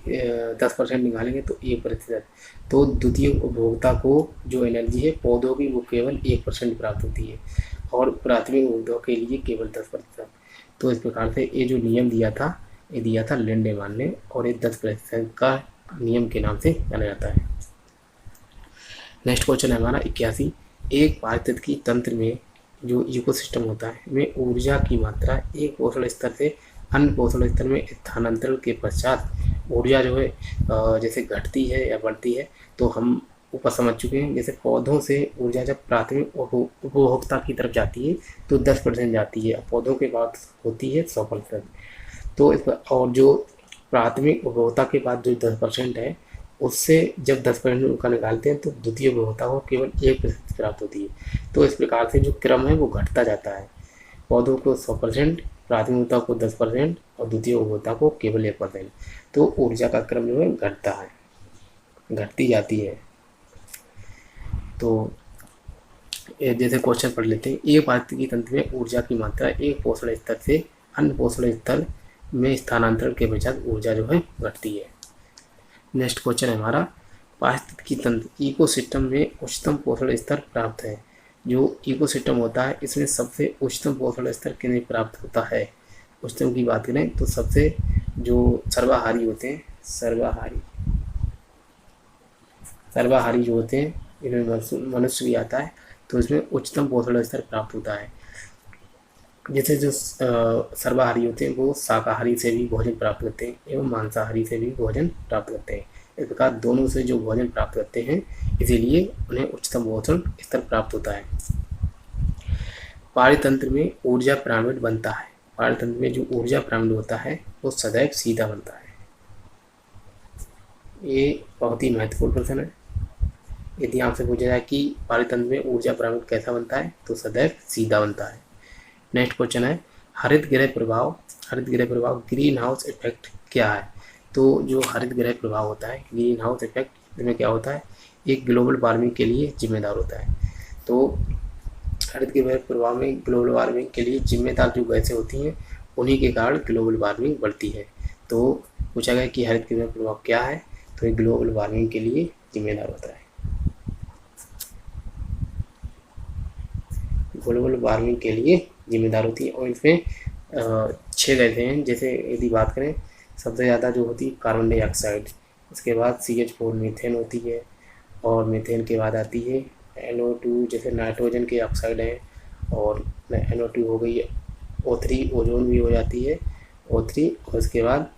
Speaker 1: 10% निकालेंगे तो 1%। तो द्वितीय उपभोक्ता को जो एनर्जी है पौधों की वो केवल 1% प्राप्त होती है और प्राथमिक उपभोक्ता के लिए केवल 10%। तो इस प्रकार से ये जो नियम दिया था ये दिया था लिंडेमान ने, और ये 10% का नियम के नाम से जाना जाता है। नेक्स्ट क्वेश्चन है हमारा 81। एक पारिस्थितिकी तंत्र में जो इकोसिस्टम होता है में ऊर्जा की मात्रा एक पोषण स्तर से अन्य पोषण स्तर में स्थानांतरण के पश्चात ऊर्जा जो है जैसे घटती है या बढ़ती है, तो हम ऊपर समझ चुके हैं। जैसे पौधों से ऊर्जा जब प्राथमिक उपभोक्ता की तरफ जाती है तो 10% जाती है, पौधों के बाद होती है 100%। तो इस पर, और जो प्राथमिक उपभोक्ता के बाद जो 10% है उससे जब 10% उनका निकालते हैं तो द्वितीय उपभोक्ता को केवल 1% प्राप्त होती है। तो इस प्रकार से जो क्रम है वो घटता जाता है, पौधों को 100%, प्राथमिक उपभोक्ता को 10% और द्वितीय उपभोक्ता को केवल 1%। तो ऊर्जा का क्रम जो है घटता है, घटती जाती है। तो जैसे क्वेश्चन पढ़ लेते हैं। एक पारिस्थितिकी तंत्र में ऊर्जा की मात्रा एक पोषण स्तर से अन्य पोषण स्तर में स्थानांतरण के पश्चात ऊर्जा जो है घटती है। नेक्स्ट क्वेश्चन है हमारा पारिस्थितिकी तंत्र इकोसिस्टम में उच्चतम पोषण स्तर प्राप्त है। जो इकोसिस्टम होता है इसमें सबसे उच्चतम पोषण स्तर किन्हें प्राप्त होता है? उच्चतम की बात करें तो सबसे जो सर्वाहारी होते हैं, सर्वाहारी जो होते हैं इनमें मनुष्य भी आता है, तो इसमें उच्चतम पोषण स्तर प्राप्त होता है। जैसे जो सर्वाहारी होते हैं वो शाकाहारी से भी भोजन प्राप्त करते हैं एवं मांसाहारी से भी भोजन प्राप्त करते हैं। इस प्रकार दोनों से जो भोजन प्राप्त करते हैं, इसीलिए उन्हें उच्चतम पोषण स्तर प्राप्त होता है। पारितंत्र में ऊर्जा पिरामिड बनता है। पारितंत्र में जो ऊर्जा पिरामिड होता है वो सदैव सीधा बनता है। ये बहुत ही महत्वपूर्ण प्रश्न है। यदि आपसे पूछा जाए कि पारितंत्र में ऊर्जा पिरामिड कैसा बनता है, तो सदैव सीधा बनता है। नेक्स्ट क्वेश्चन है हरित गृह प्रभाव। हरित गृह प्रभाव ग्रीन हाउस इफेक्ट क्या है? तो जो हरित गृह प्रभाव होता है, ग्रीन हाउस इफेक्ट, इसमें क्या होता है, एक ग्लोबल वार्मिंग के लिए जिम्मेदार होता है। तो हरित गृह प्रभाव में ग्लोबल वार्मिंग के लिए जिम्मेदार जो गैसें होती हैं, उन्हीं के कारण ग्लोबल वार्मिंग बढ़ती है। तो पूछा गया कि हरित गृह प्रभाव क्या है, तो ये ग्लोबल वार्मिंग के लिए जिम्मेदार होता है। ग्लोबल वार्मिंग के लिए जिम्मेदार होती है और इसमें 6 गैसें हैं। जैसे यदि बात करें, सबसे ज़्यादा जो होती है कार्बन डाइऑक्साइड, उसके बाद CH4 मीथेन होती है, और मीथेन के बाद आती है NO2, जैसे नाइट्रोजन के ऑक्साइड हैं, और NO2 हो गई, O3 ओजोन भी हो जाती है O3, और उसके बाद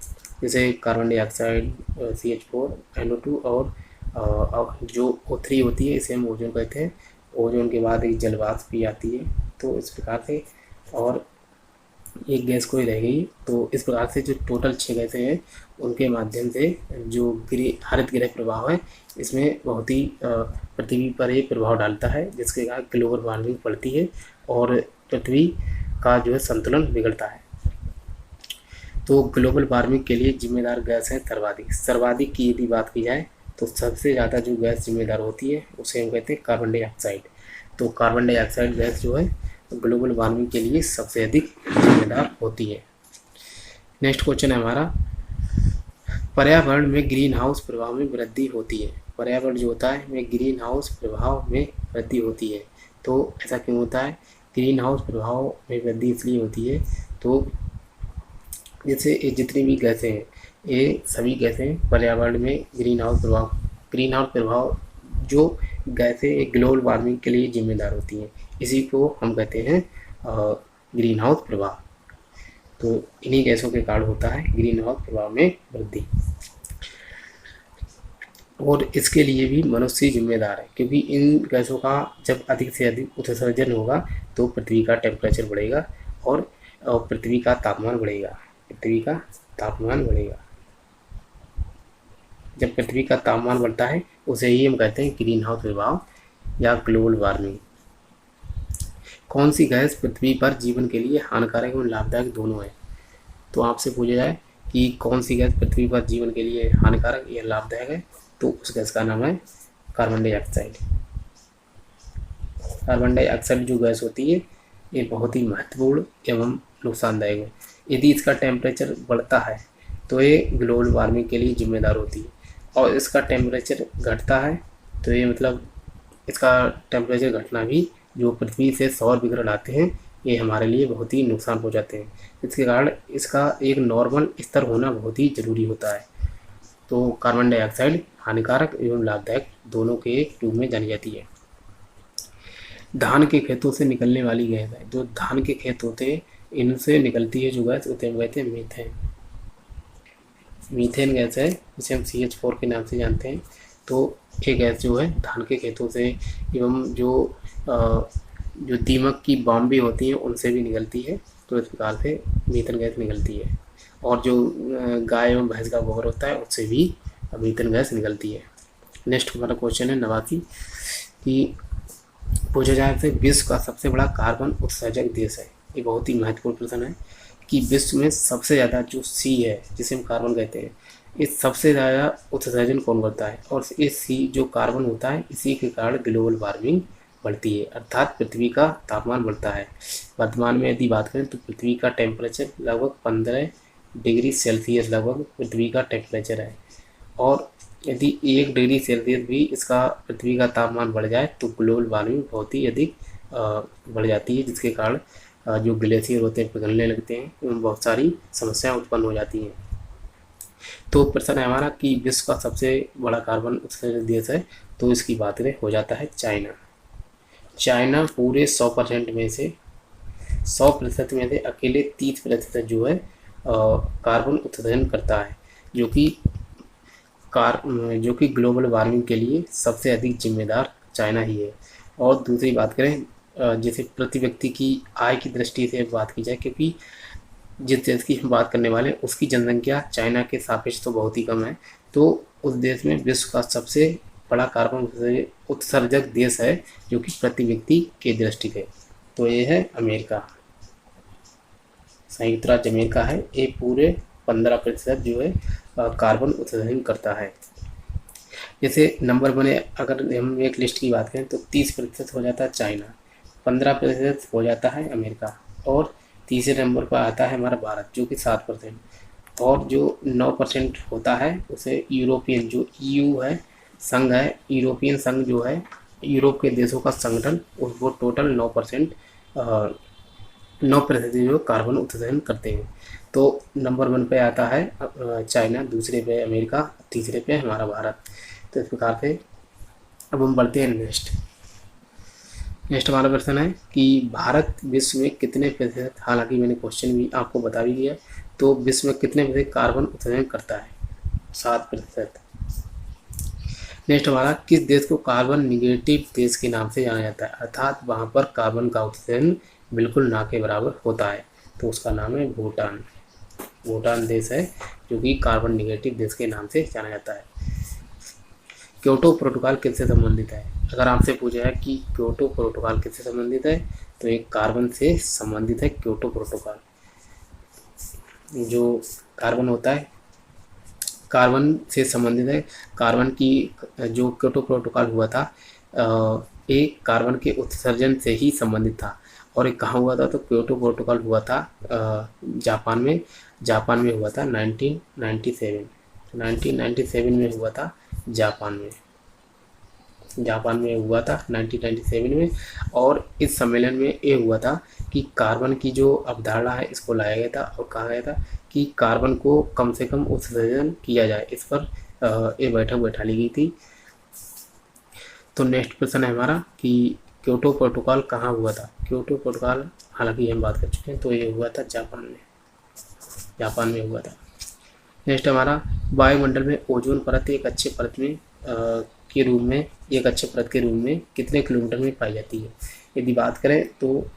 Speaker 1: जैसे कार्बन डाइऑक्साइड, CH4, NO2 और जो O3 होती है, इसे हम ओजोन कहते हैं। ओजोन के बाद एक जलवाष्प भी आती है। तो इस प्रकार से, और एक गैस कोई रह गई। तो इस प्रकार से जो टोटल 6 गैसें हैं, उनके माध्यम से जो हरित गृह प्रभाव है, इसमें बहुत ही पृथ्वी पर ये प्रभाव डालता है, जिसके कारण ग्लोबल वार्मिंग बढ़ती है और पृथ्वी का जो है संतुलन बिगड़ता है। तो ग्लोबल वार्मिंग के लिए जिम्मेदार गैस है सर्वाधिक। सर्वाधिक की यदि बात की जाए, तो सबसे ज़्यादा जो गैस जिम्मेदार होती है, उसे हम कहते हैं कार्बन डाइऑक्साइड। तो कार्बन डाइऑक्साइड गैस जो है ग्लोबल वार्मिंग के लिए सबसे अधिक जिम्मेदार होती है। नेक्स्ट क्वेश्चन है हमारा, पर्यावरण में ग्रीन हाउस प्रभाव में वृद्धि होती है। पर्यावरण जो होता है में ग्रीन हाउस प्रभाव में वृद्धि होती है। तो ऐसा क्यों होता है? ग्रीन हाउस प्रभाव में वृद्धि इसलिए होती है, तो जैसे ये जितनी भी गैसें हैं, ये सभी गैसें पर्यावरण में ग्रीन हाउस प्रभाव जो गैसें एक ग्लोबल वार्मिंग के लिए जिम्मेदार होती हैं, इसी को हम कहते हैं ग्रीन हाउस प्रभाव। तो इन्हीं गैसों के कारण होता है ग्रीन हाउस प्रभाव में वृद्धि, और इसके लिए भी मनुष्य जिम्मेदार है, क्योंकि इन गैसों का जब अधिक से अधिक उत्सर्जन होगा, तो पृथ्वी का टेम्परेचर बढ़ेगा और पृथ्वी का तापमान बढ़ेगा। पृथ्वी का तापमान बढ़ेगा। जब पृथ्वी का तापमान बढ़ता है, उसे ही हम कहते हैं ग्रीन हाउस प्रभाव या ग्लोबल वार्मिंग। कौन सी गैस पृथ्वी पर जीवन के लिए हानिकारक एवं लाभदायक दोनों है? तो आपसे पूछा जाए कि कौन सी गैस पृथ्वी पर जीवन के लिए हानिकारक या लाभदायक है, तो उस गैस का नाम है कार्बन डाइऑक्साइड। कार्बन डाइऑक्साइड जो गैस होती है, ये बहुत ही महत्वपूर्ण एवं नुकसानदायक है। यदि इसका टेम्परेचर बढ़ता है, तो ये ग्लोबल वार्मिंग के लिए जिम्मेदार होती है, और इसका टेम्परेचर घटता है, तो ये मतलब इसका टेम्परेचर घटना भी जो पृथ्वी से सौर विकिरण आते हैं, ये हमारे लिए बहुत ही नुकसान पहुंचाते हैं। इसके कारण इसका एक नॉर्मल स्तर होना बहुत ही ज़रूरी होता है। तो कार्बन डाइऑक्साइड हानिकारक एवं लाभदायक दोनों के रूप में जानी जाती है। धान के खेतों से निकलने वाली गैस है। जो धान के खेत होते हैं, इनसे निकलती है जो गैस, उसे हम कहते हैं मीथेन। मीथेन गैस है, जिसे हम CH4 के नाम से जानते हैं। तो ये गैस जो है धान के खेतों से एवं जो दीमक की बॉम्बें होती हैं, उनसे भी निकलती है। तो इस प्रकार से मीथेन गैस निकलती है, और जो गाय एवं भैंस का गोबर होता है, उससे भी मीथेन गैस निकलती है। नेक्स्ट हमारा क्वेश्चन है 89 कि पूछा जाए तो विश्व का सबसे बड़ा कार्बन उत्सर्जक देश है। ये बहुत ही महत्वपूर्ण प्रश्न है कि विश्व में सबसे ज़्यादा जो सी है, जिसे हम कार्बन कहते हैं, इस सबसे ज़्यादा उत्सर्जन कौन करता है? और ये सी जो कार्बन होता है, इसी के कारण ग्लोबल वार्मिंग बढ़ती है, अर्थात पृथ्वी का तापमान बढ़ता है। वर्तमान में यदि बात करें, तो पृथ्वी का टेम्परेचर लगभग 15 डिग्री सेल्सियस लगभग पृथ्वी का टेम्परेचर है, और यदि 1 डिग्री सेल्सियस भी इसका पृथ्वी का तापमान बढ़ जाए, तो ग्लोबल वार्मिंग बहुत ही अधिक बढ़ जाती है, जिसके कारण जो ग्लेशियर होते हैं पिघलने लगते हैं एवं बहुत सारी समस्याएं उत्पन्न हो जाती हैं। तो प्रश्न है हमारा कि विश्व का सबसे बड़ा कार्बन उत्सर्जक देश है, तो इसकी बात करें, हो जाता है चाइना। चाइना पूरे 100% में से 100% में से अकेले 30% जो है कार्बन उत्सर्जन करता है, जो कि ग्लोबल वार्मिंग के लिए सबसे अधिक जिम्मेदार चाइना ही है। और दूसरी बात करें, जैसे प्रति व्यक्ति की आय की दृष्टि से बात की जाए, क्योंकि जिस देश की हम बात करने वाले हैं उसकी जनसंख्या चाइना के सापेक्ष तो बहुत ही कम है, तो उस देश में विश्व का सबसे बड़ा कार्बन उत्सर्जक देश है, जो कि प्रति व्यक्ति के दृष्टि से, तो ये है अमेरिका। संयुक्त राज्य अमेरिका है, ये पूरे 15% जो है कार्बन उत्सर्जन करता है। जैसे नंबर बने, अगर हम एक लिस्ट की बात करें तो 30% हो जाता है चाइना, 15% हो जाता है अमेरिका, और तीसरे नंबर पर आता है हमारा भारत जो कि 7%, और जो 9% होता है उसे यूरोपियन, जो EU है, संघ है, यूरोपियन संघ जो है, यूरोप के देशों का संगठन, वो टोटल 9% जो कार्बन उत्सर्जन करते हैं। तो नंबर 1 पे आता है चाइना, दूसरे पे अमेरिका, तीसरे पे हमारा भारत। तो इस प्रकार से अब हम बढ़ते हैं नेक्स्ट हमारा प्रश्न है कि भारत विश्व में कितने प्रतिशत, हालांकि मैंने क्वेश्चन भी आपको बता भी दिया, तो विश्व में कितने प्रतिशत कार्बन उत्सर्जन करता है? 7%। नेक्स्ट हमारा, किस देश को कार्बन निगेटिव देश के नाम से जाना जाता है, अर्थात वहाँ पर कार्बन का उत्सर्जन बिल्कुल ना के बराबर होता है, तो उसका नाम है भूटान। भूटान देश है जो कि कार्बन निगेटिव देश के नाम से जाना जाता है। क्योटो प्रोटोकॉल किससे संबंधित है? अगर आपसे पूछा है कि क्योटो प्रोटोकॉल किससे संबंधित है, तो एक कार्बन से संबंधित है क्योटो प्रोटोकॉल। जो कार्बन होता है, कार्बन से संबंधित है। कार्बन की जो क्योटो प्रोटोकॉल हुआ था, एक कार्बन के उत्सर्जन से ही संबंधित था, और एक कहाँ हुआ था, तो क्योटो प्रोटोकॉल हुआ था जापान में हुआ था 1997 में हुआ था, जापान में हुआ था 1997 में। और इस सम्मेलन में ये हुआ था कि कार्बन की जो अवधारणा है इसको लाया गया था, और कहा गया था कि कार्बन को कम से कम उत्सर्जन किया जाए, इस पर ये बैठक बैठा ली गई थी। तो नेक्स्ट प्रश्न है हमारा कि क्योटो प्रोटोकॉल कहाँ हुआ था? क्योटो प्रोटोकॉल हालांकि हम बात कर चुके हैं, तो ये हुआ था जापान में हुआ था। नेक्स्ट हमारा, वायुमंडल में ओजोन परत एक अच्छे परत के रूप में कितने किलोमीटर में पाई जाती है? यदि बात करें तो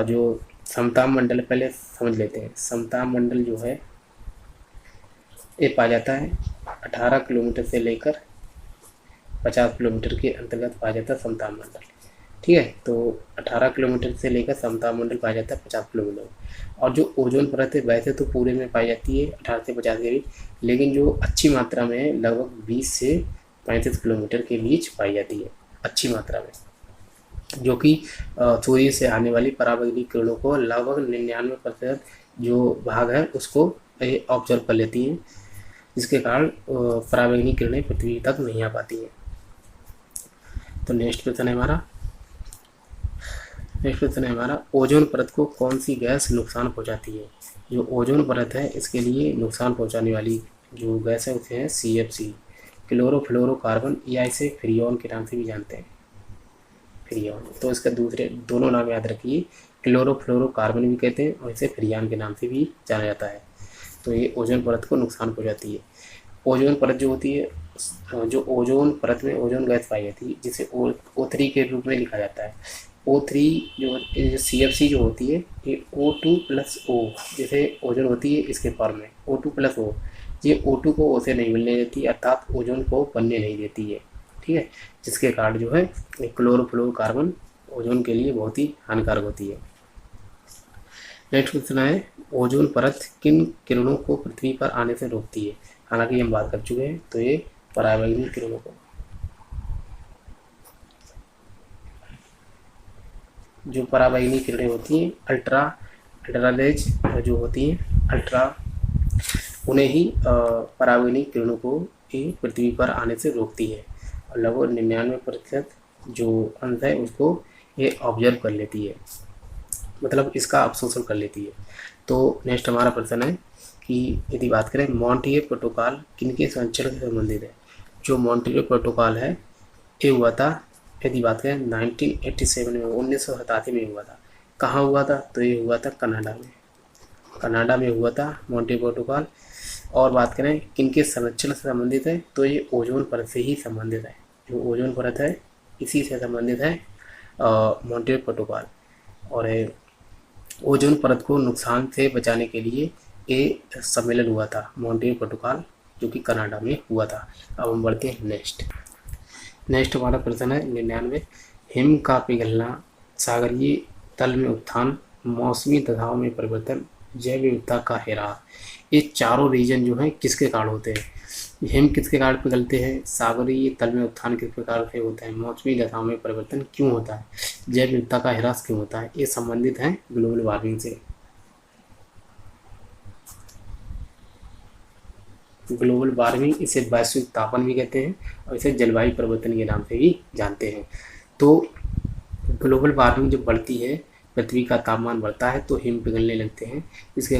Speaker 1: जो समताप मंडल, पहले समझ लेते हैं। समताप मंडल जो है ये पाया जाता है 18 किलोमीटर से लेकर 50 किलोमीटर के अंतर्गत पाया जाता है समताप मंडल, ठीक है। तो 18 किलोमीटर से लेकर समताप मंडल पाया जाता है 50 किलोमीटर। और जो ओजोन परत है वैसे तो पूरे में पाई जाती है 18 से 50 के बीच, लेकिन जो अच्छी मात्रा में है लगभग 20 से 35 किलोमीटर के बीच पाई जाती है अच्छी मात्रा में, जो कि सूर्य से आने वाली पराबैंगनी किरणों को लगभग 99% जो भाग है उसको ऑब्जर्व कर लेती हैं, जिसके कारण पराबैंगनी किरणें पृथ्वी तक नहीं आ पाती हैं। तो नेक्स्ट प्रश्न है हमारा, ओजोन परत को कौन सी गैस नुकसान पहुंचाती है? जो ओजोन परत है इसके लिए नुकसान पहुंचाने वाली जो गैस है उसे है CFC, क्लोरोफ्लोरोकार्बन, या इसे फ्रियोन के नाम से भी जानते हैं, फ्रियोन। तो इसका दोनों नाम याद रखिए, क्लोरोफ्लोरोकार्बन भी कहते हैं और इसे फ्रियान के नाम से भी जाना जाता है। तो ये ओजोन परत को नुकसान पहुंचाती है। ओजोन परत जो होती है, जो ओजोन परत में ओजोन गैस पाई जाती है जिसे O3 के रूप में लिखा जाता है। O3 जो CFC जो होती है ये O2+O, जैसे ओजोन होती है इसके फॉर्म में O2+O, ये O2 को O से नहीं मिलने देती, अर्थात ओजोन को बनने नहीं देती है, ठीक है, जिसके कारण जो है क्लोरोफ्लोरोकार्बन ओजोन के लिए बहुत ही हानिकारक होती है। नेक्स्ट क्वेश्चन है, ओजोन परत किन किरणों को पृथ्वी पर आने से रोकती है? हालांकि हम बात कर चुके हैं, तो ये पराबैंगनी किरणों को, जो पराबैंगनी किरणें होती हैं अल्ट्रारेज जो होती हैं अल्ट्रा, उन्हें ही पराबैंगनी किरणों को ये पृथ्वी पर आने से रोकती है, और लगभग 99% जो अंश है उसको ये ऑब्जर्व कर लेती है, मतलब इसका अवशोषण कर लेती है। तो नेक्स्ट हमारा प्रश्न है कि यदि बात करें मॉन्ट्रियल प्रोटोकॉल किनके संरक्षण से संबंधित है? जो मॉन्ट्रियल प्रोटोकॉल है ये हुआ था, यदि बात करें 1987 में, 1987 में हुआ था। कहाँ हुआ था? तो ये हुआ था कनाडा में। कनाडा में हुआ था मॉन्ट्रियल प्रोटोकॉल। और बात करें किनके संरक्षण से संबंधित है, तो ये ओजोन परत से ही संबंधित है। जो ओजोन परत है इसी से संबंधित है मॉन्ट्रियल प्रोटोकॉल। और ओजोन परत को नुकसान से बचाने के लिए ये सम्मेलन हुआ था मॉन्ट्रियल प्रोटोकॉल, जो कि कनाडा में हुआ था। अब हम बढ़ते हैं नेक्स्ट हमारा प्रश्न है 99। हिम का पिघलना, सागरीय तल में उत्थान, मौसमी दशाओं में परिवर्तन, जैव विविधता का ह्रास, ये चारों रीजन जो हैं किसके कारण होते हैं? हिम किसके कारण पिघलते हैं, सागरीय तल में उत्थान किस प्रकार से होता है, मौसमी दशाओं में परिवर्तन क्यों होता है, जैव विविधता का ह्रास क्यों होता है? ये संबंधित हैं ग्लोबल वार्मिंग से। ग्लोबल वार्मिंग, इसे वैश्विक तापन भी कहते हैं और इसे जलवायु परिवर्तन के नाम से भी जानते हैं। तो ग्लोबल वार्मिंग जब बढ़ती है, पृथ्वी का तापमान बढ़ता है तो हिम पिघलने लगते हैं। इसके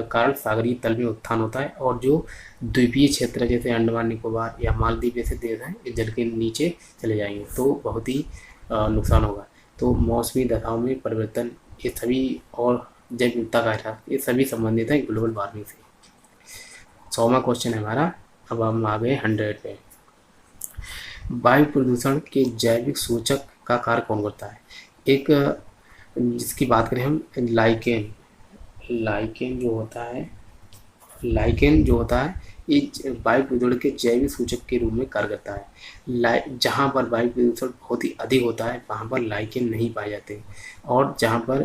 Speaker 1: कारण सागरीय तल में उत्थान होता है और जो द्वीपीय क्षेत्र जैसे अंडमान निकोबार या मालदीव जैसे देश हैं, ये जल के नीचे चले जाएंगे तो बहुत ही नुकसान होगा। तो मौसमी दशाओं में परिवर्तन, ये सभी, और जैव विविधता का ह्रास, ये सभी संबंधित है ग्लोबल वार्मिंग से। 100वां क्वेश्चन है हमारा। अब हम आ गए 100 पे। वायु प्रदूषण के जैविक सूचक का कार्य कौन करता है? एक जिसकी बात करें हम, लाइकेन जो होता है ये वायु प्रदूषण के जैविक सूचक के रूप में कार्य करता है। जहाँ पर वायु प्रदूषण बहुत ही अधिक होता है वहाँ पर लाइकेन नहीं पाए जाते, और जहाँ पर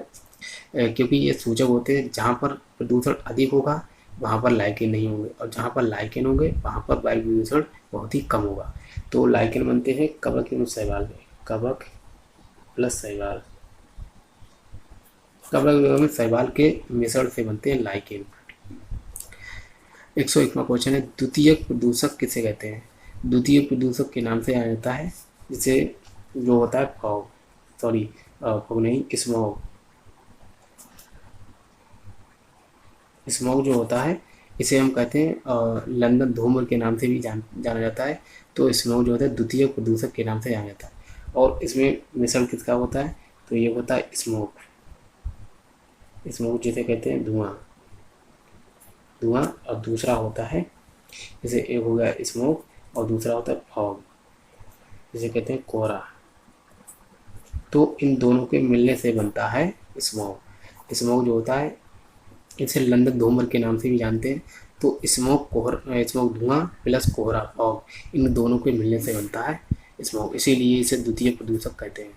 Speaker 1: क्योंकि ये सूचक होते हैं, जहाँ पर प्रदूषण अधिक होगा वहाँ पर लाइकेन नहीं होंगे, और जहाँ पर लाइकेन होंगे वहाँ पर वायु प्रदूषण बहुत ही कम होगा। तो लाइकेन बनते हैं कवक एवं शैवाल में, कवक प्लस शैवाल, कवक एवं शैवाल के मिश्रण से बनते हैं लाइकेन। 101वां क्वेश्चन है, द्वितीयक प्रदूषक किसे कहते हैं? द्वितीयक प्रदूषक के नाम से जाना जाता है जिसे जो होता है फॉग नहीं, स्मॉग जो होता है इसे हम कहते हैं लंदन धूम्र के नाम से भी जाना जाता है। तो स्मॉग जो होता है द्वितीय प्रदूषक के नाम से जाना जाता है। और इसमें मिश्रण किसका होता है? तो ये होता है स्मोक जिसे कहते हैं धुआं, और दूसरा होता है, जैसे एक हो गया स्मोक और दूसरा होता है फॉग जिसे कहते हैं कोहरा। तो इन दोनों के मिलने से बनता है स्मोक जो होता है इसे लंदन धूम्र के नाम से भी जानते हैं। तो स्मोक धुआं प्लस कोहरा फॉग, इन दोनों के मिलने से बनता है स्मोक, इसीलिए इसे द्वितीय प्रदूषक कहते हैं।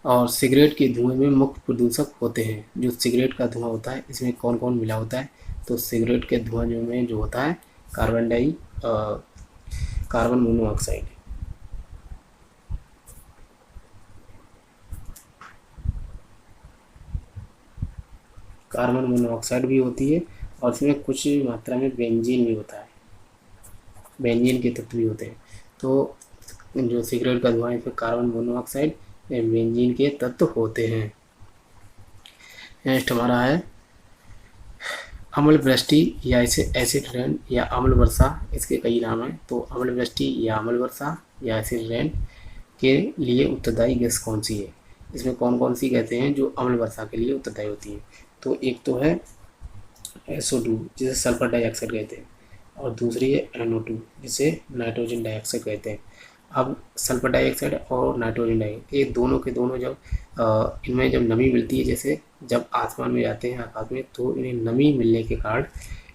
Speaker 1: और सिगरेट के धुएं में मुख्य प्रदूषक होते हैं। जो सिगरेट का धुआं होता है इसमें कौन कौन मिला होता है? तो सिगरेट के धुआं जो होता है कार्बन मोनोऑक्साइड, कार्बन मोनोऑक्साइड भी होती है, और इसमें कुछ मात्रा में बेंजीन भी होता है, बेंजीन के तत्व भी होते हैं। तो जो सिगरेट का धुआं है इसमें कार्बन मोनोऑक्साइड, बेंजीन के तत्व होते हैं। नेक्स्ट हमारा है अम्ल वृष्टि या इसे एसिड रेन या अम्ल वर्षा, इसके कई नाम हैं। तो अम्ल वृष्टि या अम्ल वर्षा या एसिड रेन के लिए उत्तरदायी गैस कौन सी है? इसमें कौन कौन सी कहते हैं जो अम्ल वर्षा के लिए उत्तरदायी होती है? तो एक तो है SO2 जिसे सल्फर डाइऑक्साइड कहते हैं, और दूसरी है NO2 जिसे नाइट्रोजन डाइऑक्साइड कहते हैं। अब सल्फर डाइऑक्साइड और नाइट्रोजन डाइऑक्साइड ये दोनों के दोनों जब इनमें जब नमी मिलती है, जैसे जब आसमान में जाते हैं आकाश में, तो इन्हें नमी मिलने के कारण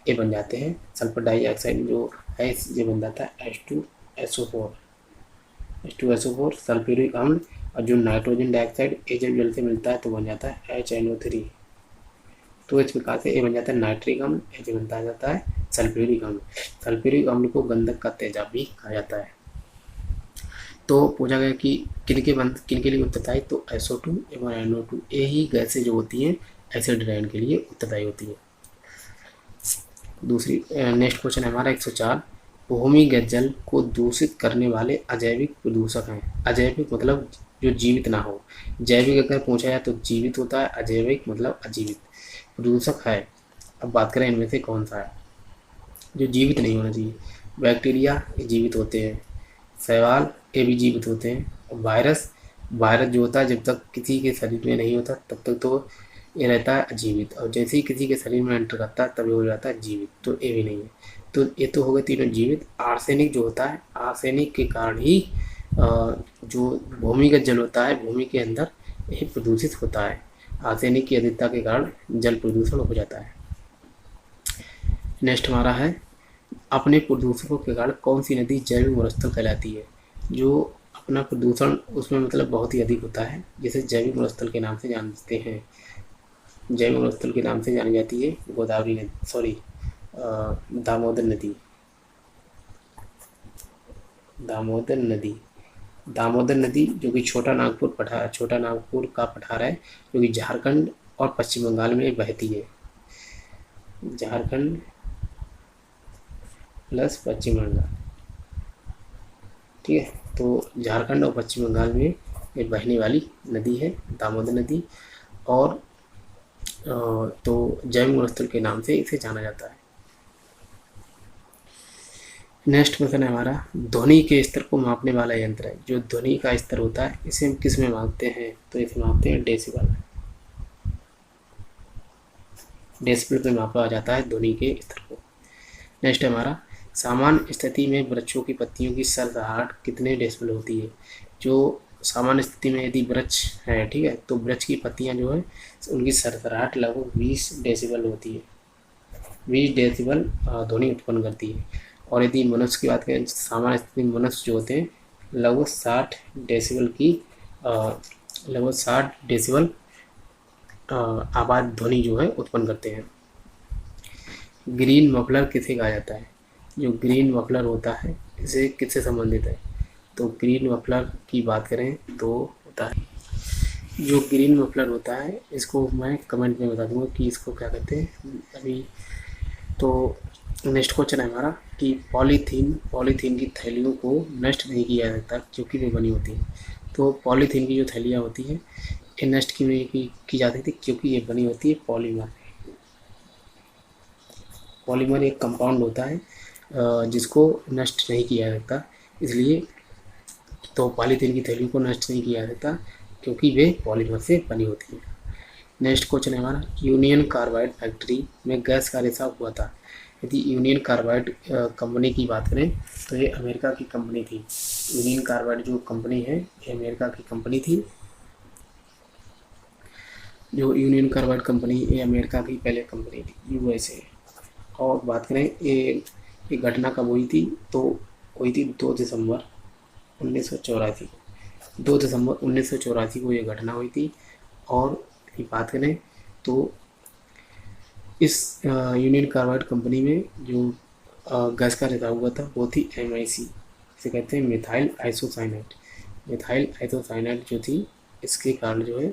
Speaker 1: ये बन जाते हैं। सल्फर डाइऑक्साइड जो है ये बन जाता है H2SO4 सल्फ्यूरिक अम्ल, और जो नाइट्रोजन डाइऑक्साइड ये जब जल से मिलता है तो बन जाता है HNO3। तो इस प्रकार से ये बन जाता है नाइट्रिक अम्ल, ये बनता जाता है सल्फ्यूरिक अम्ल। सल्फ्यूरिक अम्ल को गंधक का तेजाब भी कहा जाता है। तो पूछा गया कि किनके लिए उत्तरदायी? तो SO2 एवं NO2 यही गैसें जो होती हैं एसिड रेन के लिए उत्तरदायी होती है। दूसरी नेक्स्ट क्वेश्चन है हमारा 104, भूमिगत जल को दूषित करने वाले अजैविक प्रदूषक हैं। अजैविक मतलब जो जीवित ना हो, जैविक अगर पूछा जाए तो जीवित होता है, अजैविक मतलब अजीवित प्रदूषक है। अब बात करें इनमें से कौन सा है जो जीवित नहीं होना चाहिए? बैक्टीरिया ये जीवित होते हैं, शैवाल ये भी जीवित होते हैं, वायरस वायरस जो होता है जब तक किसी के शरीर में नहीं होता तब तक तो ये रहता है अजीवित, और जैसे ही किसी के शरीर में एंटर करता है तभी हो जाता है जीवित। तो ये भी नहीं है। तो ये तो हो गए तीनों जीवित। आर्सेनिक जो होता है, आर्सेनिक के कारण ही जो भूमिगत जल होता है, भूमि के अंदर ये प्रदूषित होता है। आर्सेनिक की अधिकता के कारण जल प्रदूषण हो जाता है। नेक्स्ट हमारा है, अपने प्रदूषकों के कारण कौन सी नदी जैव मरुस्थल कहलाती है। जो अपना प्रदूषण उसमें मतलब बहुत ही अधिक होता है, जिसे जैविक मरुस्थल के नाम से जानते हैं। जैविक मरुस्थल के नाम से जानी जाती है गोदावरी नदी, सॉरी दामोदर नदी। दामोदर नदी, दामोदर नदी जो कि छोटा नागपुर का पठार है, जो कि झारखंड और पश्चिम बंगाल में बहती है। झारखंड प्लस पश्चिम बंगाल, ठीक है। तो झारखंड और पश्चिम बंगाल में ये बहने वाली नदी है दामोदर नदी। और तो जैव मरुस्थल के नाम से इसे जाना जाता है। नेक्स्ट क्वेश्चन है हमारा, ध्वनि के स्तर को मापने वाला यंत्र है। जो ध्वनि का स्तर होता है इसे हम किस में मापते हैं, तो इसे मापते हैं डेसिबल। डेसिबल पे मापा जाता है ध्वनि के स्तर को। नेक्स्ट है हमारा, सामान्य स्थिति में वृक्षों की पत्तियों की सरसराहट कितने डेसिबल होती है। जो सामान्य स्थिति में यदि वृक्ष है, ठीक है, तो वृक्ष की पत्तियां जो है उनकी सरसराहट लगभग 20 डेसिबल होती है। 20 डेसिबल ध्वनि उत्पन्न करती है। और यदि मनुष्य की बात करें, सामान्य स्थिति में मनुष्य जो होते हैं लगभग 60 डेसिबल की लगभग 60 डेसिबल आवाज़ ध्वनि जो है उत्पन्न करते हैं। ग्रीन मफलर किसे कहा जाता है। जो ग्रीन मफलर होता है इसे किससे संबंधित है, तो ग्रीन मफलर की बात करें तो होता है, जो ग्रीन मफलर होता है इसको मैं कमेंट में बता दूंगा कि इसको क्या कहते हैं अभी। तो नेक्स्ट क्वेश्चन है हमारा कि पॉलीथीन की थैलियों को नष्ट नहीं किया जाता क्योंकि वे बनी होती हैं। तो पॉलीथीन की जो थैलियाँ होती हैं ये नष्ट की जाती थी क्योंकि ये बनी होती है पॉलीमर। पॉलीमर एक कंपाउंड होता है जिसको नष्ट नहीं किया जाता, इसलिए तो पॉलीथीन की थैलियों को नष्ट नहीं किया जाता क्योंकि वे पॉलीमर से बनी होती है। नेक्स्ट क्वेश्चन है हमारा, यूनियन कार्बाइड फैक्ट्री में गैस का रिसाव हुआ था। यदि यूनियन कार्बाइड कंपनी की बात करें तो ये अमेरिका की कंपनी थी। यूनियन कार्बाइड जो कंपनी है ये अमेरिका की कंपनी थी। जो यूनियन कार्बाइड कंपनी ये अमेरिका की पहले कंपनी थी, यूएसए। और बात करें ये घटना कब हुई थी, तो हुई थी 2 दिसंबर 1984 को। 2 दिसंबर 1984 को ये घटना हुई थी। और बात करें तो इस यूनियन कार्बाइड कंपनी में जो गैस का रिसाव हुआ था वो थी MIC, इसे कहते हैं मिथाइल आइसोसाइनेट। मिथाइल आइसोसाइनेट जो थी इसके कारण जो है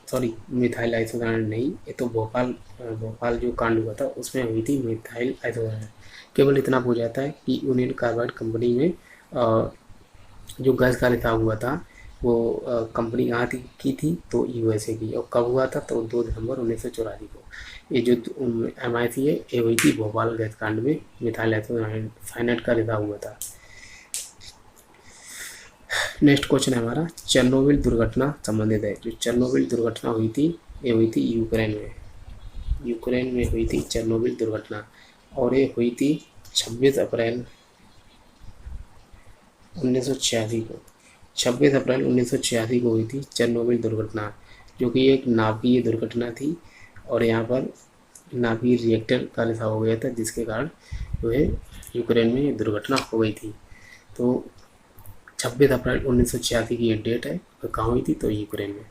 Speaker 1: सॉरी मिथाइल आइसोसाइनेट नहीं, ये तो भोपाल जो कांड हुआ था उसमें हुई थी मिथाइल आइसोसाइनेट। केवल इतना पूछा जाता है कि यूनियन कार्बाइड कंपनी में जो गैस का रिसाव हुआ था वो कंपनी कहाँ की थी, तो यूएसए की। और कब हुआ था, तो 2 दिसंबर 1984 को। ये जो MIC है ये हुई थी भोपाल गैस कांड में मिथाइल आइसोसाइनेट का रिसाव हुआ था। नेक्स्ट क्वेश्चन है हमारा, चेरनोबिल दुर्घटना संबंधित है। जो चेरनोबिल दुर्घटना हुई थी ये हुई थी यूक्रेन में हुई थी चेरनोबिल दुर्घटना। और ये हुई थी 26 अप्रैल 1986 को। 26 अप्रैल 1986 को हुई थी चेरनोबिल दुर्घटना, जो कि एक नाभिकीय दुर्घटना थी। और यहाँ पर नाभिकीय रिएक्टर का रिसाव हो गया था जिसके कारण जो है यूक्रेन में ये दुर्घटना हो गई थी। तो 26 अप्रैल 1986 की ये डेट है और कहाँ हुई थी, तो यूक्रेन में।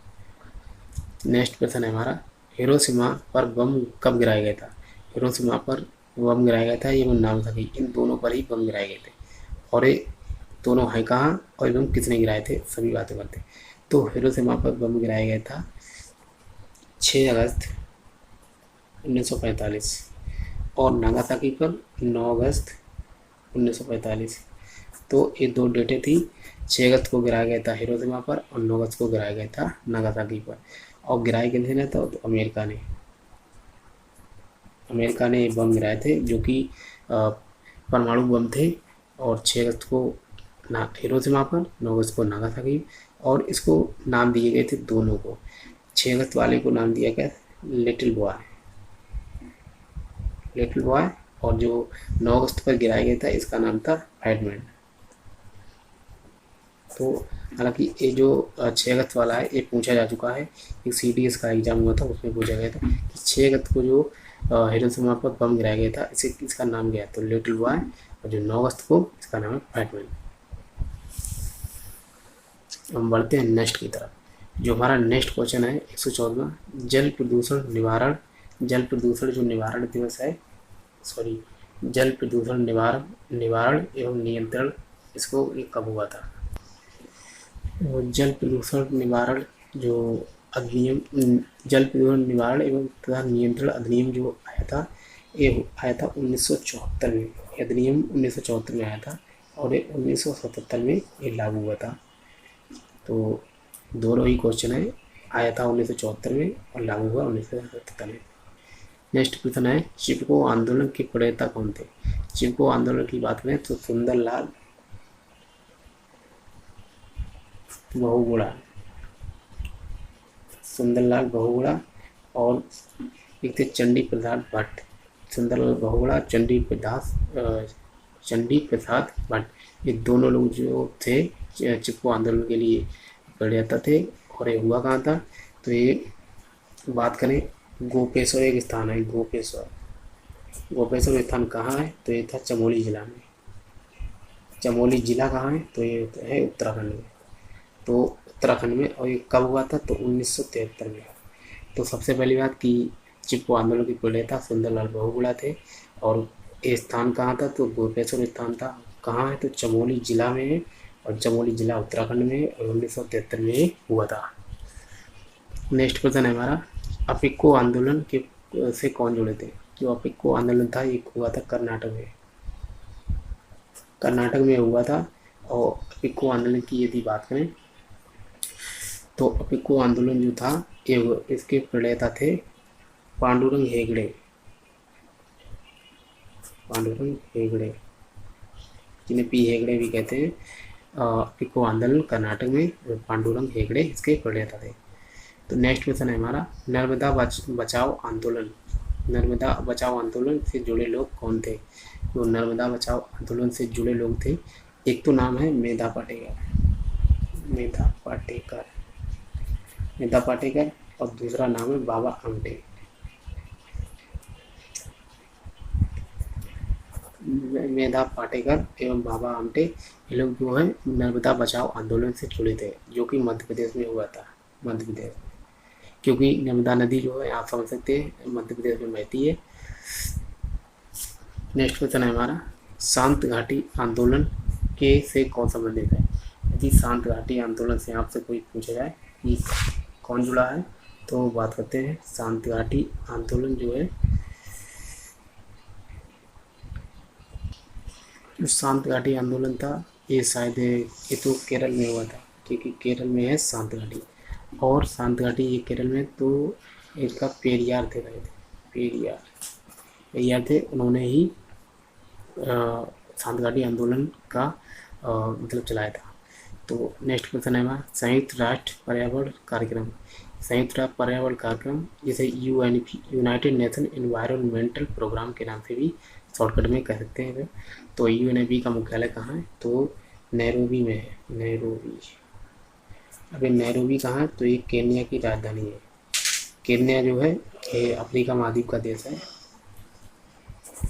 Speaker 1: नेक्स्ट क्वेश्चन है हमारा, हिरोशिमा पर बम कब गिराया गया था। हिरोशिमा पर बम गिराया गया था एवं नागासाकी, इन दोनों पर ही बम गिराए गए थे। और ये दोनों हैं कहाँ और एवं किसने गिराए थे, सभी बातें करते हैं। तो हिरोशिमा पर बम गिराया गया था 6 अगस्त 1945 और नागासाकी पर 9 अगस्त 1945। तो ये 2 डेटें थी। 6 अगस्त को गिराया गया था हिरोशिमा पर और 9 अगस्त को गिराया गया था नागासाकी पर। और गिराया किसने था, तो अमेरिका ने बम गिराए थे जो कि परमाणु बम थे। और 6 अगस्त को हिरोशिमा पर, 9 अगस्त को नागासाकी। और इसको नाम दिए गए थे दोनों को। 6 अगस्त वाले को नाम दिया गया लिटिल बॉय, लिटिल बॉय। और जो 9 अगस्त पर गिराया गया था इसका नाम था फैटमैन। तो हालांकि ये जो 6 अगस्त वाला है ये पूछा जा चुका है, एक CDS का एग्जाम हुआ था उसमें पूछा गया था कि 6 अगस्त को जो हिरोशिमा पर बम गिराया गया था इसे इसका नाम गया तो लिटिल बॉय, और जो 9 अगस्त को इसका नाम है फैटमैन। हम बढ़ते हैं नेक्स्ट की तरफ। जो हमारा नेक्स्ट क्वेश्चन है 114वां, जल प्रदूषण निवारण, जल प्रदूषण जो निवारण दिवस है, सॉरी, जल प्रदूषण निवारण निवारण एवं नियंत्रण, इसको ये कब हुआ था? जल प्रदूषण निवारण जो अधिनियम, जल प्रदूषण निवारण एवं तथा नियंत्रण अधिनियम जो आया था ये आया था 1974 में। अधिनियम 1974 में आया था और ये 1977 में ये लागू हुआ था। तो दोनों ही क्वेश्चन है, आया था 1974 में और लागू हुआ 1977 में। नेक्स्ट क्वेश्चन है चिपको आंदोलन के प्रणेता कौन थे? चिपको आंदोलन की बात करें तो सुंदरलाल बहुगुणा, सुंदरलाल बहुगुणा, और एक थे चंडी प्रसाद भट्ट। सुंदरलाल बहुगुणा, चंडी प्रसाद भट्ट, ये दोनों लोग जो थे चिपको आंदोलन के लिए प्रणेता थे। और ये हुआ कहाँ था? तो ये बात करें गोपेश्वर एक स्थान है, गोपेश्वर, गोपेश्वर स्थान कहाँ है? तो ये था चमोली जिला में। चमोली जिला कहाँ है? तो ये है उत्तराखंड में। तो उत्तराखंड में, और ये कब हुआ था? तो 1973 में। तो सबसे पहली बात कि चिपको आंदोलन के प्रणेता सुंदरलाल बहुगुणा थे। और ये स्थान कहाँ था? तो गोपेश्वर स्थान था। कहाँ है? तो चमोली जिला में है, और चमोली जिला उत्तराखंड में है, और 1973 में हुआ था। नेक्स्ट क्वेश्चन है हमारा, अपिक्को आंदोलन के से कौन जुड़े थे? जो अपिक्को आंदोलन था ये हुआ था कर्नाटक में, कर्नाटक में हुआ था। और अपिक्को आंदोलन की यदि बात करें तो अपिक्को आंदोलन जो था ये इसके प्रणेता थे पांडुरंग हेगड़े, पांडुरंग हेगड़े, जिन्हें पी हेगड़े भी कहते हैं। अपिक्को आंदोलन कर्नाटक में, पांडुरंग हेगड़े इसके प्रणेता थे। तो नेक्स्ट क्वेश्चन है हमारा, नर्मदा बचाओ आंदोलन, नर्मदा बचाओ आंदोलन से जुड़े लोग कौन थे? जो नर्मदा बचाओ आंदोलन से जुड़े लोग थे, एक तो नाम है मेधा पाटेकर, मेधा पाटेकर, मेधा पाटेकर, और दूसरा नाम है बाबा आमटे, मेधा पाटेकर एवं बाबा आमटे। ये लोग जो है नर्मदा बचाओ आंदोलन से जुड़े थे, जो कि मध्य प्रदेश में हुआ था, मध्य प्रदेश में, क्योंकि नर्मदा नदी जो है आप समझ सकते हैं मध्य प्रदेश में बहती है। नेक्स्ट क्वेश्चन है हमारा, शांत घाटी आंदोलन के से कौन संबंधित है? यदि शांत घाटी आंदोलन से आपसे कोई पूछा जाए कि कौन जुड़ा है तो बात करते हैं शांत घाटी आंदोलन जो है, जो शांत घाटी आंदोलन था ये शायद ये तो केरल में हुआ था, क्योंकि केरल में है शांत घाटी। और शांत घाटी ये केरल में, तो इसका पेरियार थे, पेरियार, पेरियार थे, उन्होंने ही शांत घाटी आंदोलन का मतलब चलाया था। तो नेक्स्ट क्वेश्चन है हमारा, संयुक्त राष्ट्र पर्यावरण कार्यक्रम, संयुक्त राष्ट्र पर्यावरण कार्यक्रम जिसे यूनाइटेड नेशन एनवायरमेंटल प्रोग्राम के नाम से भी शॉर्टकट में कह सकते हैं। तो UNEP का मुख्यालय कहाँ है? तो नैरोबी में है, नैरोबी। अभी नैरोबी कहाँ है? तो ये केन्या की राजधानी है। केन्या जो है ये अफ्रीका महाद्वीप का देश है।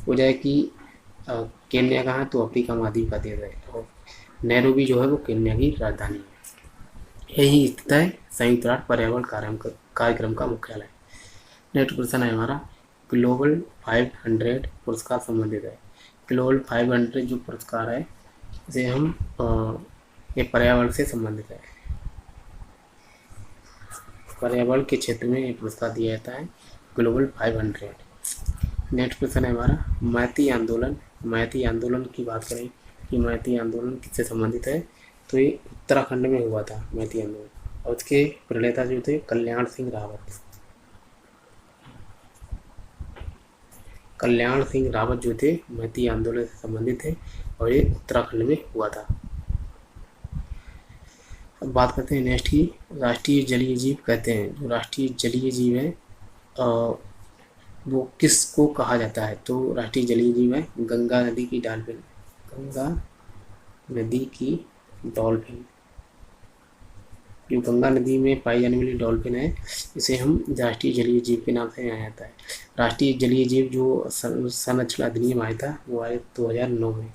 Speaker 1: हो जाए कि केन्या कहाँ है? तो अफ्रीका महाद्वीप का देश है, और नैरोबी जो है वो केन्या की राजधानी है। यही स्थित है संयुक्त राष्ट्र पर्यावरण कार्यक्रम का मुख्यालय। नेक्स्ट क्वेश्चन है हमारा, ग्लोबल 500 पुरस्कार संबंधित है। ग्लोबल 500 जो पुरस्कार है इसे हम ये पर्यावरण से संबंधित है, पर्यावरण के क्षेत्र में ये पुरस्कार दिया जाता है, ग्लोबल 500। नेक्स्ट क्वेश्चन है हमारा, मैती आंदोलन, मैती आंदोलन की बात करें कि मैती आंदोलन किससे संबंधित है? तो ये उत्तराखंड में हुआ था मैती आंदोलन, और उसके प्रणेता जो थे कल्याण सिंह रावत, कल्याण सिंह रावत जो थे मैती आंदोलन से संबंधित थे, और ये उत्तराखंड में हुआ था। अब बात करते हैं नेक्स्ट की, राष्ट्रीय जलीय जीव कहते हैं, जो राष्ट्रीय जलीय जीव है वो किसको कहा जाता है? तो राष्ट्रीय जलीय जीव है गंगा नदी की डॉल्फिन, गंगा नदी की डॉल्फिन। जो गंगा नदी में पाई जाने वाली डॉल्फिन है, इसे हम राष्ट्रीय जलीय जीव के नाम से जाना जाता है। राष्ट्रीय जलीय जीव जो संरक्षण अधिनियम आया था वो आया 2009 में।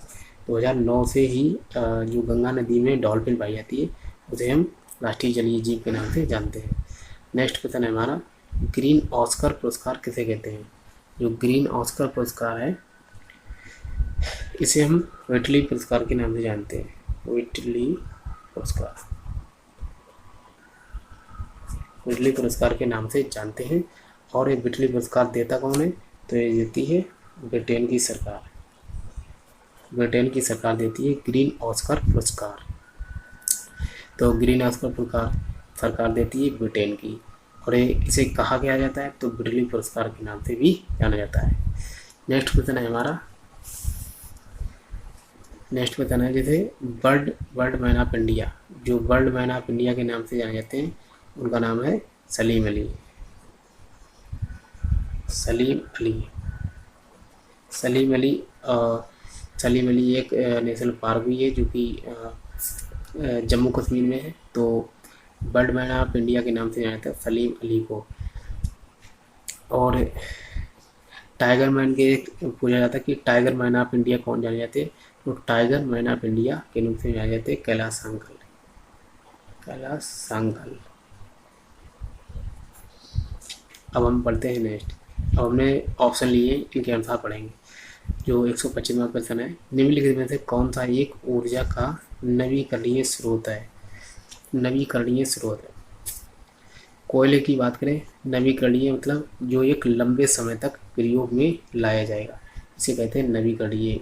Speaker 1: 2009 से ही जो गंगा नदी में डॉल्फिन पाई जाती है उसे हम राष्ट्रीय जलीय जीव के नाम से जानते हैं। नेक्स्ट क्वेश्चन है हमारा, ग्रीन ऑस्कर पुरस्कार किसे कहते हैं? जो ग्रीन ऑस्कर पुरस्कार है इसे हम व्हिटली पुरस्कार के नाम से जानते हैं, व्हिटली पुरस्कार, व्हिटली पुरस्कार के नाम से जानते हैं। और ये व्हिटली पुरस्कार देता कौन है? तो ये देती है ब्रिटेन की सरकार, ब्रिटेन की सरकार देती है ग्रीन ऑस्कर पुरस्कार। तो ग्रीन ऑस्कर पुरस्कार सरकार देती है ब्रिटेन की, और इसे कहा गया जाता है तो व्हिटली पुरस्कार के नाम से भी जाना जाता है। नेक्स्ट क्वेश्चन है हमारा, नेक्स्ट क्वेश्चन है जैसे वर्ल्ड मैन ऑफ इंडिया, जो वर्ल्ड मैन ऑफ इंडिया के नाम से जाने जाते हैं उनका नाम है सलीम अली, सलीम अली। सलीम अली सलीम अली एक नेशनल पार्क भी है जो कि जम्मू कश्मीर में है। तो वर्ल्ड मैन ऑफ इंडिया के नाम से जाना जाता है सलीम अली को। और टाइगर मैन के पूछा जाता है कि टाइगर मैन ऑफ इंडिया कौन जाने जाते हैं? तो टाइगर मैन ऑफ इंडिया के नाम से जाने जाते हैं कैलाश सांगल, कैलाश सांगल। अब हम पढ़ते हैं नेक्स्ट। अब हमने ऑप्शन लिए, इनके अनुसार पढ़ेंगे। जो 125वां क्वेश्चन है, निम्नलिखित में से कौन सा एक ऊर्जा का नवीकरणीय स्रोत है? नवीकरणीय स्रोत है, कोयले की बात करें, नवीकरणीय मतलब जो एक लंबे समय तक प्रयोग में लाया जाएगा, इसे कहते हैं नवीकरणीय।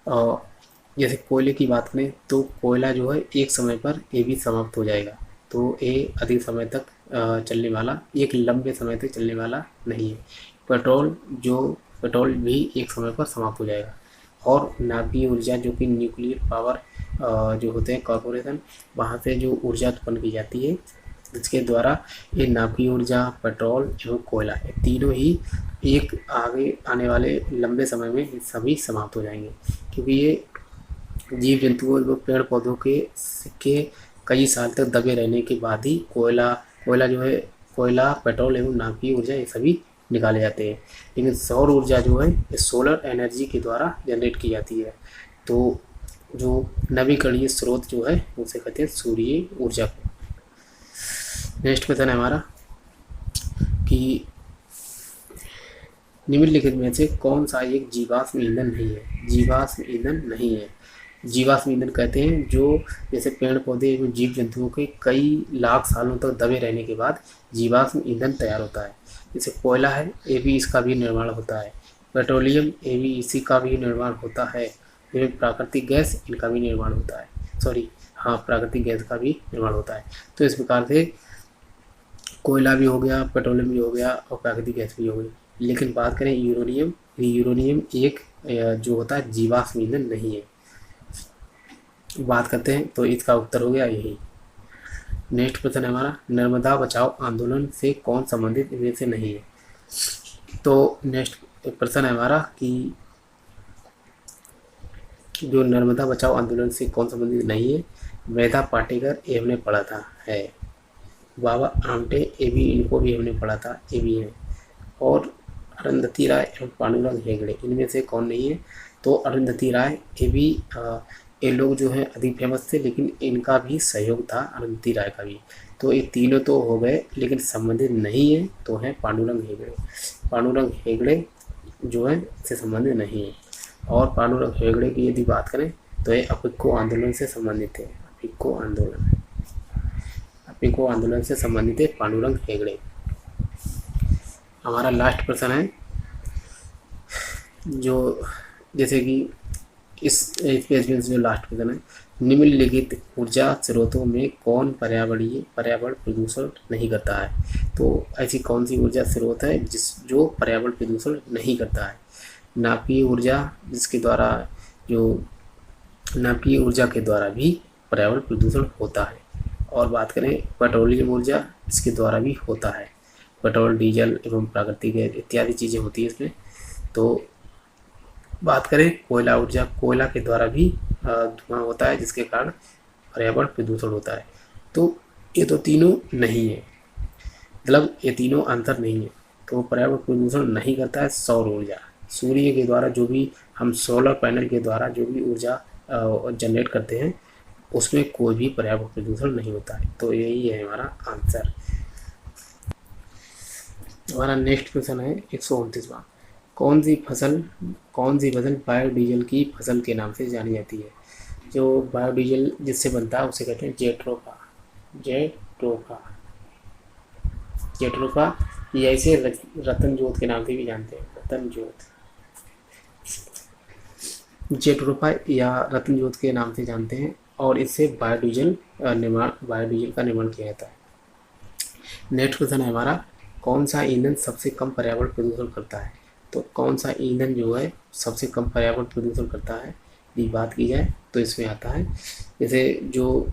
Speaker 1: और जैसे कोयले की बात करें तो कोयला जो है एक समय पर ये भी समाप्त हो जाएगा, तो ये अधिक समय तक चलने वाला, एक लंबे समय तक चलने वाला नहीं है। पेट्रोल भी एक समय पर समाप्त हो जाएगा। और नाभिकीय ऊर्जा जो कि न्यूक्लियर पावर जो होते हैं कॉर्पोरेशन, वहाँ से जो ऊर्जा उत्पन्न की जाती है जिसके द्वारा ये नाभिकीय ऊर्जा, पेट्रोल एवं कोयला, ये तीनों ही एक आगे आने वाले लंबे समय में सभी समाप्त हो जाएंगे, क्योंकि ये जीव जंतुओं एवं पेड़ पौधों के कई साल तक दबे रहने के बाद ही कोयला जो है, कोयला, पेट्रोल एवं नाभिकीय ऊर्जा ये सभी निकाले जाते हैं। लेकिन सौर ऊर्जा जो है ये सोलर एनर्जी के द्वारा जनरेट की जाती है। तो जो नवीकरणीय स्रोत जो है उसे कहते हैं सूर्य ऊर्जा को। नेक्स्ट क्वेश्चन है हमारा कि निम्नलिखित में से कौन सा एक जीवाश्म ईंधन नहीं है? जीवाश्म ईंधन नहीं है। जीवाश्म ईंधन कहते हैं जो जैसे पेड़ पौधे एवं जीव जंतुओं के कई लाख सालों तक दबे रहने के बाद जीवाश्म ईंधन तैयार होता है। जैसे कोयला है, ये भी इसका भी निर्माण होता है। पेट्रोलियम, ये भी इसी का भी निर्माण होता है। एवं प्राकृतिक गैस, इनका भी निर्माण होता है। प्राकृतिक गैस का भी निर्माण होता है। तो इस प्रकार से कोयला भी हो गया, पेट्रोलियम भी हो गया और प्राकृतिक गैस भी हो गई। लेकिन बात करें यूरेनियम, यूरेनियम एक जो होता है जीवाश्म ईंधन नहीं है। बात करते हैं तो इसका उत्तर हो गया यही। नेक्स्ट क्वेश्चन है हमारा, नर्मदा बचाओ आंदोलन से कौन संबंधित इनमें से नहीं है? तो नेक्स्ट प्रश्न है हमारा कि जो नर्मदा बचाओ आंदोलन से कौन संबंधित नहीं है? वेदा पाटेकर, ये हमने पढ़ा था है। बाबा आमटे, ये भी, इनको भी हमने पढ़ा था, ये भी है। और अरुंधति राय एवं पांडुरंग हेगड़े, इनमें से कौन नहीं है? तो अरुंधति राय, ये भी ये लोग जो है अधिक फेमस थे, लेकिन इनका भी सहयोग था, अरुंधति राय का भी। तो ये तीनों तो हो गए, लेकिन संबंधित नहीं है तो है पांडुरंग हेगड़े। पांडुरंग हेगड़े जो है इससे संबंधित नहीं है। और पांडुरंग हेगड़े की यदि बात करें तो ये अपिक्को आंदोलन से संबंधित है। अपिक्को आंदोलन से संबंधित है पांडुरंग हेगड़े। हमारा लास्ट प्रश्न है जो जैसे कि इस पेज में जो लास्ट क्वेश्चन है, निम्नलिखित ऊर्जा स्रोतों में कौन पर्यावरण प्रदूषण नहीं करता है? तो ऐसी कौन सी ऊर्जा स्रोत है जो पर्यावरण प्रदूषण नहीं करता है? नाभिकीय ऊर्जा, जिसके द्वारा जो नाभिकीय ऊर्जा के द्वारा भी पर्यावरण प्रदूषण होता है। और बात करें पेट्रोलियम ऊर्जा, इसके द्वारा भी होता है। पेट्रोल, डीजल एवं प्राकृतिक गैस इत्यादि चीज़ें होती है इसमें। तो बात करें कोयला ऊर्जा, कोयला के द्वारा भी धुआं होता है, जिसके कारण पर्यावरण प्रदूषण होता है। तो ये तो तीनों नहीं है, मतलब ये तीनों अंतर नहीं है। तो पर्यावरण प्रदूषण नहीं करता है सौर ऊर्जा। सूर्य के द्वारा जो भी हम सोलर पैनल के द्वारा जो भी ऊर्जा जनरेट करते हैं, उसमें कोई भी पर्यावरण प्रदूषण नहीं होता है। तो यही है हमारा आंसर। हमारा नेक्स्ट क्वेश्चन है 129वां। कौन सी फसल बायोडीजल की फसल के नाम से जानी जाती है? जो बायोडीजल जिससे बनता है उसे कहते हैं जेट्रोफा। जेट्रोफा या इसे रतन जोत के नाम से भी जानते हैं, रतन जोत। जेट्रोफा या रतन जोत के नाम से जानते हैं, और इससे बायोडीजल का निर्माण किया जाता है। नेक्स्ट क्वेश्चन है हमारा, कौन सा ईंधन सबसे कम पर्यावरण प्रदूषण करता है? तो कौन सा ईंधन जो है सबसे कम पर्यावरण प्रदूषण करता है, ये बात की जाए तो इसमें आता है जैसे जो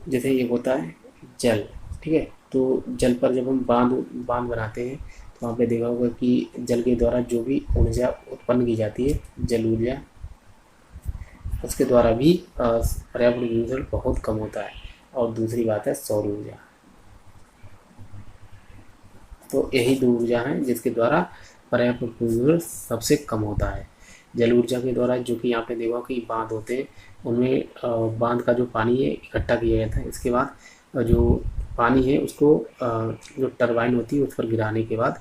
Speaker 1: जैसे ये होता है जल, ठीक है। तो जल पर जब हम बांध बनाते हैं, तो आपने देखा होगा कि जल के द्वारा जो भी ऊर्जा उत्पन्न की जाती है, जल ऊर्जा, उसके द्वारा भी पर्यावरण प्रदूषण बहुत कम होता है। और दूसरी बात है सौर ऊर्जा। तो यही दो ऊर्जा हैं जिसके द्वारा पर्यावरण प्रदूषण सबसे कम होता है। जल ऊर्जा के द्वारा जो कि यहाँ पे देखा कि बांध होते हैं, उनमें बांध का जो पानी है इकट्ठा किया जाता है। इसके बाद जो पानी है उसको जो टरबाइन होती है उस पर गिराने के बाद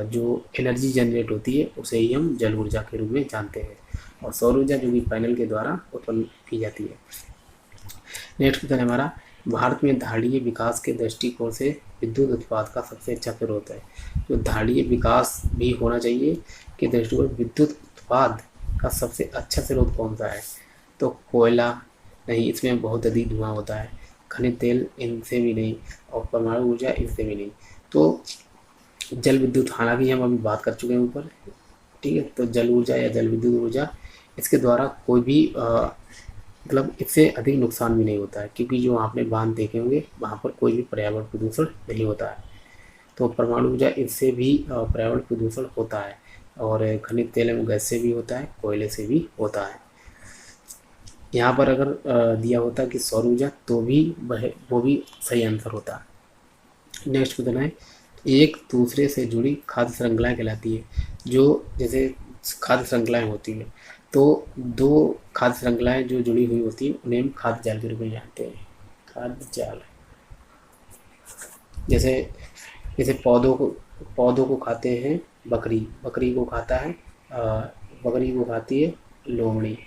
Speaker 1: जो एनर्जी जनरेट होती है उसे ही हम जल ऊर्जा के रूप में जानते हैं। और सौर ऊर्जा जो कि पैनल के द्वारा उत्पन्न की जाती है। नेक्स्ट क्वेश्चन हमारा, भारत में धाड़ीय विकास के दृष्टिकोण से विद्युत उत्पाद का सबसे अच्छा स्रोत है। जो धाड़ीय विकास भी होना चाहिए कि दृष्टिकोण विद्युत उत्पाद का सबसे अच्छा स्रोत कौन सा है? तो कोयला नहीं, इसमें बहुत अधिक धुआं होता है। खनिज तेल इनसे भी नहीं, और परमाणु ऊर्जा इनसे भी नहीं। तो जल विद्युत, हालांकि हम अभी बात कर चुके हैं ऊपर, ठीक है। तो जल ऊर्जा या जल विद्युत ऊर्जा, इसके द्वारा कोई भी मतलब इससे अधिक नुकसान भी नहीं होता है, क्योंकि जो आपने बांध देखे होंगे वहाँ पर कोई भी पर्यावरण प्रदूषण नहीं होता है। तो परमाणु ऊर्जा इससे भी पर्यावरण प्रदूषण होता है, और खनिज तेल एवं गैस से भी होता है, कोयले से भी होता है। यहाँ पर अगर दिया होता कि सौर ऊर्जा, तो भी वो भी सही आंसर होता। नेक्स्ट क्वेश्चन है, एक दूसरे से जुड़ी खाद्य श्रृंखलाएँ कहलाती है। जो जैसे खाद्य श्रृंखलाएँ होती हैं, तो दो खाद्य श्रृंखलाएँ जो जुड़ी हुई होती हैं उन्हें हम खाद्य जाल के रूप में जानते हैं। खाद्य जाल जैसे जैसे पौधों को खाते हैं बकरी को बकरी को खाती है लोमड़ी।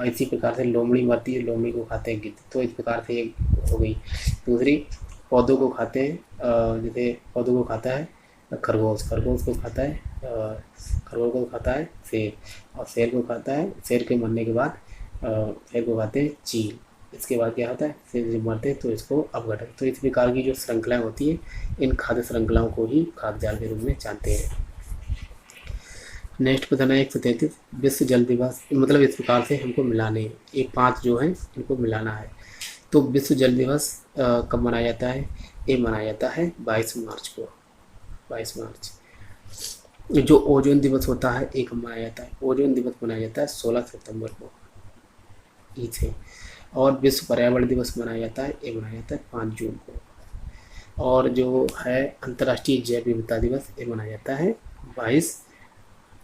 Speaker 1: इसी प्रकार से लोमड़ी मरती है, लोमड़ी को खाते हैं गिद्ध। तो इस प्रकार से एक हो गई। दूसरी, पौधों को खाते हैं जैसे पौधों को खाता है खरगोश को खाता है खरगोश को खाता है शेर, और शेर के मरने के बाद शेर को खाते हैं चील। इसके बाद क्या होता है, शेर जब मरते हैं तो इसको अपघटन। तो इस प्रकार की जो श्रृंखलाएँ होती हैं, इन खाद्य श्रृंखलाओं को ही खाद्य जाल के रूप में जानते हैं। नेक्स्ट क्वेश्चन है 133, विश्व जल दिवस, मतलब इस प्रकार से हमको मिलाने, ये 5 जो हैं इनको मिलाना है। तो विश्व जल दिवस कब मनाया जाता है? ये मनाया जाता है 22 मार्च को। 22 मार्च। जो ओजोन दिवस होता है एक मनाया जाता है, ओजोन दिवस मनाया जाता है 16 सितंबर को इसे। और विश्व पर्यावरण दिवस मनाया जाता है, ये मनाया जाता है 5 जून को। और जो है अंतर्राष्ट्रीय जैव विविधता दिवस, ये मनाया जाता है 22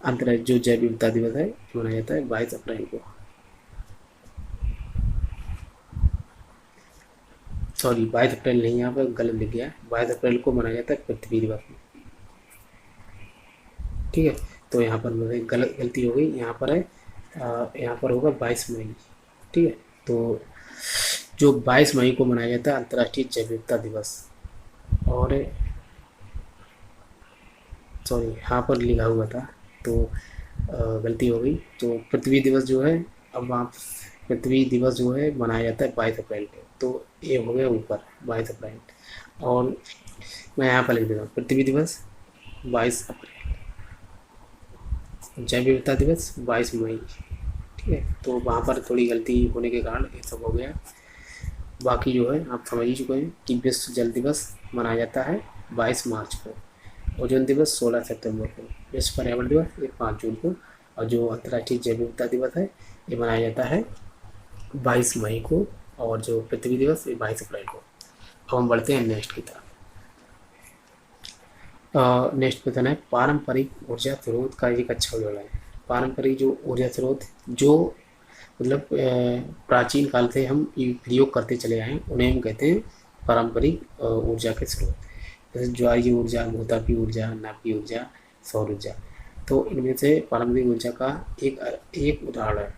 Speaker 1: जो जैव विविधता दिवस है मनाया जाता है 22 अप्रैल को। सॉरी 22 अप्रैल नहीं, यहाँ पर गलत लिख गया है। 22 अप्रैल को मनाया जाता है पृथ्वी दिवस, ठीक है। तो यहाँ पर मुझे गलती हो गई, यहाँ पर है यहाँ पर होगा 22 मई, ठीक है। तो जो 22 मई को मनाया जाता है अंतर्राष्ट्रीय जैव विविधता दिवस। और सॉरी यहाँ पर लिखा हुआ था तो गलती हो गई। तो पृथ्वी दिवस जो है, अब वहाँ पृथ्वी दिवस जो है मनाया जाता है 22 अप्रैल को। तो ये हो गया ऊपर 22 अप्रैल। और मैं यहाँ पर लिख देता हूँ पृथ्वी दिवस 22 अप्रैल, जैव विविधता दिवस 22 मई, ठीक ठीक है, तो वहाँ पर थोड़ी गलती होने के कारण ये सब हो गया। बाकी जो है आप समझ ही चुके हैं कि विश्व जल दिवस मनाया जाता है 22 मार्च को, ओजोन दिवस 16 सितंबर को, विश्व पर्यावरण दिवस ये 5 जून को, और जो अंतर्राष्ट्रीय जैव विविधता दिवस है ये मनाया जाता है 22 मई को, और जो पृथ्वी दिवस ये 22 अप्रैल को। अब हम बढ़ते हैं नेक्स्ट की तरफ। नेक्स्ट क्वेश्चन है पारंपरिक ऊर्जा स्रोत का एक अच्छा उदाहरण है। पारंपरिक जो ऊर्जा स्रोत जो मतलब प्राचीन काल से हम प्रयोग करते चले आए हैं उन्हें हम कहते हैं पारंपरिक ऊर्जा के स्रोत, जैसे ज्वारीय ऊर्जा, भूतापीय ऊर्जा, नाभिकीय ऊर्जा, सौर ऊर्जा। तो इनमें से पारंपरिक ऊर्जा का एक उदाहरण है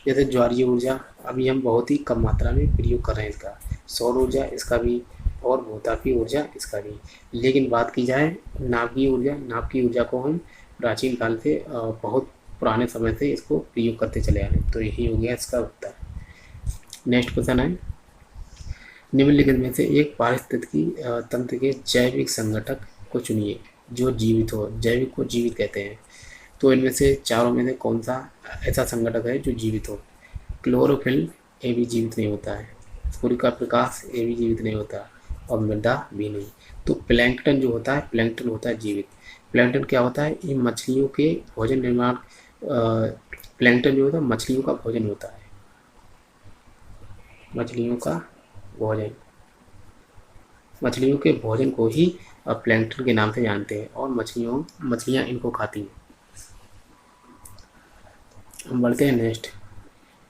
Speaker 1: जैसे ज्वारीय ऊर्जा, अभी हम बहुत ही कम मात्रा में प्रयोग कर रहे हैं इसका, सौर ऊर्जा इसका भी, और भूतापीय ऊर्जा इसका भी। लेकिन बात की जाए नाभिकीय ऊर्जा को हम प्राचीन काल से बहुत पुराने समय से इसको प्रयोग करते चले आ रहे हैं, तो यही हो गया इसका उत्तर। नेक्स्ट क्वेश्चन है निम्नलिखित में से एक पारिस्थितिकी तंत्र के जैविक संगठक को चुनिए जो जीवित हो। जैविक को जीवित कहते हैं, तो इनमें से चारों में से कौन सा ऐसा संगठक है जो जीवित हो। क्लोरोफिल ये भी जीवित नहीं होता है, सूर्य का प्रकाश ये भी जीवित नहीं होता, और मृदा भी नहीं। तो प्लैंकटन जो होता है, प्लैंकटन होता है जीवित। प्लैंकटन क्या होता है, ये मछलियों के भोजन निर्माण, प्लैंकटन जो होता है मछलियों का भोजन होता है, मछलियों का भोजन, मछलियों के भोजन को ही प्लैंकटन के नाम से जानते हैं, और मछलियाँ इनको खाती हैं। हम बढ़ते हैं नेक्स्ट।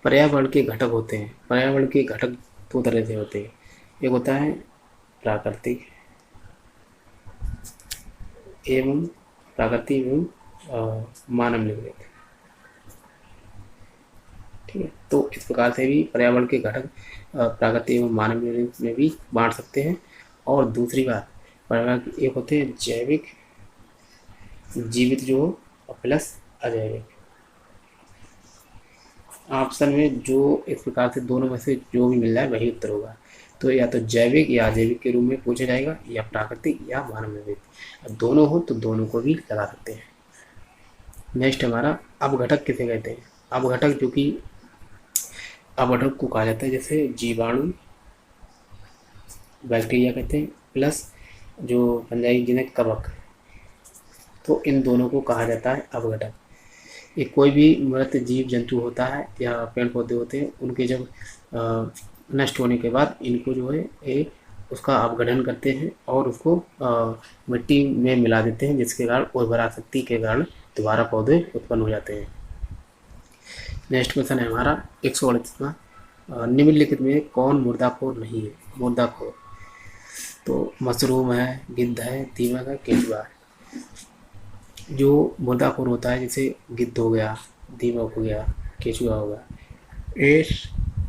Speaker 1: पर्यावरण के घटक होते हैं, पर्यावरण के घटक दो तरह से होते हैं, एक होता है प्राकृतिक एवं मानव निर्मित। ठीक है, तो इस प्रकार से भी पर्यावरण के घटक प्राकृतिक एवं मानव निर्मित में भी बांट सकते हैं। और दूसरी बात, पर्यावरण एक होते हैं जैविक, जीवित जो हो, और प्लस अजैविक। ऑप्शन में जो इस प्रकार से दोनों में से जो भी मिल जाए वही उत्तर होगा। तो या तो जैविक या अजैविक के रूप में पूछा जाएगा, या प्राकृतिक या मानव निर्मित। अब दोनों हो तो दोनों को भी लगा सकते हैं। नेक्स्ट हमारा अपघटक किसे कहते हैं। अपघटक जो कि अपघटक को कहा जाता है जैसे जीवाणु, बैक्टीरिया कहते हैं, प्लस जो फंजाई जिन्हें कवक, तो इन दोनों को कहा जाता है अपघटक। ये कोई भी मृत जीव जंतु होता है या पेड़ पौधे होते हैं, उनके जब नष्ट होने के बाद इनको जो है ये उसका अपघटन करते हैं और उसको मिट्टी में मिला देते हैं, जिसके कारण उर्वरा शक्ति के कारण दोबारा पौधे उत्पन्न हो जाते हैं। नेक्स्ट क्वेश्चन है हमारा 138वां। निम्नलिखित में कौन मुर्दाखोर नहीं है। मुर्दाखोर तो मशरूम है, गिद्ध है, दीमक है, केंचुआ है। जो मुर्दाखोर होता है जैसे गिद्ध हो गया, दीमक हो गया, केंचुआ हो गया,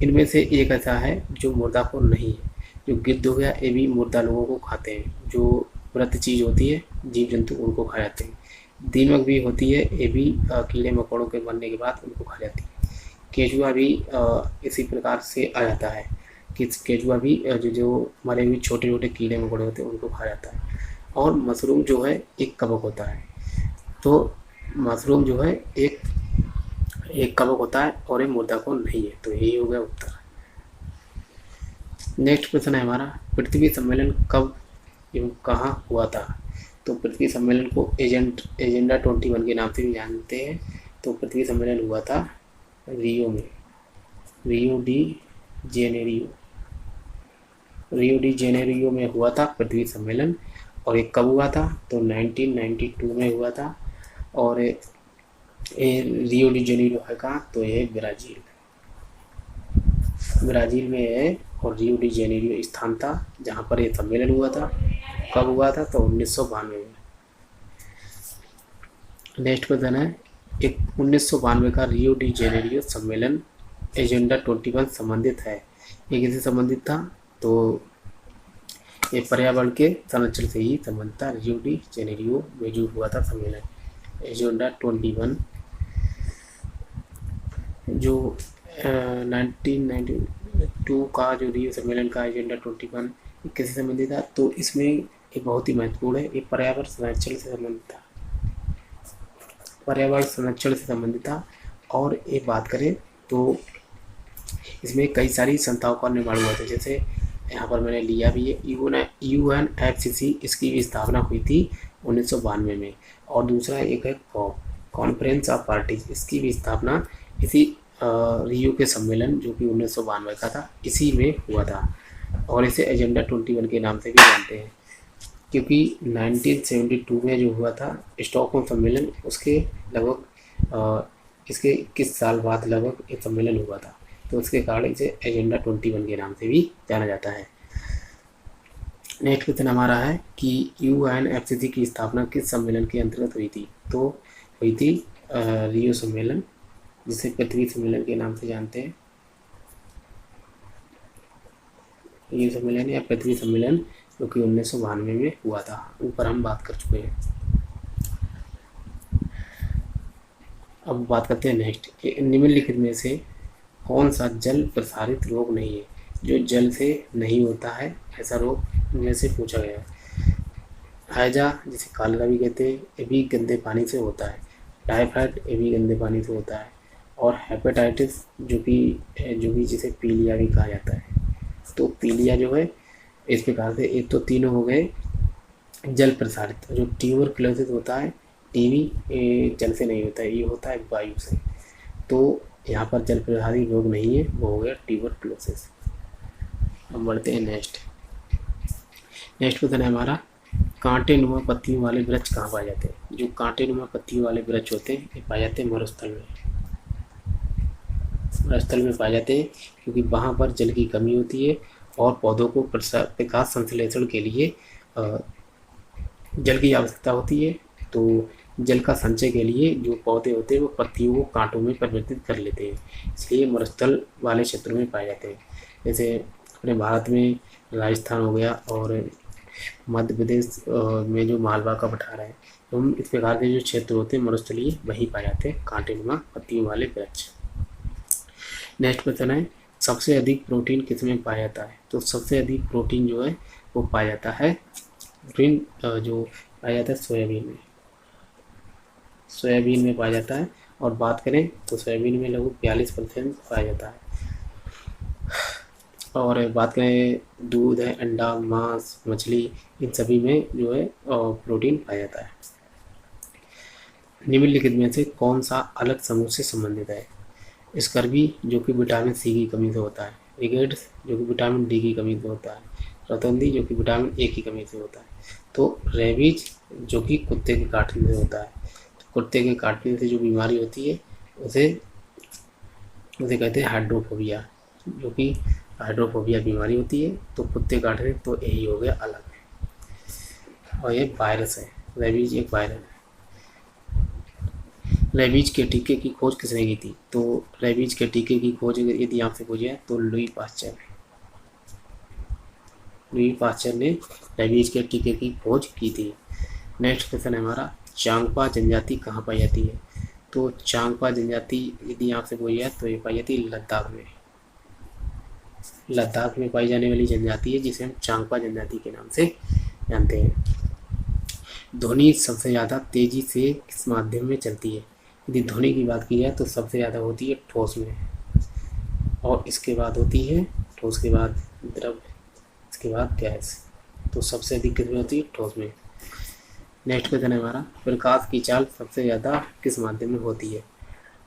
Speaker 1: इनमें से एक ऐसा है जो मुर्दाखोर नहीं है। जो गिद्ध हो गया ये भी मुर्दा लोगों को खाते हैं, जो मृत चीज़ होती है जीव जंतु उनको खा जाते हैं। दीमक भी होती है, ये भी कीड़े मकोड़ों के मरने के बाद उनको खा जाती है। केंचुआ भी इसी प्रकार से आ जाता है कि केंचुआ भी जो मरे हुए छोटे छोटे कीड़े मकोड़े होते हैं उनको खा जाता है। और मशरूम जो है एक कवक होता है, तो मशरूम जो है एक कवक होता है और एक मुर्दाखोर नहीं है, तो यही हो गया उत्तर। नेक्स्ट क्वेश्चन है हमारा पृथ्वी सम्मेलन कब एवं कहाँ हुआ था। तो पृथ्वी सम्मेलन को एजेंडा 21 के नाम से भी जानते हैं। तो पृथ्वी सम्मेलन हुआ था रियो में, रियो डी जेनेरियो में हुआ था पृथ्वी सम्मेलन। और एक कब हुआ था, तो 1992 में हुआ था। और रियो डी जेनेरियो है कहाँ, तो ये ब्राज़ील में है। और रियो डी जेनेरियो स्थान था जहाँ पर ये सम्मेलन हुआ था। कब हुआ था, तो 1992 में। नेक्स्ट क्वेश्चन है 1992 का रियो डी जेनेरियो सम्मेलन एजेंडा 21 संबंधित है। ये किससे संबंधित था, तो ये पर्यावरण के संरक्षण से ही संबंधित था। रियो डी जेनेरियो में जो हुआ था सम्मेलन एजेंडा 21, जो 1992 का जो रियो सम्मेलन का एजेंडा 21 किससे संबंधित था, तो इसमें ये बहुत ही महत्वपूर्ण है, ये पर्यावरण संरक्षण से संबंधित था। पर्यावरण संरक्षण से संबंधित था। और एक बात करें तो इसमें कई सारी संस्थाओं का निर्माण हुआ था, जैसे यहाँ पर मैंने लिया भी है UNFCCC, इसकी भी स्थापना हुई थी 1992 में। और दूसरा एक है कॉन्फ्रेंस ऑफ पार्टीज, इसकी भी स्थापना इसी रियो के सम्मेलन जो कि 1992 का था, इसी में हुआ था। और इसे एजेंडा 21 के नाम से भी जानते हैं, क्योंकि 1972 में जो हुआ था स्टॉकहोम सम्मेलन, उसके लगभग इसके 21 साल बाद लगभग एक सम्मेलन हुआ था, तो उसके कारण इसे एजेंडा 21 के नाम से भी जाना जाता है। नेक्स्ट क्वेश्चन हमारा है कि UNFCCC की स्थापना किस सम्मेलन के अंतर्गत हुई थी? तो हुई थी रियो सम्मेलन, जिसे पृथ्वी सम्मेलन के नाम से जानते हैं। रियो सम्मेलन या पृथ्वी सम्मेलन जो कि 1992 में हुआ था, ऊपर हम बात कर चुके हैं। अब बात करते हैं नेक्स्ट, निम्नलिखित में से कौन सा जल प्रसारित रोग नहीं है? जो जल से नहीं होता है ऐसा रोग में से पूछा गया है। हैजा, जिसे कॉलेरा भी कहते हैं, ये भी गंदे पानी से होता है। टाइफाइड, ये भी गंदे पानी से होता है। और हेपेटाइटिस जो कि जिसे पीलिया भी कहा जाता है। तो पीलिया जो है इस प्रकार से, एक तो तीनों हो गए जल प्रसारित। जो ट्यूबरक्लोसिस होता है, टीबी जल से नहीं होता है, ये होता है वायु से। तो यहाँ पर जल प्रसारित रोग नहीं है, वो हो गया ट्यूबरक्लोसिस। हम बढ़ते हैं नेक्स्ट क्वेश्चन है हमारा, कांटेनुमा पत्तियों वाले वृक्ष कहाँ पाए जाते हैं? जो कांटेनुमा पत्तियों वाले वृक्ष होते हैं ये पाए जाते हैं मरुस्थल में। मरुस्थल में पाए जाते हैं क्योंकि वहाँ पर जल की कमी होती है और पौधों को प्रकाश संश्लेषण के लिए जल की आवश्यकता होती है। तो जल का संचय के लिए जो पौधे होते हैं वो पत्तियों को कांटों में परिवर्तित कर लेते हैं, इसलिए मरुस्थल वाले क्षेत्रों में पाए जाते हैं। जैसे अपने भारत में राजस्थान हो गया और मध्य प्रदेश में जो मालवा का पठार है, तो हम इस प्रकार के जो क्षेत्र होते हैं मरुस्थलीय, वहीं पाए जाते हैं कांटेनुमा पत्तियों वाले वृक्ष। नेक्स्ट क्वेश्चन है, सबसे अधिक प्रोटीन किस में पाया जाता है? तो सबसे अधिक प्रोटीन जो है वो पाया जाता है सोयाबीन में। सोयाबीन में पाया जाता है। और बात करें तो सोयाबीन में लगभग 42% पाया जाता है। और बात करें दूध है, अंडा, मांस, मछली, इन सभी में जो है प्रोटीन पाया जाता है। निम्नलिखित में से कौन सा अलग समूह से संबंधित है? स्कर्वी जो कि विटामिन सी की कमी से होता है। रिकेट्स जो कि विटामिन डी की कमी से होता है। रतौंधी जो कि विटामिन ए की कमी से होता है। तो रेबीज जो कि कुत्ते के काटने से होता है। तो कुत्ते के काटने से जो बीमारी होती है उसे कहते हैं हाइड्रोफोबिया, जो कि हाइड्रोफोबिया बीमारी होती है। तो कुत्ते काटने, तो यही हो गया अलग। और ये वायरस है, रेबीज एक वायरस है। रेबीज के टीके की खोज किसने की थी? तो रेबीज के टीके की खोज यदि आपसे पूछे तो लुई पास्चर ने रेबीज के टीके की खोज की थी। नेक्स्ट क्वेश्चन है हमारा, चांगपा जनजाति कहाँ पाई जाती है? तो चांगपा जनजाति यदि आपसे पूछे तो ये पाई जाती है लद्दाख में पाई जाने वाली जनजाति है, जिसे हम चांगपा जनजाति के नाम से जानते हैं। ध्वनि सबसे ज़्यादा तेजी से किस माध्यम में चलती है? यदि ध्वनि की बात की जाए तो सबसे ज़्यादा होती है ठोस में, और इसके बाद होती है ठोस के बाद द्रव, इसके बाद गैस। तो सबसे अधिक किस में होती है? ठोस में। नेक्स्ट क्वेश्चन है हमारा, प्रकाश की चाल सबसे ज़्यादा किस माध्यम में होती है?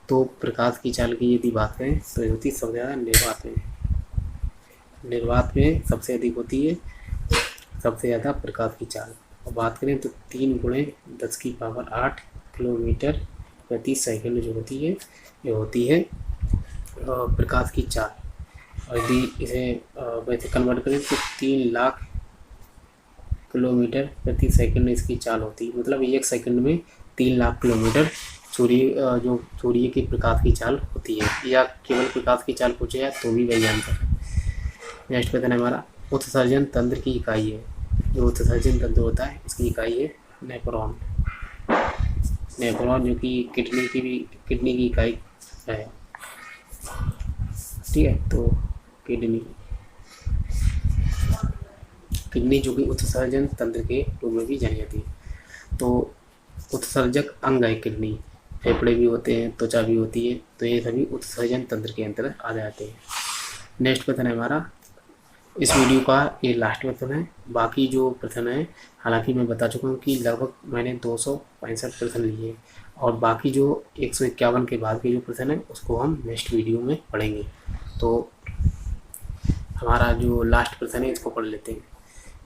Speaker 1: तो प्रकाश की चाल की यदि बात करें तो ये होती है सबसे ज़्यादा निर्वात में। निर्वात में सबसे अधिक होती है सबसे ज़्यादा प्रकाश की चाल। और बात करें तो 3 × 10⁸ किलोमीटर प्रति सेकंड जो होती है, ये होती है प्रकाश की चाल। और यदि इसे वैसे कन्वर्ट करें तो 3 लाख किलोमीटर प्रति सेकंड इसकी चाल होती है। मतलब 1 सेकंड में 3 लाख किलोमीटर सूर्य की प्रकाश की चाल होती है। या केवल प्रकाश की चाल पूछे जाए तो भी वही आंसर है। नेक्स्ट क्वेश्चन है हमारा, उत्सर्जन तंत्र की इकाई है। जो उत्सर्जन तंत्र होता है इसकी इकाई है नेफ्रॉन। जो कि किडनी की इकाई है, ठीक है। तो किडनी जो कि उत्सर्जन तंत्र के रूप में भी जानी जाती है। तो उत्सर्जक अंग है किडनी, फेफड़े भी होते हैं, त्वचा भी होती है, तो ये सभी उत्सर्जन तंत्र के अंतर्गत आ जाते हैं। नेक्स्ट प्रश्न है हमारा, इस वीडियो का ये लास्ट प्रश्न है। बाकी जो प्रश्न है, हालांकि मैं बता चुका हूँ कि लगभग मैंने 265 प्रश्न लिए, और बाकी जो 151 के बाद के जो प्रश्न है उसको हम नेक्स्ट वीडियो में पढ़ेंगे। तो हमारा जो लास्ट प्रश्न है इसको पढ़ लेते हैं।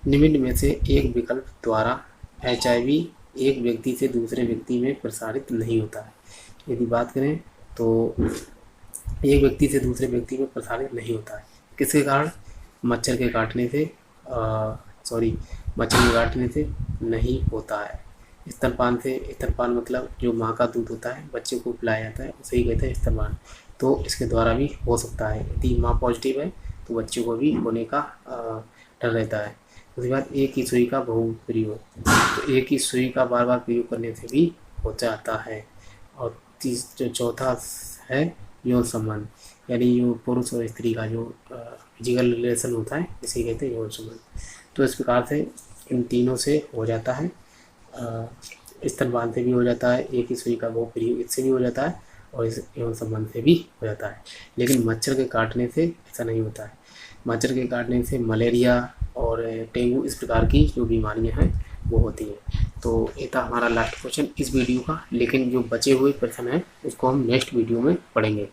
Speaker 1: निम्न में से एक विकल्प द्वारा HIV एक व्यक्ति से दूसरे व्यक्ति में प्रसारित नहीं होता है। यदि बात करें तो एक व्यक्ति से दूसरे व्यक्ति में प्रसारित नहीं होता है, किसके कारण? मच्छर के काटने से मच्छर के काटने से नहीं होता है। स्तनपान से, स्तनपान मतलब जो माँ का दूध होता है बच्चे को पिलाया जाता है, उसे ही कहते हैं स्तनपान। तो इसके द्वारा भी हो सकता है। यदि माँ पॉजिटिव है तो बच्चे को भी होने का डर रहता है। उसके बाद एक ही सुई का बहु प्रयोग, तो एक ही सुई का बार बार प्रयोग करने से भी हो जाता है। और जो चौथा है यौन संबंध, यानी जो पुरुष और स्त्री का जो फिजिकल रिलेशन होता है इसे कहते हैं यौन संबंध। तो इस प्रकार से इन तीनों से हो जाता है। स्तनपान से भी हो जाता है, एक ही सुई का बहु प्रयोग इससे भी हो जाता है, और इस यौन संबंध से भी हो जाता है। लेकिन मच्छर के काटने से ऐसा नहीं होता है। मच्छर के काटने से मलेरिया और डेंगू इस प्रकार की जो बीमारियां हैं वो होती हैं। तो ये था हमारा लास्ट क्वेश्चन इस वीडियो का, लेकिन जो बचे हुए प्रश्न हैं उसको हम नेक्स्ट वीडियो में पढ़ेंगे।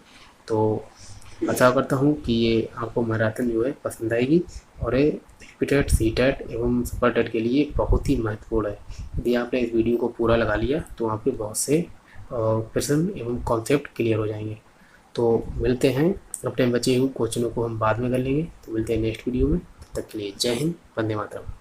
Speaker 1: तो आशा करता हूँ कि ये आपको मैराथन जो है पसंद आएगी, और ये रिपीटेड सीटेट एवं सुपर टेट के लिए बहुत ही महत्वपूर्ण है। यदि आपने इस वीडियो को पूरा लगा लिया तो आपके बहुत से प्रश्न एवं कॉन्सेप्ट क्लियर हो जाएंगे। तो मिलते हैं, अपने बचे हुए क्वेश्चनों को हम बाद में कर लेंगे। तो मिलते हैं नेक्स्ट वीडियो में, तब तक के लिए जय हिंद, वंदे मातरम।